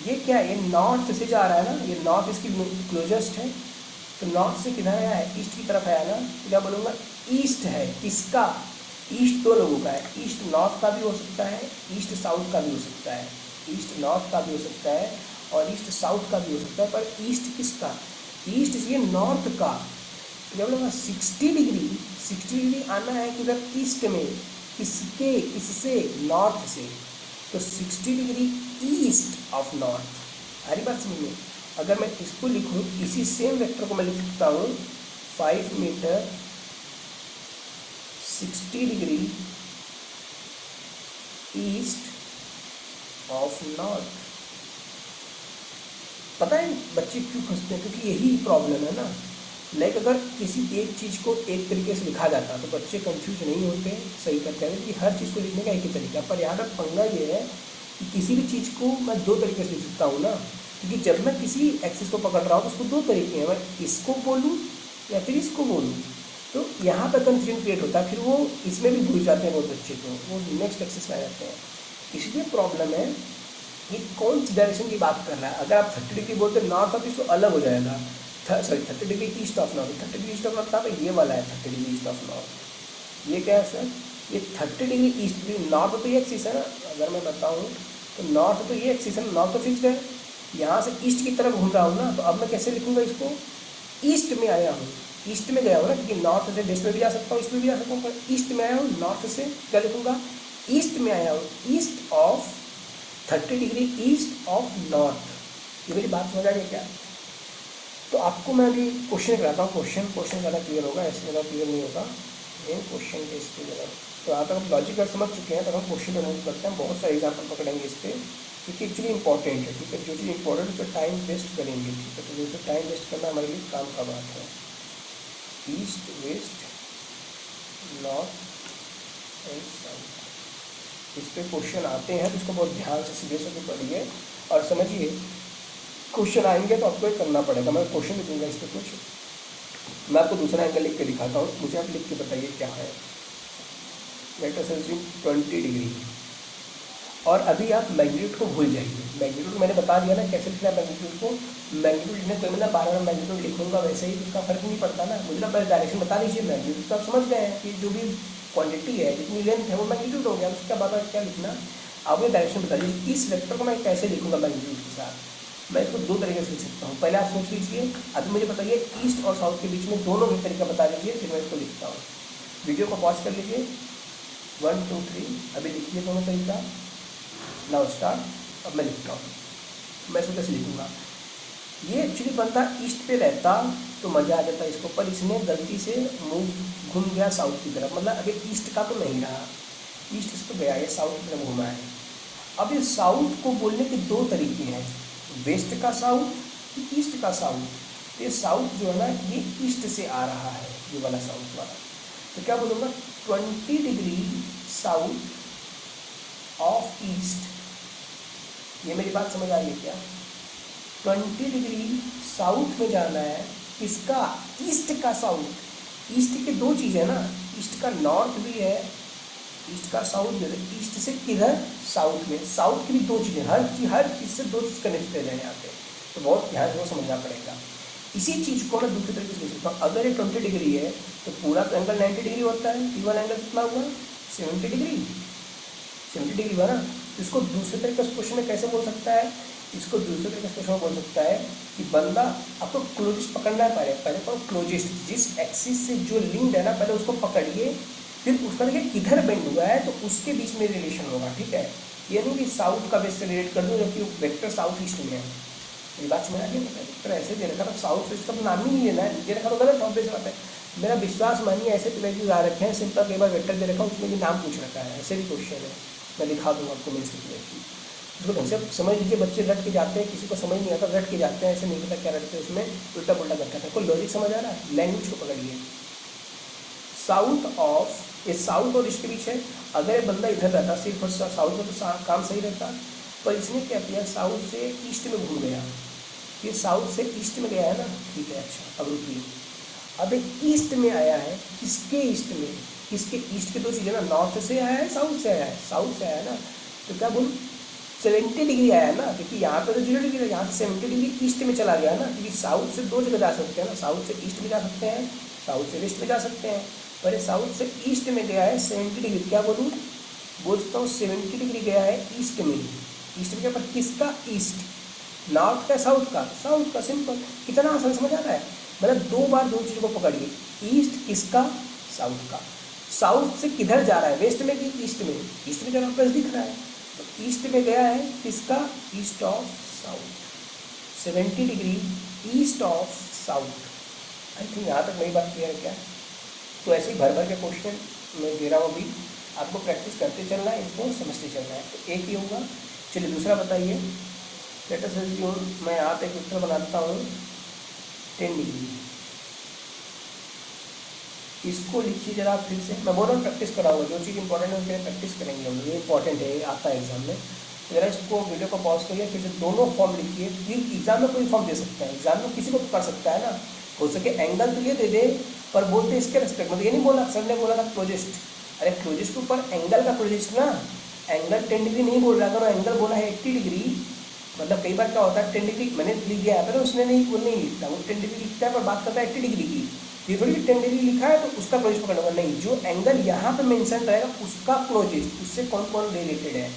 ये क्या है, ये नॉर्थ से जा रहा है ना, ये नॉर्थ इसकी क्लोजेस्ट है, तो नॉर्थ से किधर आया है, ईस्ट की तरफ आया ना, तो क्या बोलूँगा, ईस्ट है किसका, ईस्ट दो लोगों का है, ईस्ट नॉर्थ का भी हो सकता है, ईस्ट साउथ का भी हो सकता है, ईस्ट नॉर्थ का भी हो सकता है और ईस्ट साउथ का भी हो सकता है, पर ईस्ट किसका, ईस्ट ये नॉर्थ का, तो क्या बोलूँगा 60 डिग्री आना है किधर, ईस्ट में, किसके, किससे, नॉर्थ से, तो 60 डिग्री ईस्ट ऑफ नॉर्थ। हरी बात समझ में, अगर मैं इसको लिखूँ, इसी सेम वेक्टर को मैं लिख सकता हूँ 5 metre 60 degree east of north. पता है बच्चे क्यों फंसते हैं, क्योंकि यही प्रॉब्लम है ना, लाइक अगर किसी एक चीज़ को एक तरीके से लिखा जाता तो बच्चे कंफ्यूज नहीं होते, सही करते हैं कि हर चीज़ को लिखने का एक ही तरीका, पर यहाँ पर पंगा ये है कि किसी भी चीज़ को मैं दो तरीके से लिख सकता हूँ ना, क्योंकि जब मैं किसी एक्सिस को पकड़ रहा हूँ तो उसको दो तरीके हैं, मैं इसको बोलूँ या फिर इसको बोलूँ, तो यहाँ पर कन्फ्यूजन क्रिएट होता है, फिर वो इसमें भी भूल जाते हैं बहुत बच्चे, को वो नेक्स्ट एक्सिस में आ जाते हैं, इसलिए प्रॉब्लम है ये कौन सी डायरेक्शन की बात कर रहा है। अगर आप 30 डिग्री बोलते नॉर्थ ऑफ ईस्ट तो अलग हो जाएगा, sorry 30 degree east of north, 30 degree east of north कहाँ पे, ये वाला है 30 डिग्री ईस्ट ऑफ नॉर्थ, ये क्या है सर, ये 30 डिग्री ईस्ट, नॉर्थ तो ये एक्सिस है ना, अगर मैं बताऊँ तो नॉर्थ तो ये एक्सिस है, नॉर्थ तो फिक्स्ड है, यहाँ से ईस्ट की तरफ घूम रहा हूँ ना, तो अब मैं कैसे लिखूँगा इसको, ईस्ट में आया हूँ, ईस्ट में गया हूँ ना, क्योंकि नॉर्थ से वेस्ट में भी जा सकता हूँ, ईस्ट में भी जा सकता हूँ, पर ईस्ट में आया हूँ, नॉर्थ से क्या लिखूँगा, ईस्ट में आया हूँ, east of 30 degree east of north. ये मेरी बात समझ आ गई क्या। तो आपको मैं अभी क्वेश्चन कराता हूँ, क्वेश्चन ज़्यादा क्लियर होगा, ऐसे ज़्यादा क्लियर नहीं होगा, मेन क्वेश्चन बेस पे ज़्यादा। तो यहाँ तक हम लॉजिकल समझ चुके हैं, तो हम क्वेश्चन पे मूव करते हैं, बहुत सारे एग्जाम्पल पकड़ेंगे इस पर। क्योंकि एक्चुअली इंपॉर्टेंट है, ठीक है। जो चीज़ इंपॉर्टेंट है उस पर टाइम वेस्ट करेंगे, ठीक है। तो जैसे टाइम वेस्ट करना हमारे लिए काम का बात है। East, west, north and south, इस पर क्वेश्चन आते हैं तो इसको बहुत ध्यान से सीरियस होकर पढ़िए और समझिए। क्वेश्चन आएंगे तो आपको ये करना पड़ेगा। मैं क्वेश्चन भी दूंगा इस पर कुछ, मैं आपको दूसरा एंगल लिख के दिखाता हूँ, मुझे आप लिख के बताइए क्या है। लेट अस अज्यूम 20 डिग्री, और अभी आप मैग्नीट्यूड को भूल जाइए। मैग्नीट्यूड मैंने बता दिया ना कैसे लिखना है मैग्नीट्यूड को। मैग्नीट्यूड लिखने कोई मतलब 12 में मैग्नीट्यूड लिखूंगा वैसे ही उसका फर्क नहीं पड़ता ना। मुझे ना पहले डायरेक्शन बता दीजिए। मैग्नीट्यूड तो आप समझ गए हैं कि जो भी क्वांटिटी है, जितनी लेंथ है वो मैग्नीट्यूड हो गया। उसका बाद क्या लिखना, आप मुझे डायरेक्शन बता दीजिए। इस वेक्टर को मैं कैसे लिखूंगा मैग्नीट्यूड के साथ। मैं इसको दो तरीके से लिख सकता हूँ। पहले आप सोच लीजिए, अभी मुझे बताइए ईस्ट और साउथ के बीच में दोनों के तरीका बता दीजिए, फिर मैं इसको लिखता हूँ। वीडियो को पॉज कर लीजिए, 1 2 3, अभी लिखिए दोनों तरीका। Now start. अब मैं लिखता हूँ, मैं इसको कैसे लिखूँगा। ये एक्चुअली बंदा ईस्ट पे रहता तो मज़ा आ जाता इसको, पर इसने गलती से मुँह घूम गया साउथ की तरफ। मतलब अभी ईस्ट का तो नहीं रहा, ईस्ट से तो गया, ये साउथ की तरफ घुमा है। अब ये साउथ को बोलने के दो तरीके हैं, वेस्ट का साउथ कि ईस्ट का साउथ। तो ये साउथ जो है ना, ये ईस्ट से आ रहा है, ये वाला साउथ वाला। तो क्या बोलूँगा, 20 डिग्री साउथ ऑफ ईस्ट। ये मेरी बात समझ आ रही है क्या। 20 डिग्री साउथ में जाना है, किसका, ईस्ट का साउथ। ईस्ट के दो चीज़ है ना, ईस्ट का नॉर्थ भी है, ईस्ट का साउथ भी है। ईस्ट से किधर, साउथ में। साउथ की भी दो चीज़ें, हर चीज़ से दो चीज़ कनेक्टेड है यहाँ पे, तो बहुत ध्यान से समझना पड़ेगा। इसी चीज़ को मैं दूसरे तरीके से लिख सकता हूँ। अगर ये 20 डिग्री है तो पूरा तो एंगल 90 डिग्री होता है। ये वाला एंगल कितना हुआ, 70 डिग्री। 70 डिग्री हुआ ना। तो इसको दूसरे तरीके से क्वेश्चन में कैसे बोल सकता है, इसको दूसरे तरीके से क्वेश्चन में बोल सकता है कि बंदा, आपको क्लोजेस्ट पकड़ना है। पहले तो क्लोजेस्ट, जिस एक्सिस से जो लिंक्ड है ना, पहले उसको पकड़िए, फिर उसका देखिए किधर बेंड हुआ है तो उसके बीच में रिलेशन होगा, ठीक है। ये नहीं कि साउथ का बेस से रिलेट कर दूँ जबकि वेक्टर साउथ ईस्ट में है। ये बात समझ आ गई। वेक्टर ऐसे दे रखा था, साउथ ईस्ट का तो नाम ही नहीं लेना है, दे रखा तो गलत ऑब्वियस बात है। मेरा विश्वास मानिए ऐसे प्लेसेस आ रखे हैं, सिंपल कई बार वेक्टर दे रखा, उसमें भी नाम पूछ रखा है, ऐसे भी क्वेश्चन है। मैं दिखा दूँगा आपको मेरे से। इसको ढंग से समझ लीजिए। बच्चे रट के जाते हैं, किसी को समझ नहीं आता रट के जाते हैं, ऐसे नहीं पता क्या रटते हैं, उसमें उल्टा पुल्टा करते हैं। कोई लॉजिक समझ आ रहा है, लैंग्वेज को पकड़िए। साउथ ऑफ, ये साउथ और ईस्ट के बीच है। अगर ये बंदा इधर रहता सिर्फ और साउथ में तो काम सही रहता, पर इसने क्या किया, साउथ से ईस्ट में घूम गया। ये साउथ से ईस्ट में गया है ना, ठीक है। अच्छा अब रुकिए, अब ईस्ट में आया है, किसके ईस्ट में, किसके ईस्ट के दो चीज़ें ना, नॉर्थ से आया है, साउथ से आया है। साउथ से आया है ना, तो क्या बोलूँ, 70 डिग्री आया है ना, क्योंकि यहाँ पे तो 0 डिग्री है, यहाँ से 70 डिग्री ईस्ट में चला गया ना। क्योंकि साउथ से दो जगह जा सकते हैं ना, साउथ से ईस्ट में जा सकते हैं, साउथ से वेस्ट में जा सकते हैं। पर साउथ से ईस्ट में गया है 70 डिग्री, क्या बोलूँ, बोल सकता हूँ 70 डिग्री गया है ईस्ट में। ईस्ट में क्या, पर किसका ईस्ट, नॉर्थ का साउथ का, साउथ का। सिंपल, कितना आसान समझ आ रहा है। मतलब दो बार दो चीज़ों को पकड़िए, ईस्ट किसका, साउथ का। साउथ से किधर जा रहा है, वेस्ट में कि ईस्ट में, ईस्ट में जा रहा है, दिख रहा है। तो ईस्ट में गया है किसका, east of south, 70 degree east of south. I think यहाँ तक मेरी बात क्लियर है क्या। तो ऐसे ही भर भर के क्वेश्चन मैं दे रहा हूँ अभी, आपको प्रैक्टिस करते चलना है, इनको समझते चलना है। तो एक ही होगा। चलिए दूसरा बताइए। लेट अस अज्यूम मैं यहाँ पे एक वेक्टर बनाता हूँ 10 डिग्री। इसको लिखिए जरा फिर से, मैं बोल रहा हूँ प्रैक्टिस कराऊंगा, जो चीज़ इंपॉर्टेंट है उसके लिए प्रैक्टिस करेंगे हम लोग, ये इंपॉर्टेंट है, ये आता है एग्जाम में। तो जरा इसको वीडियो को पॉज करिए, फिर से दोनों फॉर्म लिखिए। फिर एग्जाम में कोई फॉर्म दे सकता है, एग्जाम में किसी को कर सकता है ना। हो सके एंगल तो ये दे दे, पर बोलते इसके रेस्पेक्ट में। तो ये नहीं बोला, सर ने बोला था क्लोजेस्ट, अरे क्लोजेस्ट के ऊपर एंगल का क्लोजेस्ट ना, एंगल 10 डिग्री नहीं बोल रहा। अगर एंगल बोला है 80 डिग्री, मतलब कई बार क्या होता है 10 डिग्री मैंने लिख दिया है, पर उसने नहीं, वो नहीं लिखता, वो 10 डिग्री लिखता है पर बात करता है 80 डिग्री की। ये थोड़ी 10 डिग्री लिखा है तो उसका क्लोजेस्ट पकड़ूंगा, नहीं, जो एंगल यहाँ पे मेंशन रहेगा उसका क्लोजेस्ट, उससे कौन कौन रिलेटेड है,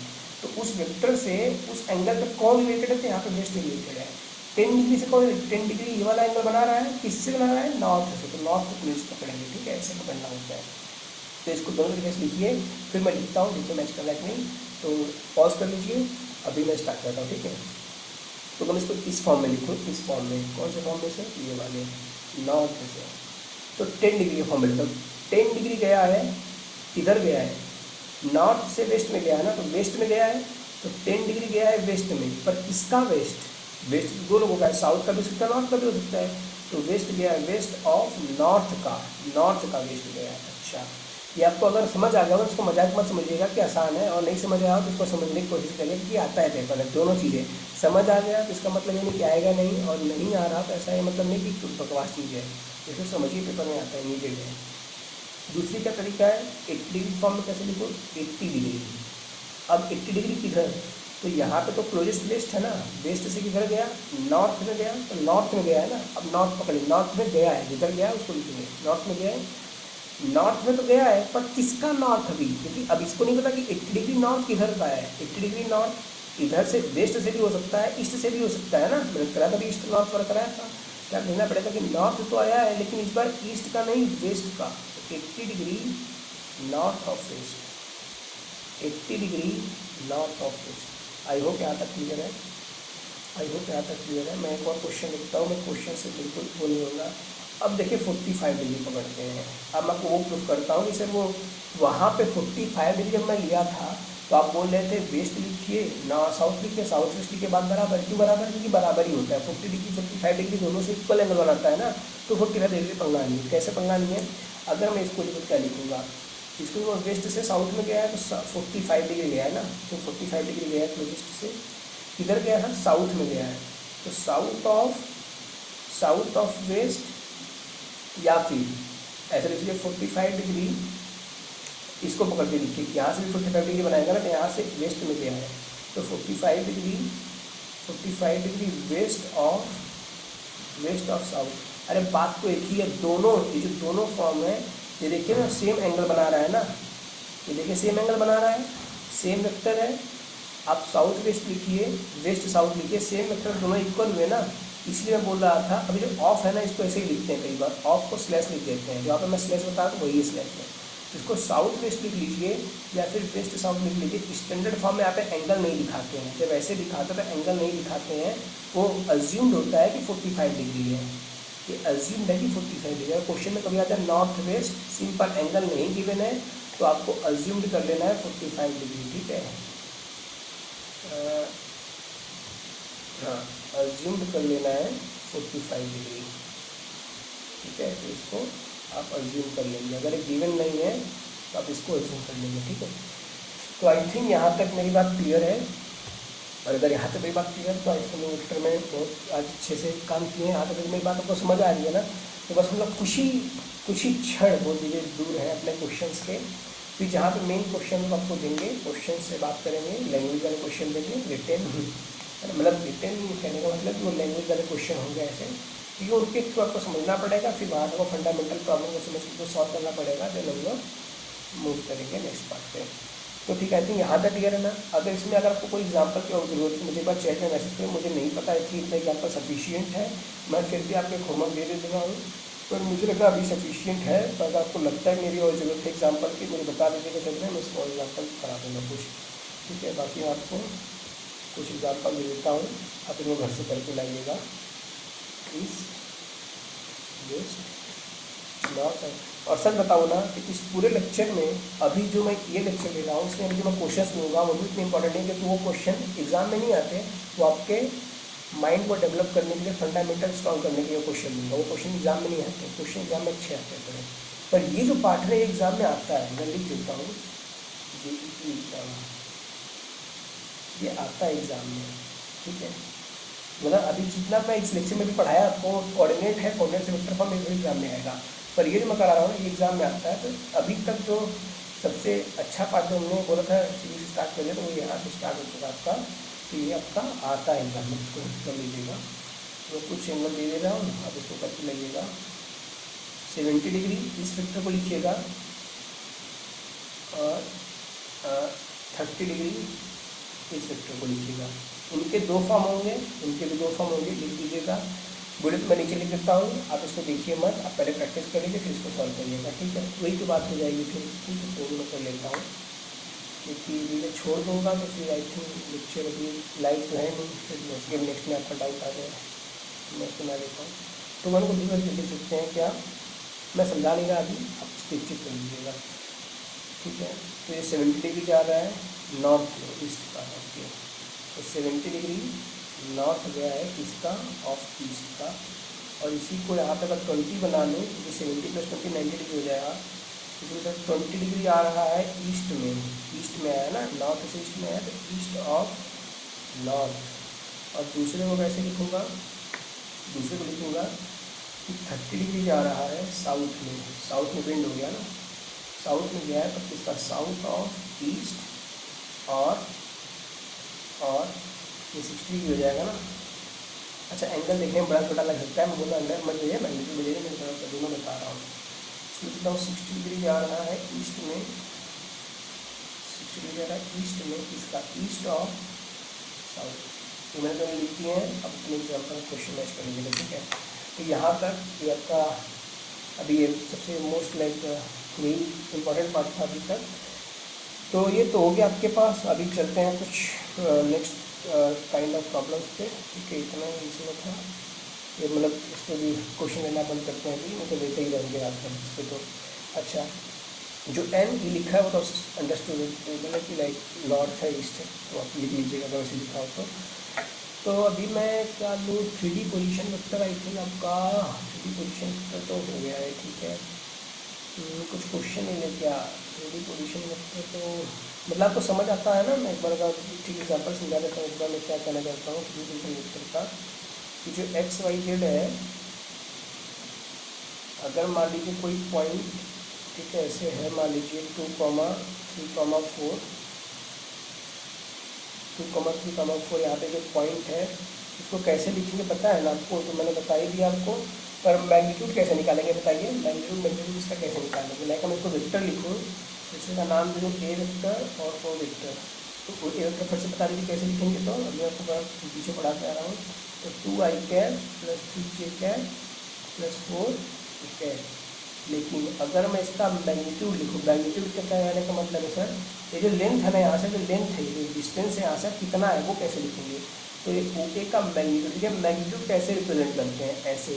तो उस वेक्टर से उस एंगल पे कौन रिलेटेड है, तो यहाँ पे वेस्ट रिलेटेड है। 10 डिग्री से कौन, 10 डिग्री ये वाला एंगल बना रहा है, किससे बना रहा है, नॉर्थ से, तो नॉर्थ को क्लोजेस्ट पकड़ेंगे, ठीक है, ऐसे पकड़ना होता है। तो इसको दोनों तरीके से लिखिए, फिर मैं लिखता हूँ, देखिए मैच कर लाइक नहीं। तो पॉज कर लीजिए, अभी मैं स्टार्ट करता हूँ, ठीक है। तो मैं इसको इस फॉर्म में लिखूँ, इस फॉर्म में, कौन से फॉर्म में से, ये वाले, नॉर्थ से। तो 10 डिग्री के फॉर्म में लिखता हूँ। 10 डिग्री गया है, किधर गया है, नॉर्थ से वेस्ट में गया है ना, तो वेस्ट में गया है, तो 10 डिग्री गया है वेस्ट में, पर किसका वेस्ट? वेस्ट दो लोगों का है, साउथ का भी हो सकता है, नॉर्थ का भी हो सकता है। तो वेस्ट गया है वेस्ट ऑफ नॉर्थ का, नॉर्थ का वेस्ट गया है। अच्छा, ये आपको अगर समझ आ गया हो इसको मजाक मत समझिएगा कि आसान है, और नहीं समझ आया हो तो इसको समझने की कोशिश करिए कि आता है पेपर में। दोनों चीज़ें समझ आ गया तो इसका मतलब ये नहीं कि आएगा नहीं, और नहीं आ रहा तो ऐसा ये मतलब नहीं कि बकवास चीज़ है, इसको समझिए पेपर में आता है, नीडेड है। दूसरी का तरीका है 80 डिग्री फॉर्म में कैसे लिखो, 80 डिग्री। अब 80 डिग्री किधर? तो यहाँ पे तो क्लोजेस्ट वेस्ट है ना, वेस्ट से किधर गया? नॉर्थ में गया, तो नॉर्थ में गया है ना। अब नॉर्थ पकड़िए, नॉर्थ में गया है, जिधर गया है उसको लिखेंगे, नॉर्थ में गया है। नॉर्थ में तो गया है, पर किसका नॉर्थ अभी? क्योंकि अब इसको नहीं पता कि 80 डिग्री नॉर्थ किधर का है। 80 डिग्री नॉर्थ इधर से, वेस्ट से भी हो सकता है, ईस्ट से भी हो सकता है ना। मैंने कराया था, ईस्ट नॉर्थ वाला कराया था। क्या लेना पड़ेगा कि नॉर्थ तो आया है, लेकिन इस बार ईस्ट का नहीं, वेस्ट का। 80 degree north of west, 80 degree north of west. I hope यहाँ तक क्लियर है, आई होप यहाँ तक क्लियर है। मैं एक और क्वेश्चन लिखता हूँ, मैं क्वेश्चन से बिल्कुल वो नहीं होगा। अब देखिए 45 डिग्री पकड़ते हैं। अब मैं आपको वो प्रूफ करता हूँ कि सर वो वहाँ पे 45 डिग्री जब मैं लिया था तो आप बोल रहे थे वेस्ट लिखिए ना साउथ लिखिए, साउथ वेस्ट के बाद बराबर। क्यों बराबर? क्योंकि बराबर ही होता है, 40 डिग्री 45 डिग्री दोनों से इक्वल एंगल बनाता है ना। तो 45 डिग्री पंगा नहीं है। कैसे पंगा नहीं है? अगर मैं इसको लिख क्या लिखूँगा, इसको वेस्ट से साउथ में गया है तो 45 डिग्री गया है ना, तो 45 डिग्री गया है तो वेस्ट से किधर गया है? साउथ में गया है। तो साउथ ऑफ वेस्ट, या फिर ऐसे लिखिए 45 डिग्री, इसको पकड़ के लिखिए, यहाँ से भी 45 डिग्री बनाएगा ना, तो यहाँ से वेस्ट में गया है तो 45 डिग्री वेस्ट ऑफ साउथ। अरे बात तो एक ही है, दोनों ये जो दोनों फॉर्म है, ये देखिए ना सेम एंगल बना रहा है ना, ये देखिए सेम एंगल बना रहा है, सेम वेक्टर है। आप साउथ वेस्ट लिखिए, वेस्ट साउथ लिखिए, सेम वेक्टर दोनों इक्वल हुए ना। इसलिए मैं बोल रहा था, अभी जो ऑफ है ना, इसको ऐसे ही लिखते हैं, कई बार ऑफ को स्लैश लिख देते हैं, जो आप मैं स्लैश बता तो वही स्लैश है। इसको साउथ वेस्ट लिख लीजिए या फिर वेस्ट साउथ लिख लीजिए। स्टैंडर्ड फॉर्म में यहाँ पे एंगल नहीं दिखाते हैं, जब ऐसे दिखाते हैं तो एंगल नहीं दिखाते हैं, वो अज्यूम्ड होता है कि 45 डिग्री है, ये अज्यूम्ड है कि 45 डिग्री है। क्वेश्चन में कभी आता है नॉर्थ वेस्ट, सिंपल एंगल नहीं गिवन है, तो आपको अज्यूम्ड कर लेना है 45 डिग्री, ठीक है। हाँ, अज्यूम्ड कर लेना है 45 डिग्री, ठीक है। तो इसको आप अज्यूम कर लेंगे, अगर ये गिवन नहीं है तो आप इसको अज्यूम कर लेंगे, ठीक है। तो आई थिंक यहाँ तक मेरी बात क्लियर है, और अगर यहाँ तक मेरी बात क्लियर तो आज तो लेक्चर में बहुत आज अच्छे से काम किए हैं। यहाँ तक मेरी बात आपको समझ आ रही है ना, तो बस हम लोग कुछ ही क्षण बोल दीजिए दूर है अपने क्वेश्चन के। फिर जहाँ पे मेन क्वेश्चन आपको देंगे, क्वेश्चन से बात करेंगे, लैंग्वेज वाले क्वेश्चन देंगे, रिटेन मतलब रिटेन कहने का मतलब वो लैंग्वेज वाले क्वेश्चन होंगे ऐसे, क्योंकि उनके थ्रू आपको समझना पड़ेगा, फिर वहाँ से वो फंडामेंटल प्रॉब्लम को समझ के सॉल्व करना पड़ेगा, फिर हम लोग मूव करेंगे नेक्स्ट पार्ट पे। तो ठीक है, आई थिंक यहाँ तक क्लियर है ना। अगर इसमें अगर आपको कोई एग्जांपल की और जरूरत है मुझे एक बार चैट में मैसेज करें, मुझे नहीं पता है कि इतना एग्जाम्पल सफिशियंट है, मैं फिर भी आपको होमवर्क दे रहा हूँ, पर मुझे लगा अभी सफिशियंट है। तो अगर आपको लगता है मेरी और जरूरत है एग्जाम्पल की, मुझे बता दीजिएगा, चल रहे मैं उसको और एग्जाम्पल करा दूँगा कुछ, ठीक है। बाकी मैं आपको कुछ एग्जाम्पल दे देता हूँ, आप इनको घर से करके लाइएगा प्लीज़, वेस्ट। और सर बताऊँ ना कि इस पूरे लेक्चर में अभी जो मैं ये लेक्चर ले रहा हूँ, इसमें अभी जो मैं क्वेश्चन लूँगा वो भी इतने इंपॉर्टेंट है, क्योंकि वो क्वेश्चन एग्जाम में नहीं आते, वो आपके माइंड को डेवलप करने के लिए, फंडामेंटल स्ट्रॉन्ग करने के लिए क्वेश्चन लूँगा। वो क्वेश्चन एग्जाम में नहीं आते, क्वेश्चन एग्जाम में अच्छे आते हैं, पर ये जो पार्ट है एग्जाम में आता है, मैं लिख देता हूँ, ये आता है एग्जाम में, ठीक है। मतलब अभी जितना मैं इस लेक्चर में भी पढ़ाया आपको कोऑर्डिनेट है, कोऑर्डिनेट से वेक्टर फॉर्म एग्जाम में आएगा, पर ये जो मैं करा रहा हूँ ये एग्जाम में आता है। तो अभी तक जो सबसे अच्छा पार्ट जो हमने बोला था सीरीज से स्टार्ट करिए, तो वो यहाँ से स्टार्ट हो चुका आपका, तो ये आपका आता है एग्जाम में, इसको कर लीजिएगा। तो कुछ एंगल दे दे रहा हूँ, आप इसको करके लगाइएगा 70 डिग्री, इस वेक्टर को लिखिएगा, और 30 डिग्री इस वेक्टर को लिखिएगा। इनके दो फॉर्म होंगे, इनके भी दो फॉर्म होंगे, लिख दीजिएगा। बोले तो मैं नीचे लिख देता हूँ, आप इसको देखिए मत, आप पहले प्रैक्टिस करिए फिर इसको सॉल्व करिएगा, ठीक है। वही तो बात हो जाएगी फिर, ठीक है। तो मैं कर लेता हूँ, क्योंकि मैं छोड़ दूँगा तो फिर आई थिंक लेक्चर अभी लाइव तो है नहीं, फिर उसके नेक्स्ट में आपका डाउट आ जाए, मैं उसको ना लेता हूँ। तो मैं उनको दूसरा लिख सकते हैं क्या, मैं समझा नहीं रहा अभी, आप इसको चेक कर लीजिएगा, ठीक है। तो ये 70 डिग्री जा रहा है नॉर्थ में, ईस्ट का, ओके। तो 70 डिग्री नॉर्थ गया है किसका, ऑफ ईस्ट का। और इसी को यहाँ पे अगर 20 बना लूँ तो 70 + 20 90 डिग्री हो जाएगा। इसमें सर 20 डिग्री आ रहा है ईस्ट में आया ना, नॉर्थ से ईस्ट में आया तो ईस्ट ऑफ नॉर्थ। और दूसरे को कैसे लिखूँगा, दूसरे को लिखूँगा कि 30 डिग्री जा रहा है साउथ में विंड हो गया ना, साउथ में गया है तो किसका, साउथ ऑफ ईस्ट। और ये 60 डिग्री हो जाएगा ना। अच्छा एंगल देखने में बड़ा छोटा लग सकता है, मैं बोला अंदर मत जाइए, मैग्नीट्यूड बजाइए, मैं दोनों बता रहा हूँ। सोचता हूँ 60 डिग्री जा रहा है ईस्ट में, 60 डिग्री जा रहा है ईस्ट में किसका, ईस्ट ऑफ साउथ। ये मैंने दोनों लिखी हैं, अब अपने एग्जाम्पल क्वेश्चन मैच कर लीजिएगा, ठीक है। तो यहाँ तक ये आपका अभी ये सबसे मोस्ट लाइक यही इम्पॉर्टेंट पार्ट था अभी तक। तो ये तो हो गया आपके पास। अभी चलते हैं कुछ नेक्स्ट काइंड ऑफ प्रॉब्लम्स पे, ठीक है। इतना ही इसमें था ये, मतलब इस पर भी क्वेश्चन लेना बंद करते हैं अभी, मैं तो लेते ही रहेंगे रात भर इस पर। तो अच्छा जो एन ई लिखा है वो तो अंडरस्टूड मतलब कि लाइक नॉर्थ है ईस्ट है, तो आप लिख लीजिएगा अगर वैसे लिखा हो तो अभी मैं क्या लूँ, 3D position vector I think आपका 3D पोजीशन वेक्टर तो हो गया है, ठीक है। कुछ क्वेश्चन ही लेके आ 3D पोजीशन वेक्टर तो मतलब तो समझ आता है ना। मैं एक बार का ठीक एग्जाम्पल समझा देता हूँ, एक बार मैं क्या कहना चाहता हूँ 3D पोजीशन वेक्टर का, कि जो एक्स वाई जेड है, अगर मान लीजिए कोई पॉइंट, ठीक है, ऐसे है, मान लीजिए 2, 3, 4, 2, 3, 4 यहाँ पे जो पॉइंट है इसको कैसे लिखेंगे पता है ना आपको, तो मैंने बता ही दिया आपको। पर मैग्नीट्यूड कैसे निकालेंगे बताइए, मैग्नीट्यूड इसका कैसे निकालेंगे। लाइक हम इसको वेक्टर लिखूँ, इसका नाम दूँ ए वेक्टर और ओ वेक्टर। तो ए वेक्टर फिर से बता दीजिए कैसे लिखेंगे, तो अभी आपको पीछे पढ़ा के आ रहा हूँ। तो 2i cap + 3j cap + 4 cap. लेकिन अगर मैं इसका मैग्नीट्यूड लिखूँ, मैग्नीट्यूड क्या कहने का मतलब है सर, ये जो लेंथ है ना, यहाँ से जो लेंथ है, जो डिस्टेंस है यहाँ से कितना है वो कैसे लिखेंगे। तो ये ओके का मैग्नीट्यूड, ये मैग्नीट्यूड कैसे रिप्रेजेंट करते हैं, ऐसे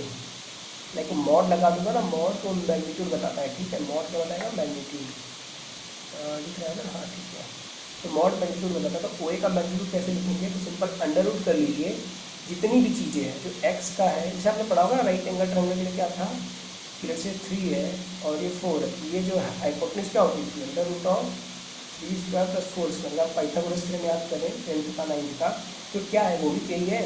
लाइक मॉड लगा दूंगा ना, मॉड तो मैग्नीट्यूड बताता है, ठीक है। मॉड क्या बताएगा, मैग्नीट्यूड लिख रहा है ना, हाँ ठीक है। तो मॉड मैग्नीट्यूड बताता है। तो ओए का मैग्नीट्यूड कैसे लिखेंगे, तो सिंपल अंडर कर लीजिए जितनी भी चीज़ें हैं जो एक्स का है, जैसे आपने पढ़ा होगा राइट एंगल ट्रायंगल के लिए क्या था, कि जैसे 3 है और ये 4 है, ये जो हाइपोटेन्यूज क्या होती थी, √3² + 4²। आप पाइथागोरस थ्योरम याद करें 10th का 9th का, तो क्या है वो भी यही है,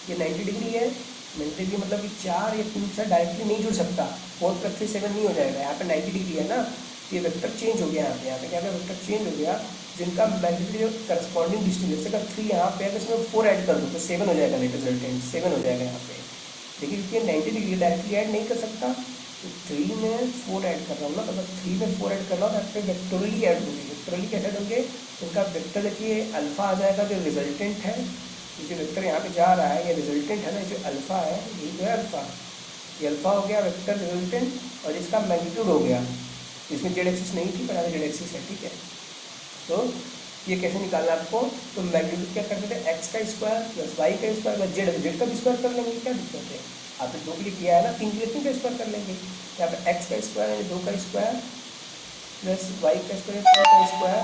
ये 90 डिग्री है। 90 डिग्री मतलब कि 4 या 3 से डायरेक्टली नहीं जुड़ सकता, 4 + 3 7 नहीं हो जाएगा। यहाँ पे 90 डिग्री है ना, तो ये वेक्टर चेंज हो गया। यहाँ पे क्या वेक्टर चेंज हो गया, जिनका मैग्नीट्यूड करस्पॉन्डिंग डिस्टेंस, जैसे अगर 3 यहाँ पे अगर इसमें 4 ऐड कर दूँ तो 7 हो जाएगा, रिजल्टेंट 7 हो जाएगा यहाँ पे। लेकिन क्योंकि 90 डिग्री डायरेक्टली ऐड नहीं कर सकता, तो 3 में 4 ऐड कर रहा हूँ ना, तो अगर 3 में 4 ऐड कर रहा हूँ तो यहाँ पे वेक्टोरली ऐड होंगे। वेक्टोरली कैसे ऐड होंगे, उनका वेक्टर देखिए अल्फा आ जाएगा, जो रिजल्टेंट है, ये जो वेक्टर यहाँ पे जा रहा है ये रिजल्टेंट है ना, जो अल्फा है यही जो है अल्फा, ये अल्फा हो गया वेक्टर रिजल्टेंट, और इसका मैग्नीट्यूड हो गया। इसमें जेड एक्सिस नहीं थी, पर जेड एक्सिस है, ठीक है। तो ये कैसे निकालना आपको, तो मैग्नीट्यूड क्या करते थे, एक्स का स्क्वायर + वाई का स्क्वायर + जेड का भी स्क्वायर कर लेंगे, क्या दिक्कत है। आपने 2 के लिए किया है ना, 3 के लिए 3 का स्क्वायर कर लेंगे। यहाँ पे एक्स का स्क्वायर यानी 2 का स्क्वायर + वाई का स्क्वायर 4 का स्क्वायर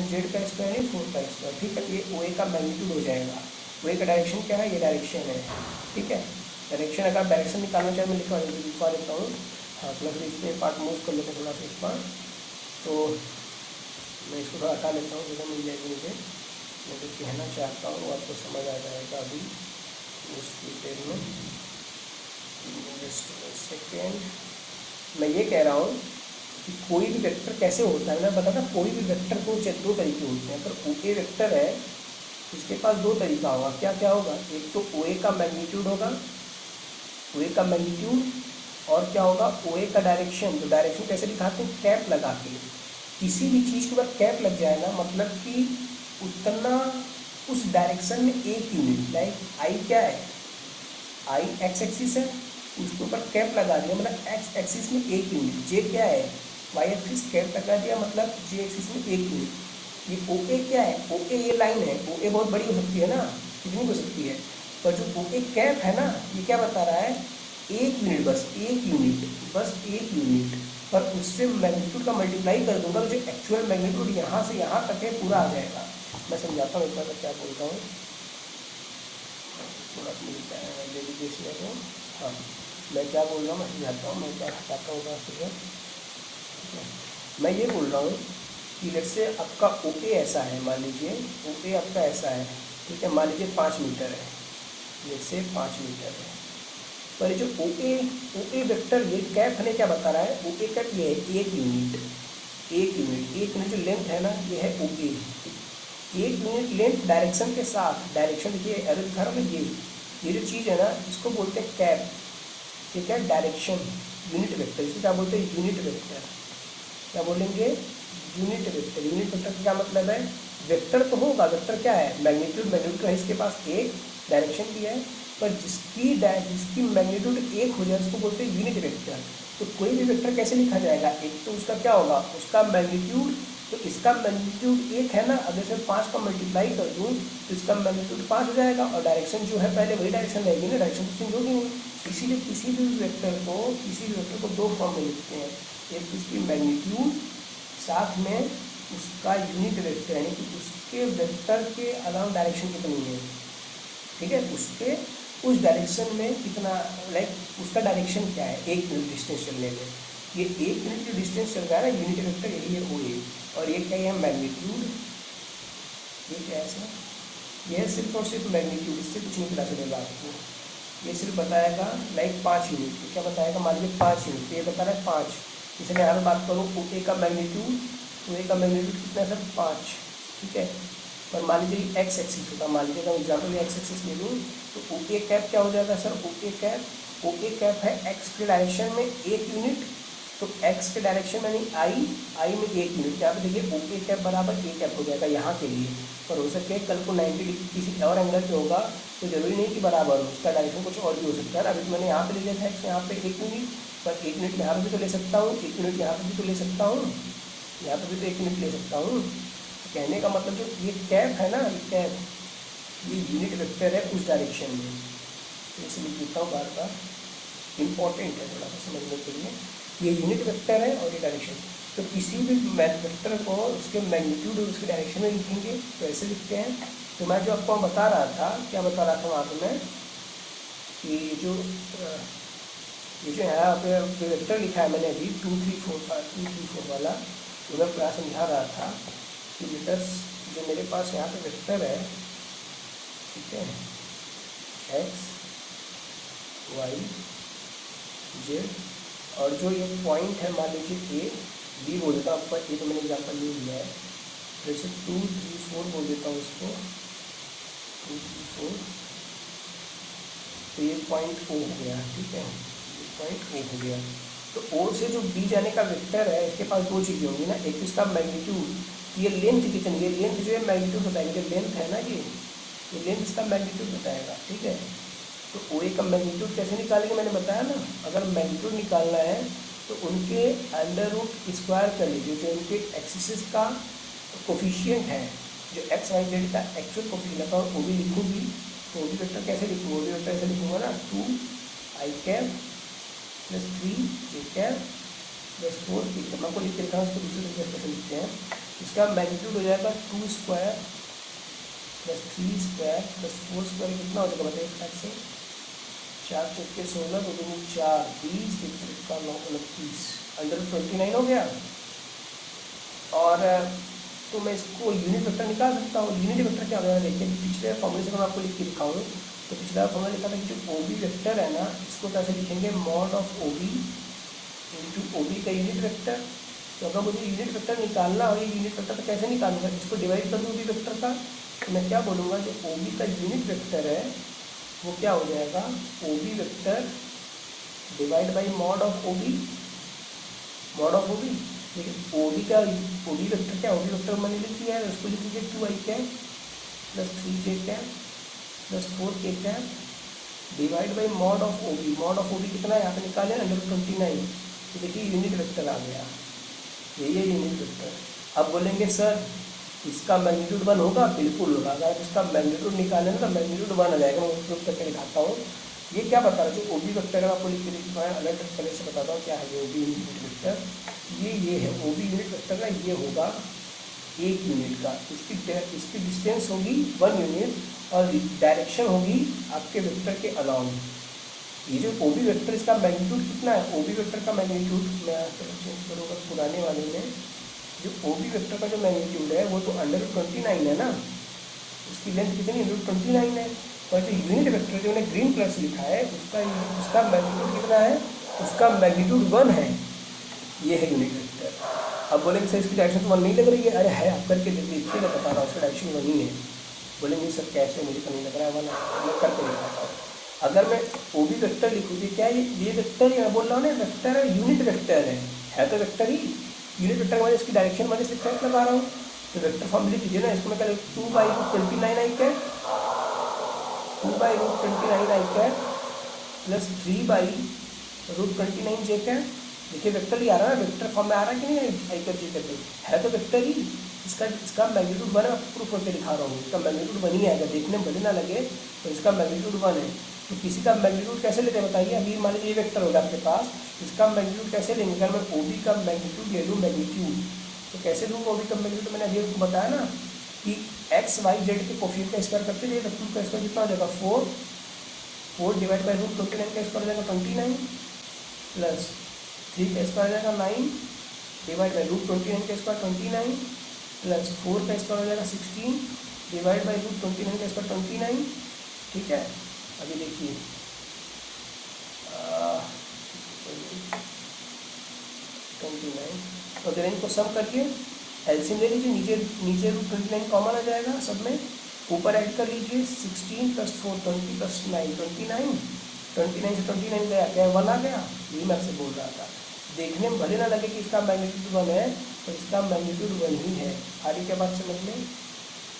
+ जेड का स्क्वायर यानी 4 का स्क्वायर, ठीक है। ये ओ ए का मैग्नीट्यूड हो जाएगा। ओ ए का डायरेक्शन क्या है, ये डायरेक्शन है, ठीक है। डायरेक्शन अगर डायरेक्शन निकालना चाहे मैं लिखवा देता हूँ, हाँ थोड़ा सा इसमें पार्ट मूव कर लेते हैं थोड़ा सा एक बार, तो मैं इसको थोड़ा हटा लेता हूँ, जगह मिल जाएगी मुझे। मैं जो कहना चाहता हूँ आपको समझ आ जाएगा अभी नेक्स्ट डिटेल में। जस्ट सेकेंड, मैं ये कह रहा हूँ कि कोई भी वेक्टर कैसे होता है, मैं बताता कोई भी वेक्टर को 2 तरीके होते हैं। अगर ओ ए वेक्टर है इसके पास 2 तरीका होगा, क्या क्या होगा, एक तो ओ ए का मैग्नीट्यूड होगा, ओ ए का मैग्नीट्यूड, और क्या होगा, ओ ए का डायरेक्शन। तो डायरेक्शन कैसे दिखाते हैं, कैप लगा के। किसी भी चीज़ के ऊपर कैप लग जाए ना, मतलब कि उतना उस डायरेक्शन में 1 यूनिट, लाइक आई क्या है, आई एक्स एक्सिस है, उसके ऊपर कैप लगा दिया मतलब एक्स एक्सिस में 1 यूनिट। जे क्या है, वाई एक्सिस कैप लगा दिया मतलब जे एक्सिस में 1 यूनिट। ये ओ ए क्या है, ओ ए ये लाइन है, ओ ए बहुत बड़ी हो सकती है ना, कितनी हो सकती है, पर जो ओ ए कैप है ना, ये क्या बता रहा है, 1 यूनिट, बस 1 यूनिट, बस 1 यूनिट। पर उससे मैग्नीट्यूड का मल्टीप्लाई कर दूंगा तो जो एक्चुअल मैग्नीट्यूड यहाँ से यहाँ तक है पूरा आ जाएगा। मैं समझाता हूँ एक बार क्या बोल रहा हूँ, थोड़ा सा मुझे दे दीजिए इसमें को। हाँ, मैं क्या बोल रहा हूँ मैं समझाता हूँ, मैं एक बार हटाता हूँ बात ठीक है। मैं ये बोल रहा हूँ कि जैसे आपका ओ ए ऐसा है, मान लीजिए ओ ए आपका ऐसा है, ठीक है, मान लीजिए 5 मीटर है, जैसे 5 मीटर है, पर ये जो ओ ए वेक्टर ये कैप हमें क्या बता रहा है, ओ ए कैप ये है 1 यूनिट, 1 यूनिट जो लेंथ है ना ये है ओ ए, 1 यूनिट लेंथ डायरेक्शन के साथ, डायरेक्शन देखिए एरो दिखा रहा है, ये जो चीज़ है ना इसको बोलते हैं कैप, ठीक है, डायरेक्शन यूनिट वेक्टर, इसको क्या बोलते हैं यूनिट वेक्टर, क्या बोलेंगे यूनिट वेक्टर। यूनिट वेक्टर का क्या मतलब है, वेक्टर तो होगा, वेक्टर क्या है मैग्नीट्यूड, मैग्नीट्यूड है इसके पास एक, डायरेक्शन भी है, पर जिसकी मैग्नीट्यूड एक हो जाए उसको बोलते हैं यूनिट वेक्टर। तो कोई भी वेक्टर कैसे लिखा जाएगा, एक तो उसका क्या होगा उसका मैग्नीट्यूड, तो इसका मैग्नीट्यूड एक है ना, अगर मैं 5 का मल्टीप्लाई कर दूँ तो इसका मैग्नीट्यूड 5 हो जाएगा, और डायरेक्शन जो है पहले वही डायरेक्शन रहेगी ना, डायरेक्शन तो चेंज होगी नहीं। इसीलिए किसी भी वेक्टर को दो फॉर्म में लिखते हैं, एक तो उसकी मैग्नीट्यूड, साथ में उसका यूनिट वेक्टर, यानी कि उसके वेक्टर के अलावा डायरेक्शन कितनी है, ठीक है, उसके उस डायरेक्शन में कितना, लाइक उसका डायरेक्शन क्या है 1 यूनिट डिस्टेंस चलने में, ये 1 यूनिट जो डिस्टेंस चल रहा है ना यूनिट वेक्टर यही है ओ ए, और ये क्या है मैग्नीट्यूड, ये क्या है सर, ये सिर्फ और सिर्फ मैग्नीट्यूड, इससे कुछ नहीं पता चलेगा आपको, ये सिर्फ बताएगा लाइक 5 यूनिट, क्या बताएगा मान लीजिए 5 यूनिट, तो ये बता रहा है 5, जैसे मैं यहाँ बात करूँ ओ ए का मैग्नीट्यूड, तो ए का मैग्नीट्यूड कितना है सर 5, ठीक है, पर मान लीजिए एक्स एक्सिस होता, मान लीजिए मैं एग्जाम्पल एक्स एक्सिस ले लूँ, तो ओ ए कैप क्या हो जाएगा सर, ओ ए कैप है एक्स के डायरेक्शन में 1 यूनिट, तो एक्स के डायरेक्शन में नहीं आई में 1 यूनिट, यहाँ पे देखिए ओ ए कैप बराबर ए कैप हो जाएगा यहाँ के लिए, पर हो सके कल को 90 डिग्री किसी और एंगल पे होगा तो जरूरी नहीं कि बराबर हो, उसका डायरेक्शन कुछ और भी हो सकता है। अभी मैंने यहाँ पे ले लिया था एक्स यहाँ पे 1 यूनिट, पर 1 यूनिट यहाँ पे भी तो ले सकता हूँ, 1 यूनिट यहाँ पे भी तो ले सकता हूँ, यहाँ पे भी तो 1 यूनिट ले सकता हूँ। कहने का मतलब जो ये कैप है ना, ये कैप ये यूनिट वेक्टर है उस डायरेक्शन में, तो इसे लिख देता हूँ बार बार, इम्पॉर्टेंट है थोड़ा सा समझने के लिए, ये यूनिट वेक्टर है और ये डायरेक्शन। तो किसी भी वेक्टर को उसके मैग्नीट्यूड और उसके डायरेक्शन में लिखेंगे तो ऐसे लिखते हैं। तो मैं जो आपको बता रहा था, क्या बता रहा था वहाँ पर मैं, कि ये जो यहाँ पे जो वेक्टर लिखा है मैंने अभी 2 3 4 5 2 3 4 वाला, तो मैं पूरा समझा रहा था कि लेटर्स जो मेरे पास यहाँ पे वेक्टर है, ठीक है, एक्स वाई जेड, और जो ये पॉइंट है मान लीजिए ए बी बोल देता हूँ आपको, ए तो मैंने एग्जाम्पल नहीं लिया है, जैसे 2 3 4 बोल देता हूँ इसको 2 3 4, तो ये पॉइंट ओ हो गया, ठीक है, ये पॉइंट ओ हो गया। तो ओ से जो बी जाने का वेक्टर है इसके पास दो चीज़ें होंगी ना, एक इसका मैग्नीट्यूड, ये लेंथ कितनी, ये लेंथ जो है मैग्नीट्यूड बताएगा, जो लेंथ है ना ये लेंथ इसका मैग्नीट्यूड बताएगा, ठीक है। तो ओ ए का मैग्नीट्यूड कैसे निकालेंगे मैंने बताया ना, अगर मैग्नीट्यूड निकालना है तो उनके अंडर रूट स्क्वायर कर लीजिए, जो उनके एक्सिस का कोफिशिएंट है, जो एक्स वाई जेड का एक्चुअल कोफिशिएंट है, वो भी लिखूँगी, तो वो भी वेक्टर कैसे लिखूँगा, वो भी वेक्टर ऐसे लिखूँगा ना, 2 i cap plus 3 j cap plus 4 P cap, आपको लिख के लिखा है, उसको दूसरे तरीके से कैसे लिखते हैं, इसका मैग्नीट्यूड हो जाएगा 2 square plus 3 square plus 4 square, कितना हो जाएगा बताइए फटाक से, 4 चौके 16 2 दूनी 4 20 का 9 29 अंडर 29 हो गया। और तो मैं इसको यूनिट वेक्टर निकाल सकता हूँ। यूनिट वेक्टर क्या हो गया देखिए, पिछले फॉर्मूले से मैं आपको लिख के दिखाऊँ, तो पिछला फॉर्मूला लिखा था कि जो ओ बी वेक्टर है ना, इसको कैसे लिखेंगे, mod of O B into O B का यूनिट वेक्टर। तो अगर मुझे यूनिट वेक्टर निकालना हो, ये यूनिट वेक्टर तो कैसे निकालूंगा, इसको डिवाइड कर दूँ ओ बी वेक्टर का, तो मैं क्या बोलूँगा, जो ओ बी का यूनिट वेक्टर है वो क्या हो जाएगा, O B vector divide by mod of O B, mod of O B. लेकिन ओ बी का ओ बी वेक्टर क्या, ओ बी वेक्टर मैंने लिख दिया है, उसको लिख लीजिए 2 i cap plus 3 j cap plus 4 k cap divide by mod of O B. Mod of O B कितना है यहाँ पे निकाले, अंडर 29, तो देखिए यूनिट वेक्टर आ गया, यही है यूनिट वेक्टर। अब बोलेंगे सर इसका मैग्नीट्यूड 1 होगा, बिल्कुल होगा, अगर इसका मैग्नीट्यूड निकालें ना तो मैग्नीट्यूड 1 आ जाएगा। मैं प्रूफ करके दिखाता हूँ। ये क्या बता रहा है, जो ओ बी वेक्टर है आपको लिख के मैं अलग तरह से बताता हूँ क्या है ये ओ बी यूनिट वेक्टर, ये है ओ बी यूनिट वेक्टर का, ये होगा 1 यूनिट का, इसकी डिस्टेंस होगी 1 यूनिट और डायरेक्शन होगी आपके वेक्टर के अलाउंग। ये जो ओ बी वेक्टर इसका मैग्नीट्यूड कितना है, ओ बी वेक्टर का मैग्नीट्यूड मैं चेंज करूँगा पुराने वाले में, जो ओ बी वेक्टर का जो मैग्नीट्यूड है वो तो √29 है ना, उसकी लेंथ कितनी √29 है, और जो यूनिट वेक्टर जो मैंने ग्रीन कलर से लिखा है उसका मैग्नीट्यूड कितना है, उसका मैग्नीट्यूड 1 है। ये है यूनिट वेक्टर। अब बोलेंगे सर इसकी डायरेक्शन तो 1 नहीं लग रही है, अरे है आप करके देखिए, मैं बता रहा हूँ उसका डायरेक्शन 1 ही है। बोलेंगे सर कैसे, मुझे तो नहीं लग रहा है 1 है, मैं करके दिखाता हूँ। अगर मैं ओ बी वेक्टर लिखूँ तो क्या ये वेक्टर ही बोल रहा हूँ ना, वेक्टर है, यूनिट वेक्टर है तो वेक्टर ही, यूनिट वेक्टर के बाद इसकी डायरेक्शन मैंने इसलिए क्या लगा रहा हूँ, तो वेक्टर फॉर्म लिख लीजिए ना, इसको मैं कह 2/√29 आई कैट, 2/√29 आई कैट प्लस 3/√29 जे कैट। देखिए वेक्टर ही आ रहा है ना, वेक्टर फॉर्म में आ रहा है कि नहीं आई कैट जे कैट, है तो वेक्टर ही। इसका मैग्नीट्यूड 1 है, प्रूफ करके दिखा रहा हूँ, इसका मैग्नीट्यूड 1 ही आएगा, देखने में भले ना लगे तो इसका मैग्नीट्यूड 1 है। तो किसी का मैग्नीट्यूड कैसे लेते हैं बताइए, अभी मान लीजिए ये वेक्टर होगा आपके पास, इसका मैग्नीट्यूड कैसे लेंगे, अगर मैं ओ बी का मैग्नीट्यूड ले लूँ, मैग्नीट्यूड तो कैसे लूँगा ओ बी का मैग्नीट्यूड, मैंने अभी आपको बताया ना कि एक्स वाई जेड के कोफिशिएंट का स्क्वायर करते जाइए, वेक्टर का स्क्वायर कितना हो जाएगा 4 डिवाइड बाई √29 का स्क्वायर हो जाएगा 29 प्लस 3 का स्क्वायर हो जाएगा 9 डिवाइड बाई √29 का स्क्वायर 29 प्लस 4 का स्क्वायर हो जाएगा 16 डिवाइड बाई √29 का स्क्वायर 29। ठीक है, अभी देखिए 29, तो अगर इनको सम करके एलसीएम ले लीजिए, नीचे √29 कॉमन आ जाएगा सब में, ऊपर ऐड कर लीजिए 16 + 4 20 + 9 29, 29 से 29 गया क्या 1 आ गया, यही मैं आपसे बोल रहा था। देखने में भले ना लगे कि इसका मैग्नीट्यूड 1 है, तो इसका मैग्नीट्यूड 1 ही है। आगे क्या बात समझ में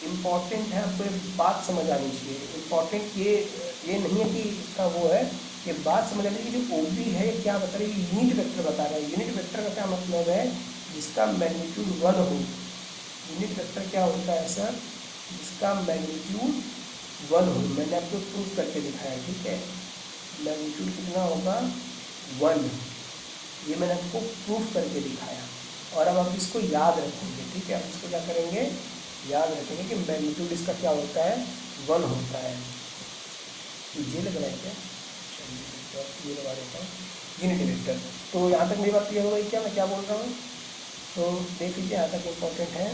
इम्पॉर्टेंट है, आपको एक बात समझ आनी चाहिए। इम्पॉर्टेंट ये नहीं है कि इसका वो है, ये बात समझ आनी चाहिए। जो ओ बी है ये क्या बता रही है, यूनिट वेक्टर बता रहा है। यूनिट वेक्टर का क्या मतलब है, जिसका मैग्नीट्यूड 1 हो। यूनिट वेक्टर क्या होता है सर, जिसका मैग्नीट्यूड 1 हो। मैंने आपको प्रूफ करके दिखाया, ठीक है, मैग्नीट्यूड कितना होगा 1, ये मैंने आपको प्रूफ करके दिखाया। और अब आप इसको याद रखेंगे, ठीक है, आप इसको क्या करेंगे, याद रखेंगे कि मैग्नीट्यूड इसका क्या होता है 1 होता है। ये लग रहा है क्या, ये लगा देता हूँ यूनिट वेक्टर। तो यहाँ तक मेरी बात क्लियर हो गई क्या, मैं क्या बोल रहा हूँ, तो देख लीजिए यहाँ तक इम्पोर्टेंट है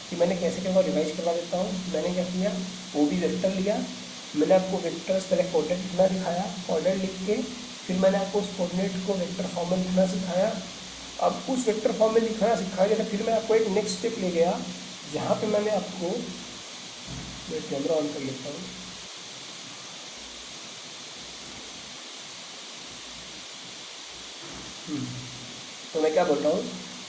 कि मैंने कैसे क्या रिवाइज करवा देता हूँ। मैंने क्या किया, ओ बी वेक्टर लिया, मैंने आपको वेक्टर्स पहले कोऑर्डिनेट लिखना दिखाया, कोऑर्डिनेट लिख के फिर मैंने आपको उस कोऑर्डिनेट को वेक्टर फॉर्म में लिखना सिखाया। अब उस वेक्टर फॉर्म में लिखना सिखाया था, फिर मैं आपको एक नेक्स्ट स्टेप ले गया, जहाँ पे मैंने आपको, मैं कैमरा ऑन कर लेता हूँ, तो मैं क्या बोल रहा हूँ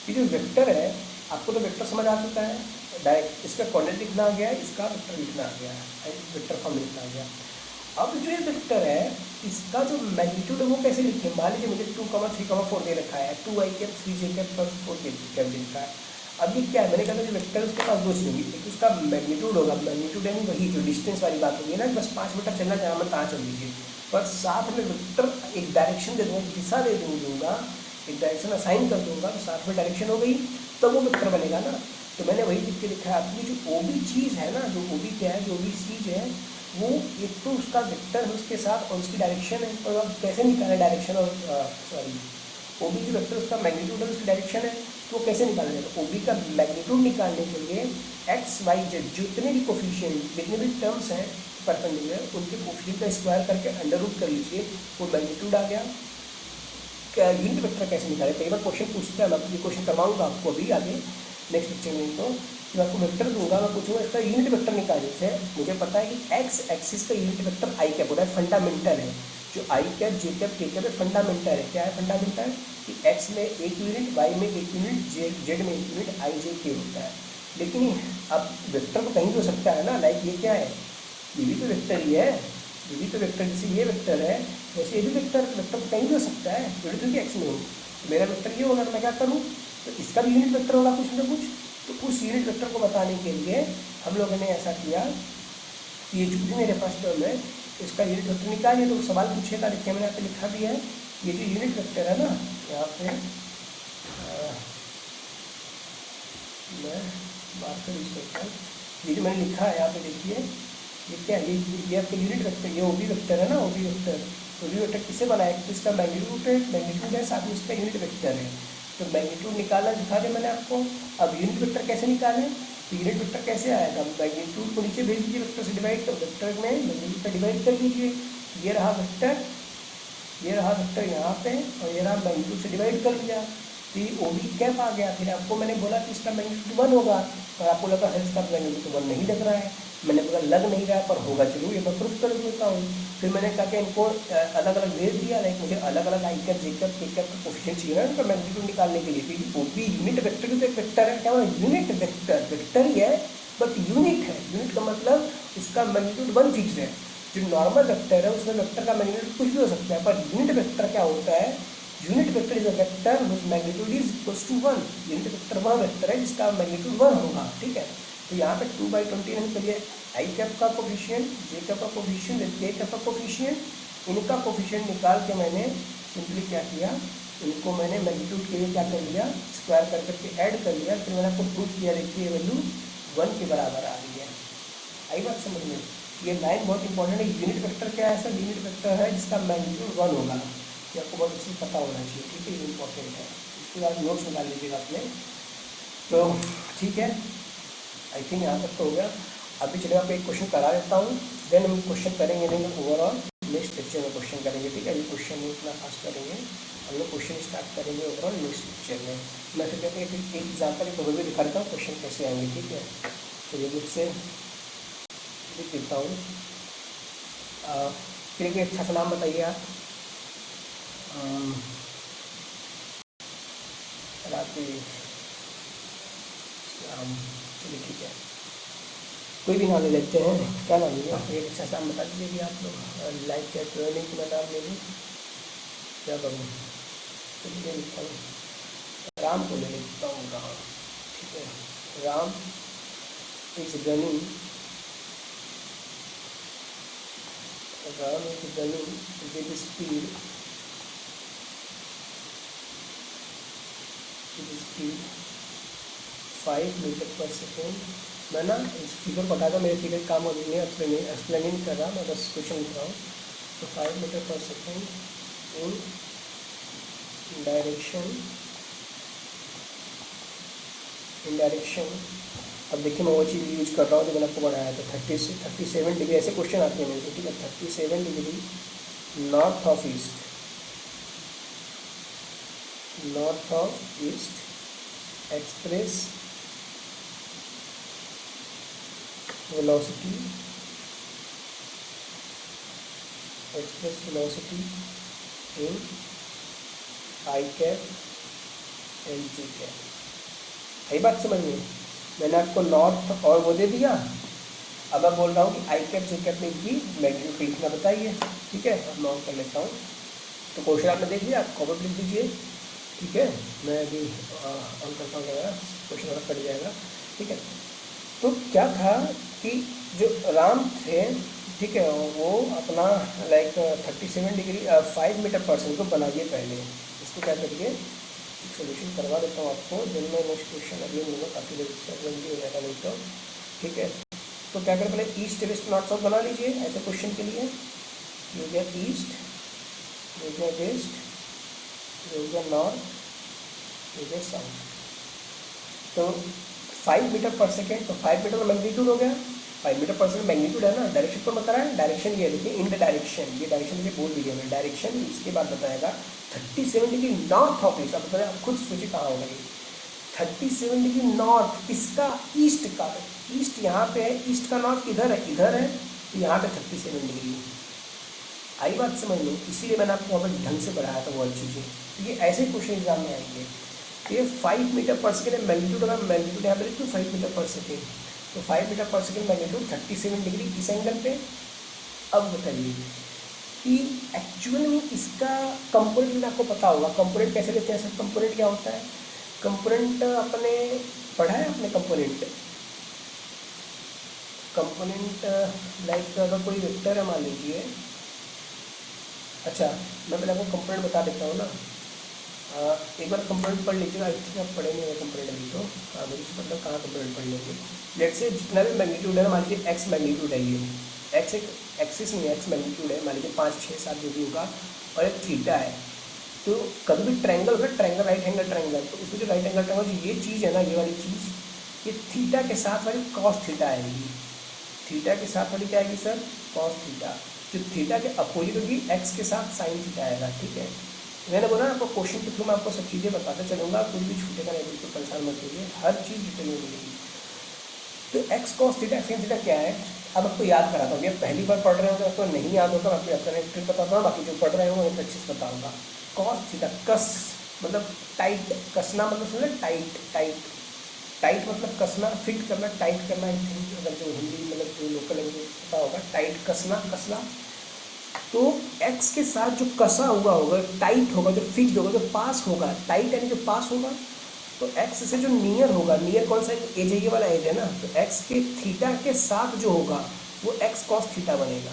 कि जो वेक्टर है, आपको तो वेक्टर समझ आ चुका है, डायरेक्ट इसका कोऑर्डिनेट लिखना आ गया, इसका वेक्टर लिखना आ गया, वेक्टर फॉर्म लिखना आ गया। अब जो ये वेक्टर है, इसका जो मैग्नीट्यूड है वो कैसे लिखें, मान लीजिए मुझे 2, 3, 4 दे रखा है, 2i cap 3j cap plus 4k cap दे रखा है। अब ये क्या है, मैंने कहा जो वेक्टर उसके पास दो चीज़ होगी, एक उसका मैग्नीट्यूड होगा, मैग्नीट्यूड यानी वही जो डिस्टेंस वाली बात होगी ना, बस 5 मीटर चलना जहाँ मैं कहाँ चल लीजिए, पर साथ में वेक्टर एक डायरेक्शन दे दूँगा, दिशा दे दूँगा, एक डायरेक्शन असाइन कर दूँगा, तो साथ में डायरेक्शन हो गई, तब वो वेक्टर बनेगा ना। तो मैंने वही लिख के लिखा है, आपकी जो ओ बी चीज़ है ना, जो ओ बी क्या है, जो ओ बी चीज़ है, वो एक तो उसका वेक्टर है उसके साथ और उसकी डायरेक्शन है। तो अब कैसे निकालें डायरेक्शन और सॉरी ओ बी जो वेक्टर उसका मैग्नीट्यूड है उसकी डायरेक्शन है, तो वो कैसे निकाला जाएगा। ओ बी का मैग्नीट्यूड निकालने के लिए एक्स वाई जेड जितने भी कोफिशिएंट, जितने भी टर्म्स हैं परपेंडिकुलर, उनके कोफिशिएंट का स्क्वायर करके अंडर रूट कर लीजिए, वो मैग्नीट्यूड आ गया। क्या यूनिट वेक्टर कैसे निकाले, कई बार क्वेश्चन पूछता है, मैं ये क्वेश्चन करवाऊंगा आपको अभी आगे नेक्स्ट लेक्चर में। तो मैं आपको वेक्टर दूंगा, मैं पूछूंगा इसका यूनिट वेक्टर निकालने से मुझे पता है कि एक्स एक्सिस का यूनिट वेक्टर आई कैप होता है, फंडामेंटल है। जो आई कैप जे कैप के कैप है फंडामेंटल है। क्या है फंडामेंटल, कि एक्स में एक यूनिट, वाई में एक यूनिट, जेड में एक यूनिट, आई जे के होता है। लेकिन अब वेक्टर तो कहीं भी हो सकता है ना, लाइक ये क्या है, ये भी तो वेक्टर ही है, ये भी तो वेक्टर, जैसे ये वेक्टर है वैसे ये भी वेक्टर तो कहीं भी हो सकता है, जरूरी थोड़ी एक्स में हो। मेरा वेक्टर ये होगा, तो मैं क्या करूँ, तो इसका भी यूनिट वेक्टर होगा कुछ ना कुछ। तो उस यूनिट वेक्टर को बताने के लिए हम लोगों ने ऐसा किया कि ये जो भी मेरे पास टर्म है इसका यूनिट वेक्टर निकालिए। तो सवाल पूछेगा, देखिए मैंने यहाँ पे लिखा भी है, ये जो यूनिट वेक्टर है ना, यहाँ पे मैं मार्कर यूज करता हूँ। ये जो मैंने लिखा है यहाँ पे देखिए, ये क्या है, ये आपका यूनिट वेक्टर, ये ओबी वेक्टर है ना, ओबी वेक्टर। ओबी वेक्टर किससे बना है, तो इसका मैग्नीट्यूड है, साथ में इसका यूनिट वेक्टर है। तो मैग्नीट्यूड निकालना दिखा दिया मैंने आपको। अब यूनिट वेक्टर कैसे निकालें, तो यूनिट वेक्टर कैसे आएगा, मैग्नीट्यूड को नीचे भेज दीजिए, वेक्टर से डिवाइड कर, वेक्टर में मैग्नीट्यूड का डिवाइड कर दीजिए। ये रहा वेक्टर, ये रहा वेक्टर यहाँ पे, और ये रहा मैग्नीट्यूड से डिवाइड कर दिया, तो ये ओ बी कैप आ गया। फिर आपको मैंने बोला कि इसका मैग्नीट्यूड 1 होगा, और आपको लगा है इसका मैग्नीट्यूड 1 नहीं लग रहा है। मैंने बोला लग नहीं रहा है पर होगा जरूर, ये मैं प्रूफ कर देता हूँ। फिर मैंने कहा कि इनको अलग अलग भेज दिया, लाइक मुझे अलग अलग आई कैप जे कैप के कैप का कोफिशिएंट चाहिए ना इनका मैग्नीट्यूड निकालने के लिए। क्योंकि ओ बी यूनिट वेक्टर भी तो एक वेक्टर है, क्या बोला, यूनिट वेक्टर, वेक्टर ही है बट यूनिट है। यूनिट का मतलब उसका मैग्नीट्यूड 1 फिक्स है। जो नॉर्मल वेक्टर है उसमें वेक्टर का मैग्नीट्यूड कुछ भी हो सकता है, पर यूनिट वेक्टर क्या होता है, unit vector is a vector which magnitude is equals to 1। Unit vector वह वेक्टर है जिसका मैग्नीट्यूड 1 होगा, ठीक है। तो यहाँ पे 2/20 नहीं करिए, आई कैप का कोफिशिएंट, जे कैप का कोफिशिएंट, के कैप का कोफिशिएंट, इनका कोफिशिएंट निकाल के मैंने सिंपली क्या किया, इनको मैंने मैग्नीट्यूड के लिए क्या कर लिया, स्क्वायर कर करके ऐड कर लिया। फिर मैंने आपको प्रूफ किया, देखिए वैल्यू 1 के बराबर आ रही है। आई बात समझ में, ये लाइन बहुत इंपॉर्टेंट है। यूनिट वेक्टर क्या है सर, यूनिट वेक्टर है जिसका मैग्नीट्यूड 1 होगा, ये आपको बहुत अच्छी पता होना चाहिए, ठीक है, ये इंपॉर्टेंट है। इसके बाद नोट्स निकाल लीजिएगा अपने। तो ठीक है, आई थिंक यहाँ तक तो हो गया। अभी चलिए आपको एक क्वेश्चन करा देता हूँ, देन हम क्वेश्चन करेंगे नहीं ओवरऑल, नेक्स्ट लेक्चर में क्वेश्चन करेंगे, ठीक है। अभी क्वेश्चन नहीं इतना खास करेंगे, हम लोग क्वेश्चन स्टार्ट करेंगे ओवरऑल नेक्स्ट लेक्चर में। मैं फिर कहते हैं एक एग्जाम्पल एक भी दिखा देता हूँ क्वेश्चन कैसे आएंगे, ठीक है। चलिए मुझसे लिख देता हूँ, फिर एक अच्छा सा नाम बताइए आप। राकेश राम, चलिए ठीक है, कोई भी नाम ले लेते हैं, क्या नाम लीजिए, एक अच्छा सा नाम बता दीजिए भी आप लोग। लाइक क्या ट्रेनिंग का नाम ले लूँ, क्या करूँ, चलिए लिखता हूँ, राम को ले लेता हूँ, राम, ठीक है। Ram is running, Ram is running with speed 5 metre per second. मैं ना इस फिगर को हटा, मेरे फिगर काम हो रही है, एक्सप्लेन नहीं कर रहा, मैं बस क्वेश्चन लिख रहा हूँ। तो 5 metre per second in direction. अब देखिए मैं वो चीज़ यूज कर रहा हूँ जो मैंने आपको बनाया था, 37 डिग्री, ऐसे क्वेश्चन आते हैं मेरे, ठीक है। 37 degree north of east express velocity in I cap and J cap. यही बात समझ में, मैंने आपको नॉर्थ और वो दे दिया। अब मैं बोल रहा हूँ कि आई कैप जे कैप में इनकी मैग्नीट्यूड लिखना बताइए, ठीक है। अब मैं ऑन कर लेता हूँ। तो क्वेश्चन आपने देख लिया, आप कॉपी लिख दीजिए, ठीक है। मैं अभी ऑन करता हूँ, क्वेश्चन और कट जाएगा, ठीक है। तो क्या था कि जो राम थे, ठीक है, वो अपना like 37 degree 5 metre per second को बनाइए पहले। इसको क्या करिए, एक सोल्यूशन करवा देता हूँ आपको, दिन में नेक्स्ट क्वेश्चन अगले मिलूँगा, काफ़ी जल्दी हो जाएगा नहीं तो, ठीक है। तो क्या करें, पहले ईस्ट वेस्ट नॉर्थ साउथ बना लीजिए ऐसे क्वेश्चन के लिए। ये हो गया ईस्ट, ये हो गया वेस्ट, ये हो गया नॉर्थ, ये हो गया साउथ। तो 5 मीटर पर सेकेंड, तो 5 मीटर का मैग्नीट्यूड हो गया, 5 मीटर पर सेकेंड मैग्नीट्यूड है ना। डायरेक्शन पर बता रहा है, डायरेक्शन ये देखिए, इन द डायरेक्शन, ये डायरेक्शन के बोल दिया मैंने, डायरेक्शन इसके बाद बताएगा 37 डिग्री नॉर्थ ऑफ ईस्ट। अब बताया, आप खुद सोचिए कहाँ होगा ये 37 डिग्री नॉर्थ, किसका, ईस्ट का। ईस्ट यहाँ पे है, ईस्ट का नॉर्थ इधर है, तो यहाँ पे 37 डिग्री। आई बात समझ लो, इसीलिए मैंने आपको वहाँ पर ढंग से पढ़ाया था वो वाली चीज़ें। तो ये ऐसे क्वेश्चन एग्जाम में आएंगे। ये 5 मीटर पर सेकेंड मैग्नीट्यूड, अगर मैग्नीट्यूड यहाँ पर लिखूँ 5 मीटर पर सेकेंड, तो 5 metre per second magnitude 37 degree इस एंगल पे। अब बताइए कि एक्चुअल में इसका कंपोनेंट आपको पता होगा, कंपोनेंट कैसे लेते हैं सर, कंपोनेंट क्या होता है, कंपोनेंट अपने पढ़ा है अपने कंपोनेंट लाइक अगर कोई वेक्टर है मान लीजिए, अच्छा मैं पहले आपको कंपोनेंट बता देता हूँ ना। एक बार कंपोनेंट पढ़ लीजिएगा। आई थिंक आप पढ़े नहीं है कंपोनेंट अभी तो। मुझे मतलब कहाँ कंपोनेंट पढ़ लेंगे। लेट से जितना भी मैग्नीट्यूड है ना, मान लीजिए एक्स मैग्नीट्यूड है, ये एक्स एक एक्सिस नहीं है, एक्स मैग्नीट्यूड है, मान लीजिए 5 6 7 जो भी होगा, और एक थीटा है। तो कभी भी ट्रायंगल होगा, ट्रायंगल राइट एंगल ट्रायंगल, तो उसमें जो राइट एंगल ट्रायंगल जो ये चीज़ है ना, ये वाली चीज़, ये थीटा के साथ वाली कॉस थीटा आएगी। थीटा के साथ वाली क्या आएगी सर? Cos theta. जो थीटा के अपोजिट होगी एक्स के साथ साइन थीटा आएगा। ठीक है, मैंने बोला ना आपको क्वेश्चन के थ्रू मैं आपको सब चीज़ें बताते चलूँगा, कुछ भी छूटेगा नहीं, बिल्कुल परेशान मत होइए, हर चीज़ डिटेल में मिलेगी। तो x cos theta sine theta क्या है, अब आपको याद कराता हूँ। ये पहली बार पढ़ रहे हो तो आपको नहीं याद होगा, आपको याद करने ट्रिक बताता हूँ, बाकी जो पढ़ रहे हो उनको अच्छे से बताऊँगा। कॉस थीटा, कस मतलब टाइट, कसना मतलब समझे, टाइट टाइट टाइट मतलब कसना, फिट करना, टाइट करना। आई थिंक अगर जो हिंदी मतलब जो लोकल लैंग्वेज पता होगा, टाइट कसना, कसना। तो x के साथ जो कसा हुआ होगा, टाइट होगा, जो फिक्स्ड होगा, जो पास होगा, टाइट यानी जो पास होगा, तो x से जो नियर होगा, नियर कौन सा एज है, ये वाला एज है ना, तो x के थीटा के साथ जो होगा वो x कॉस थीटा बनेगा,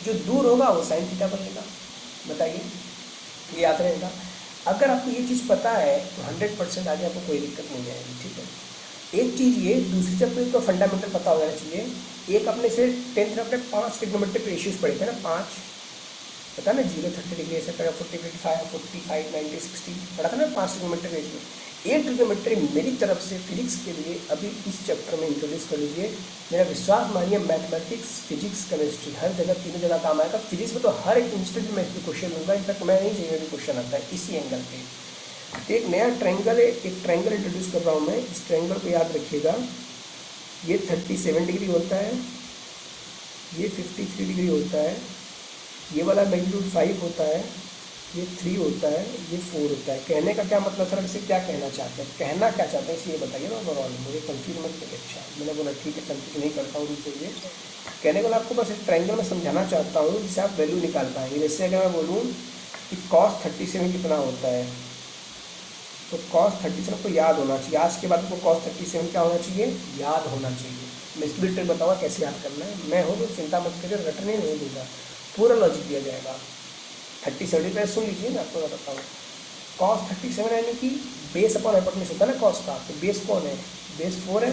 जो दूर होगा वो साइन थीटा बनेगा। बताइए, ये याद रहेगा। अगर आपको ये चीज़ पता है तो 100% आगे आपको कोई दिक्कत नहीं आएगी। ठीक है, एक चीज़ ये, दूसरी चैप्टर को फंडामेंटल पता हो जाना चाहिए। एक अपने से 10th में अपने 5 ट्रिग्नोमेट्रिक रेशियोज पढ़े थे ना, 5 पता ना, 0 30 डिग्री ऐसे करेगा, 40 55 45 90 60 पढ़ा था ना, 5 ट्रिग्नोमेट्रिक रेशियो। एक ट्रिग्नोमेट्री मेरी तरफ से फिजिक्स के लिए अभी इस चैप्टर में इंट्रोड्यूस कर लीजिए। मेरा विश्वास मानिए, मैथमेटिक्स फिजिक्स केमिस्ट्री हर जगह, तीनों जगह काम आएगा। फिजिक्स में तो हर एक इंस्टेंट में इसमें क्वेश्चन लूँगा, इनफैक्ट मैं नहीं चाहिए भी क्वेश्चन आता है इसी एंगल पे। तो एक नया ट्रायंगल है, एक ट्रायंगल इंट्रोड्यूस कर रहा हूँ मैं, इस ट्रायंगल को याद रखिएगा। ये 37 डिग्री होता है, ये 53 डिग्री होता है, ये वाला मैग्नीट्यूड 5 होता है, ये 3 होता है, ये 4 होता है। कहने का क्या मतलब सर, इसे क्या कहना चाहते हैं, कहना क्या चाहते हैं इसे ये बताइए ना ओवरऑल, मुझे कंफ्यूज मत करिए। अच्छा, मैंने बोला ठीक है, कंफ्यूज नहीं करता हूँ चाहिए। कहने को आपको बस एक ट्रायंगल में समझाना चाहता हूँ जिससे आप वैल्यू निकाल पाएंगे। जैसे अगर मैं बोलूँ कि cos 37 कितना होता है, तो cos 37 को याद होना चाहिए। आज के बाद आपको cos 37 क्या होना चाहिए, याद होना चाहिए। मैं इसकी भी ट्रिक बताऊँगा कैसे याद करना है। मैं हूँ तो चिंता मत करिए, रटने नहीं दूंगा, पूरा लॉजिक दिया जाएगा। 37 पे सुन लीजिए, मैं आपको बताता हूँ। cos 37 यानी कि बेस अपॉन हाइपोटेन्यूज होता है ना cos का, तो बेस कौन है, बेस 4 है,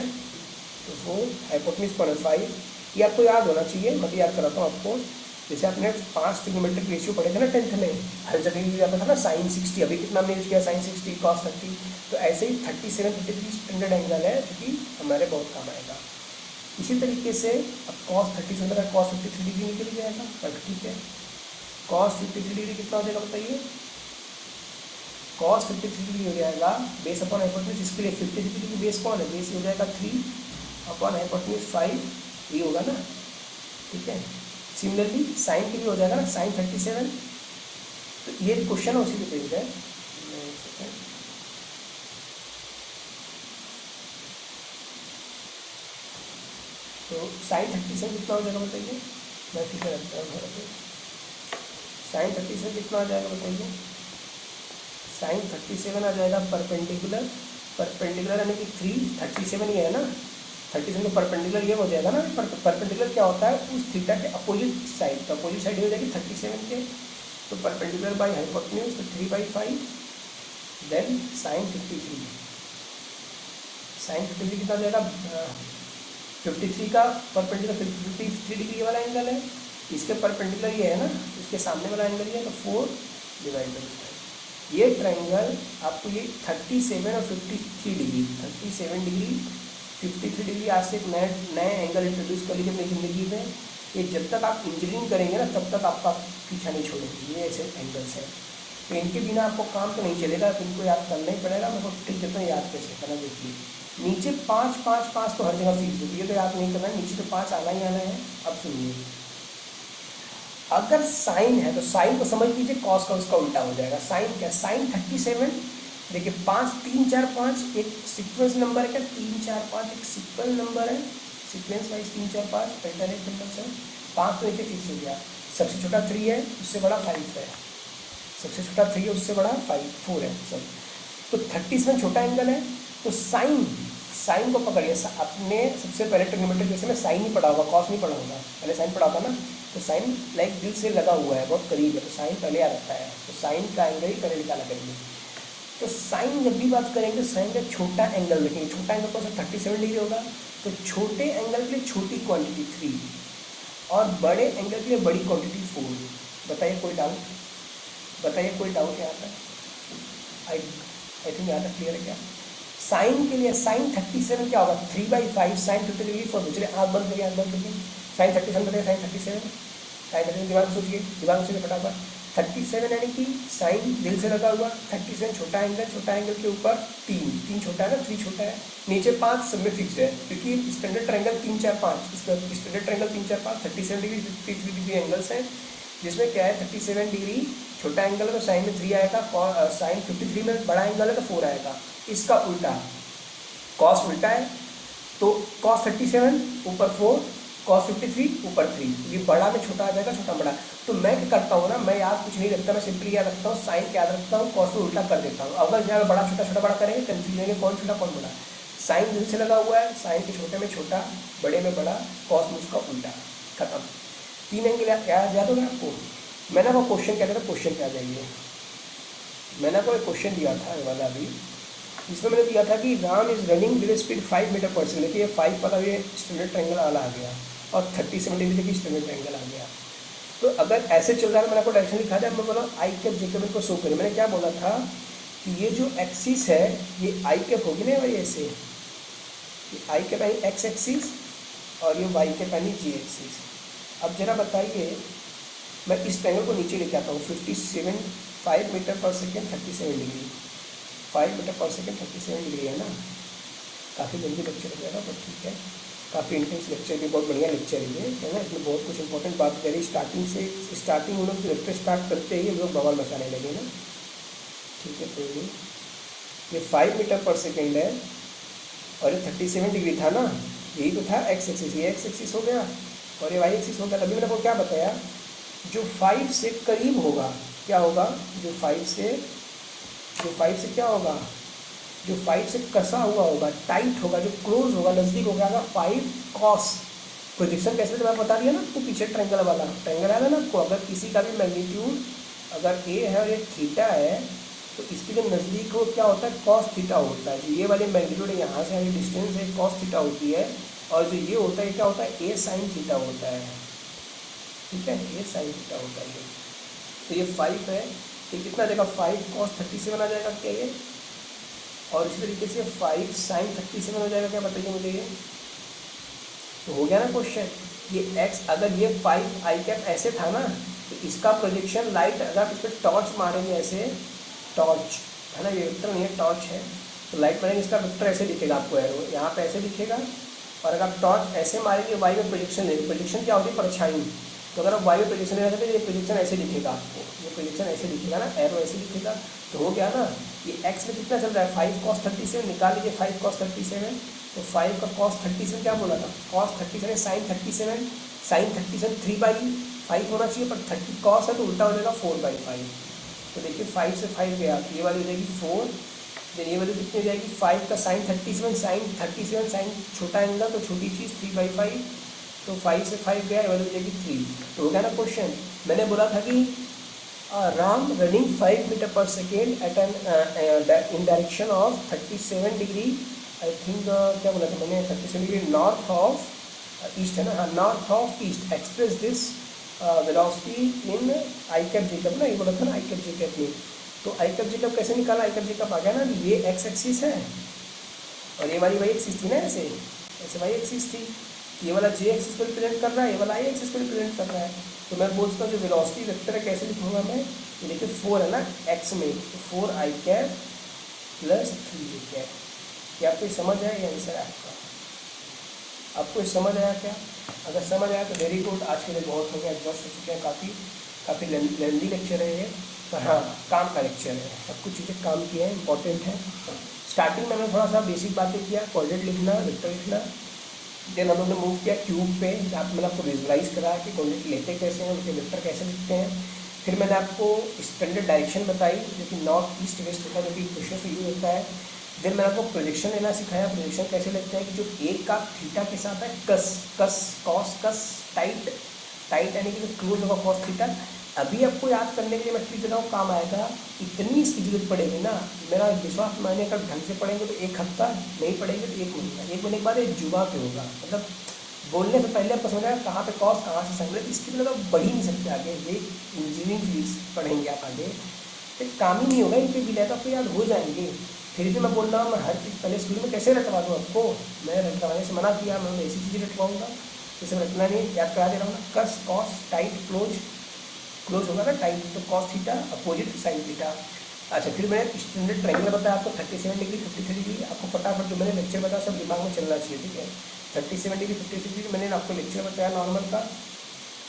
तो 4, हाइपोटेन्यूज कौन है 5। ये आपको याद होना चाहिए। मैं भी याद कराता हूँ आपको। जैसे आपने 5 ट्रिग्नोमेट्रिक रेशियो पढ़े थे ना 10th में, हर जगह यूज आता था ना sin 60, अभी कितना हमने यूज किया sin 60 cos 30। तो ऐसे ही 37 33 स्टैंडर्ड एंगल है जो कि हमारे बहुत काम आएगा। इसी तरीके से अब cos 37 का cos 53 डिग्री निकल जाएगा। पर ठीक है, cos 53 डिग्री कितना हो जाएगा बताइए, cos 53 डिग्री हो जाएगा बेस अपॉन हाइपोटेन्यूज। इसके लिए 53 डिग्री बेस कौन है, बेस हो जाएगा 3 अपॉन हाइपोटेन्यूज 5, ये होगा ना। ठीक है, सिमिलरली साइन के भी हो जाएगा ना, साइन 37। तो ये क्वेश्चन है उसी के पेज है। तो साइन 37 कितना हो जाएगा बताइए, मैं ठीक है रखता हूँ। साइन 37 कितना आ जाएगा बताइए, साइन 37 आ जाएगा परपेंडिकुलर, परपेंडिकुलर यानी कि 337 ये है ना, 37 को परपेंडिकुलर ये हो जाएगा ना। परपेंडिकुलर क्या होता है, उस थीटा के अपोजिट साइड, तो अपोजिट साइड हो जाएगी 37 के, तो परपेंडिकुलर बाई हाइपोटेन्यूज, तो 3/5, देन साइन 53। साइन 53 कितना हो जाएगा, 53 का परपेंडिकुलर 53 डिग्री वाला एंगल है, इसके परपेंडिकुलर ये है ना, इसके सामने वाला एंगल ये है, तो 4/5। ये ट्रायंगल आपको ये 37 और 53 डिग्री, 37 डिग्री 53 डिग्री, आज से एक नए एंगल इंट्रोड्यूस कर लीजिए अपनी ज़िंदगी में। ये जब तक आप इंजीनियरिंग करेंगे ना तब तक आपका पीछा नहीं छोड़ेंगे। ये ऐसे एंगल्स हैं, तो इनके बिना आपको काम तो नहीं चलेगा, तो इनको याद करना ही पड़ेगा। मैं ट्रिक देता हूँ याद कैसे करना, देखिए। नीचे 5 5 5 तो हर जगह फीस होती है, तो याद नहीं करना है, नीचे तो 5 आना ही आना है। अब सुनिए, अगर साइन है तो साइन को समझ लीजिए, कॉस का उसका उल्टा हो जाएगा। साइन क्या, साइन 37, देखिए 5 3 4 5 एक सीक्वेंस नंबर है क्या, 3 4 5 एक सीक्वेंस नंबर है, सीक्वेंस वाइज 3 4 5 अल्टरनेट नंबर है। 5 तो नीचे फिक्स हो गया, सबसे छोटा 3 है, उससे बड़ा 5 है, सबसे छोटा 3 है, उससे बड़ा 4 है, सॉरी। तो 37 छोटा एंगल है, तो साइन, साइन को पकड़िए। अपने सबसे पहले ट्रिग्नोमेट्री जैसे में साइन ही पढ़ा होगा, कॉस नहीं पढ़ा होगा, पहले साइन पढ़ा होगा ना। तो साइन लाइक दिल से लगा हुआ है, बहुत करीब है, तो साइन पहले आ रखा है, तो साइन का एंगल ही पहले निकाला करिए। तो साइन जब भी बात करेंगे साइन का छोटा एंगल देखेंगे, छोटा एंगल कौन सा 37 डिग्री होगा, तो छोटे एंगल के लिए छोटी क्वांटिटी 3 और बड़े एंगल के लिए बड़ी क्वांटिटी 4। बताइए कोई डाउट, बताइए कोई डाउट यहाँ पर? आई थिंक यहाँ तक क्लियर है क्या? साइन के लिए साइन 37 क्या होगा, 3/5 साइन 50 डिग्री फॉर दूसरे, आँख बंद करिए, आँख बंद करिए, साइन 37 बताइए, साइन 37, साइन 37 दिमाग में सोचिए, दिमाग में सोचिए फटाफट। 37 यानी कि साइन दिल से लगा हुआ, 37 छोटा एंगल के ऊपर 3 छोटा है ना, 3 छोटा है, नीचे 5 सब में फिक्स्ड है, क्योंकि स्टैंडर्ड ट्रायंगल 3 4 5, इसका standard triangle 3 4 5 37 degree 53 degree angles हैं, जिसमें क्या है 37 डिग्री छोटा एंगल है तो साइन में 3 आएगा, साइन 53 में बड़ा एंगल है तो 4 आएगा। इसका उल्टा कॉस उल्टा है, तो कॉस 37 ऊपर 4, कॉस 53 ऊपर 3, ये बड़ा में छोटा आ जाएगा, छोटा बड़ा। तो मैं क्या करता हूँ ना, मैं याद कुछ नहीं रखता, मैं सिंपली याद रखता हूँ, साइन याद रखता हूँ, कॉस में उल्टा कर देता हूँ। अगर यहाँ बड़ा छोटा छोटा बड़ा करेंगे कन्फ्यूजन है कौन छोटा कौन बड़ा। साइन दिल से लगा हुआ है, साइन के छोटे में छोटा, बड़े में बड़ा, कॉस में उसका उल्टा, खत्म। 3 एंगल याद होगा आपको। मैंने आपको क्वेश्चन क्या था, क्वेश्चन पे आ जाइए। मैंने आपको एक क्वेश्चन दिया था ये वाला अभी, इसमें मैंने दिया था कि Ram is running with speed 5 metre per second. देखिए 5 वाला ये स्टैंडर्ड ट्रायंगल वाला आ गया और 37 डिग्री की स्टैंडर्ड ट्रायंगल आ गया। तो अगर ऐसे चल रहा है, मैंने आपको डायरेक्शन लिखा था, मैं बोला आई कैप जे कैप इनको शो करें। मैंने क्या बोला था कि ये जो एक्सिस है ये आई कैप होगी ना भाई, ऐसे आई कैप आई एक्स एक्सिस और ये वाई कैप यानी जी एक्सिस। अब जरा बताइए, मैं इस ट्रायंगल को नीचे लेके आता हूँ, 5 metre per second 37 degree, 5 metre per second 37 degree है ना। काफ़ी जल्दी लेक्चर हो जाएगा पर ठीक है, काफ़ी इंटेंस लेक्चर भी, बहुत बढ़िया लेक्चर है ना। इसमें बहुत कुछ इंपॉर्टेंट बात करी, स्टार्टिंग उन लोग लेक्चर स्टार्ट करते ही हम लोग बवाल मचाने लगे ना। ठीक है, कोई नहीं। ये 5 मीटर पर सेकेंड है और ये 37 डिग्री था ना, यही तो था एक्स एक्सिस, ये एक्स एक्सिस हो गया और ये वाई एक्सिस हो गया। अभी मैंने आपको क्या बताया, जो 5 से करीब होगा क्या होगा, जो 5 से क्या होगा, जो 5 से कसा हुआ होगा, टाइट होगा, जो क्लोज होगा, नज़दीक होगा, 5 कॉस। प्रोजेक्शन कैसे मैं बता दिया ना आपको, पीछे ट्रायंगल वाला ट्रायंगल आया ना आपको। अगर किसी का भी मैग्नीट्यूड अगर ए है और ये थीटा है तो इसके जो नज़दीक हो क्या होता है, कॉस थीटा होता है। जो ये वाली मैग्नीट्यूड है यहाँ से ये डिस्टेंस है, कॉस थीटा होती है, और जो ये होता है क्या होता है, ए साइन थीटा होता है। ठीक है, ए साइन थीटा होता है ये। तो ये 5 है, ये कितना आ जाएगा, 5 cos 37 आ जाएगा क्या ये, और इसी तरीके से 5 sin 37 हो जाएगा क्या, बताइए मुझे ये। तो हो गया ना क्वेश्चन। ये x, अगर ये 5 आई कैप ऐसे था ना, तो इसका प्रोजेक्शन लाइट अगर इस पर टॉर्च मारेंगे ऐसे, टॉर्च है ना, ये वेक्टर नहीं है टॉर्च है, तो लाइट मारेंगे इसका वेक्टर ऐसे दिखेगा आपको, एरो यहाँ पे ऐसे दिखेगा, और अगर आप टॉर्च ऐसे मारेंगे वाई में प्रोजेक्शन लेंगे, प्रोजेक्शन क्या होती है, परछाई। तो अगर आप वाई में प्रोजेक्शन ले रहे हैं तो ये प्रोजेक्शन ऐसे दिखेगा आपको, ये प्रोजेक्शन ऐसे दिखेगा ना, एरो ऐसे दिखेगा। तो हो गया ना, ये एक्स में कितना चल रहा है, 5 cos 37 निकाल लीजिए, 5 cos 37, तो 5 का cos 37 क्या बोला था, cos 37 sin 37, sin 37 3/5 होना चाहिए, पर 30 cos है तो उल्टा हो जाएगा 4/5। तो देखिए 5 से 5 गया, ये वाली हो जाएगी 4, देन ये वाली कितनी हो जाएगी 5 का sin 37 sin छोटा एंगल तो छोटी चीज़ 3/5, तो 5 से 5 गया, ये वाली हो जाएगी 3। तो हो गया ना क्वेश्चन। मैंने बोला था कि Ram running 5 metre per second at an in direction of 37 degree, I think क्या बोला था मैंने, 37 डिग्री नॉर्थ ऑफ ईस्ट है ना, हाँ north of east, express this velocity in I cap J cap ना, ये बोला था ना आई कैप जे कैप में। तो आई कैप जे कैप कैसे निकाला, आई कैप जे कैप आ गया ना, ये एक्स एक्सिस है और ये वाली वाई एक्सिस थी ना, ऐसे ऐसे वाई एक्सिस थी, ये वाला जे एक्सिस को रिप्रेजेंट कर रहा है, ये वाला आई एक्सिस को रिप्रेजेंट कर रहा है। तो मैं बोलता हूँ जो वेलोसिटी वेक्टर है कैसे लिखूंगा मैं, ये देखिए 4 है ना एक्स में, तो 4 आई कैप प्लस 3 जे कैप। क्या आपको समझ आया, ये आंसर है आपका, आपको समझ आया क्या? अगर समझ आया तो वेरी गुड, आज के लिए बहुत हो गया, एडजस्ट हो चुके हैं, काफ़ी लेंदी लेक्चर है ये, पर हाँ काम का लेक्चर है, सब कुछ चीज़ें काम की है, इंपॉर्टेंट है। स्टार्टिंग में मैंने थोड़ा सा बेसिक बातें किया, कोऑर्डिनेट लिखना, वेक्टर लिखना, देन हम लोग ने मूव किया क्यूब पे, जहाँ मैंने आपको विजुलाइज करा कि कोऑर्डिनेट लेते कैसे हैं, उनके वेक्टर कैसे लिखते हैं। फिर मैंने आपको स्टैंडर्ड डायरेक्शन बताई जो कि नॉर्थ ईस्ट वेस्ट होता है, जो कि क्वेश्चन से यूज होता है। देन मैंने आपको प्रोजेक्शन लेना सिखाया, प्रोजेक्शन कैसे लगता है कि जो एक का थीटा के साथ है, कस कस कॉस कस टाइट, टाइट यानी कि जो क्लोज होगा कॉस थीटा, अभी आपको याद करने के लिए मैं ट्रिक दे रहा हूँ, काम आएगा। इतनी इसकी जरूरत पड़ेगी ना, मेरा विश्वास मानिए, अगर ढंग से पढ़ेंगे तो 1 हफ्ता, नहीं पढ़ेंगे तो 1 महीना, 1 महीने के बाद ये जुबान पे होगा। मतलब बोलने से पहले आपको समझ आएगा कहाँ पे कॉस कहाँ से साइन, इसके बिना तो बढ़ ही नहीं सकते आगे। ये इंजीनियरिंग फील्ड पढ़ेंगे आप आगे, तो काम ही नहीं होगा इनके बिना, तो आपको याद हो जाएंगे। फिर भी मैं बोल रहा हूँ, मैं हर चीज़ पहले स्कूल में कैसे रटवा दूँ आपको, मैं रटवाने से मना किया, मैं ऐसी चीज़ें रटवाऊँगा जैसे मैं रटना नहीं, याद करा दे रहा हूँ ना। कस कॉस टाइट क्लोज, क्लोज होगा ना टाइट, तो cos theta opposite sine theta. अच्छा, फिर मैंने स्टैंडर्ड ट्रायंगल बताया आपको 37 डिग्री 53 डिग्री। आपको फटाफट जो मैंने लेक्चर बताया सब दिमाग में चलना चाहिए, ठीक है। 37 डिग्री 53 डिग्री मैंने आपको लेक्चर बताया नॉर्मल का।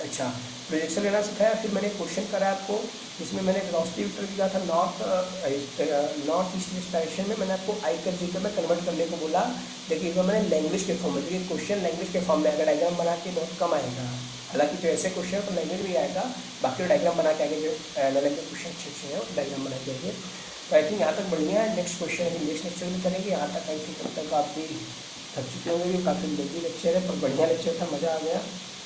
अच्छा, प्रोजेक्शन लेना सिखाया। फिर मैंने क्वेश्चन कराया आपको, जिसमें मैंने वेलोसिटी वेक्टर दिया था नॉर्थ ईस्ट डायरेक्शन में। मैंने आपको आई कर जी कर में कन्वर्ट करने को बोला, लेकिन इस बार मैंने लैंग्वेज के फॉर्म में, देखिए क्वेश्चन लैंग्वेज के फॉर्म में अगर डायग्राम बना के बहुत कम आएगा। हालांकि जो ऐसे क्वेश्चन है तो लैंग्वेज भी आएगा, बाकी डायग्राम बना के आगे जो एनालिटिक के क्वेश्चन अच्छे हैं वो डायग्राम बना के आगे। तो आई थिंक यहाँ तक बढ़िया है। नेक्स्ट क्वेश्चन है, नेक्स्ट लेक्चर में करेंगे। यहाँ तक आई थिंक तब तक आप भी थक चुके होंगे, भी काफ़ी लेंदी लेक्चर है पर बढ़िया लेक्चर था, मज़ा आ गया।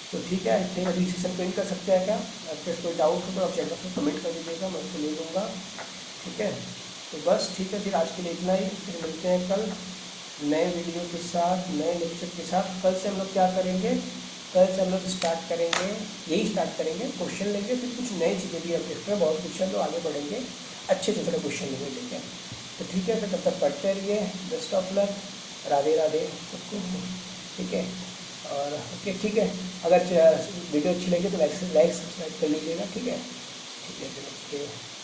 तो ठीक है, आई थिंक अभी सेशन पेंट कर सकते हैं क्या? आपके कोई डाउट हो तो आप चैनल पर कमेंट कर दीजिएगा, मैं उसको ले लूँगा, ठीक है। तो बस ठीक है, फिर आज के लिए इतना ही। फिर मिलते हैं कल नए वीडियो के साथ, नए लेक्चर के साथ। कल से हम लोग क्या करेंगे, कल से हम लोग स्टार्ट करेंगे, यही स्टार्ट करेंगे, क्वेश्चन लेंगे, फिर कुछ नई चीज़ें भी अब देखते हैं, बहुत कुछ है, तो आगे बढ़ेंगे, अच्छे से थोड़े क्वेश्चन लेंगे, ठीक है। तो ठीक है, फिर तब तक पढ़ते रहिए। Best of luck, Radhe Radhe सबको, ठीक है। और ओके, ठीक है, अगर वीडियो अच्छी लगी तो लाइक सब्सक्राइब कर लीजिएगा, ठीक है। ठीक है, फिर ओके।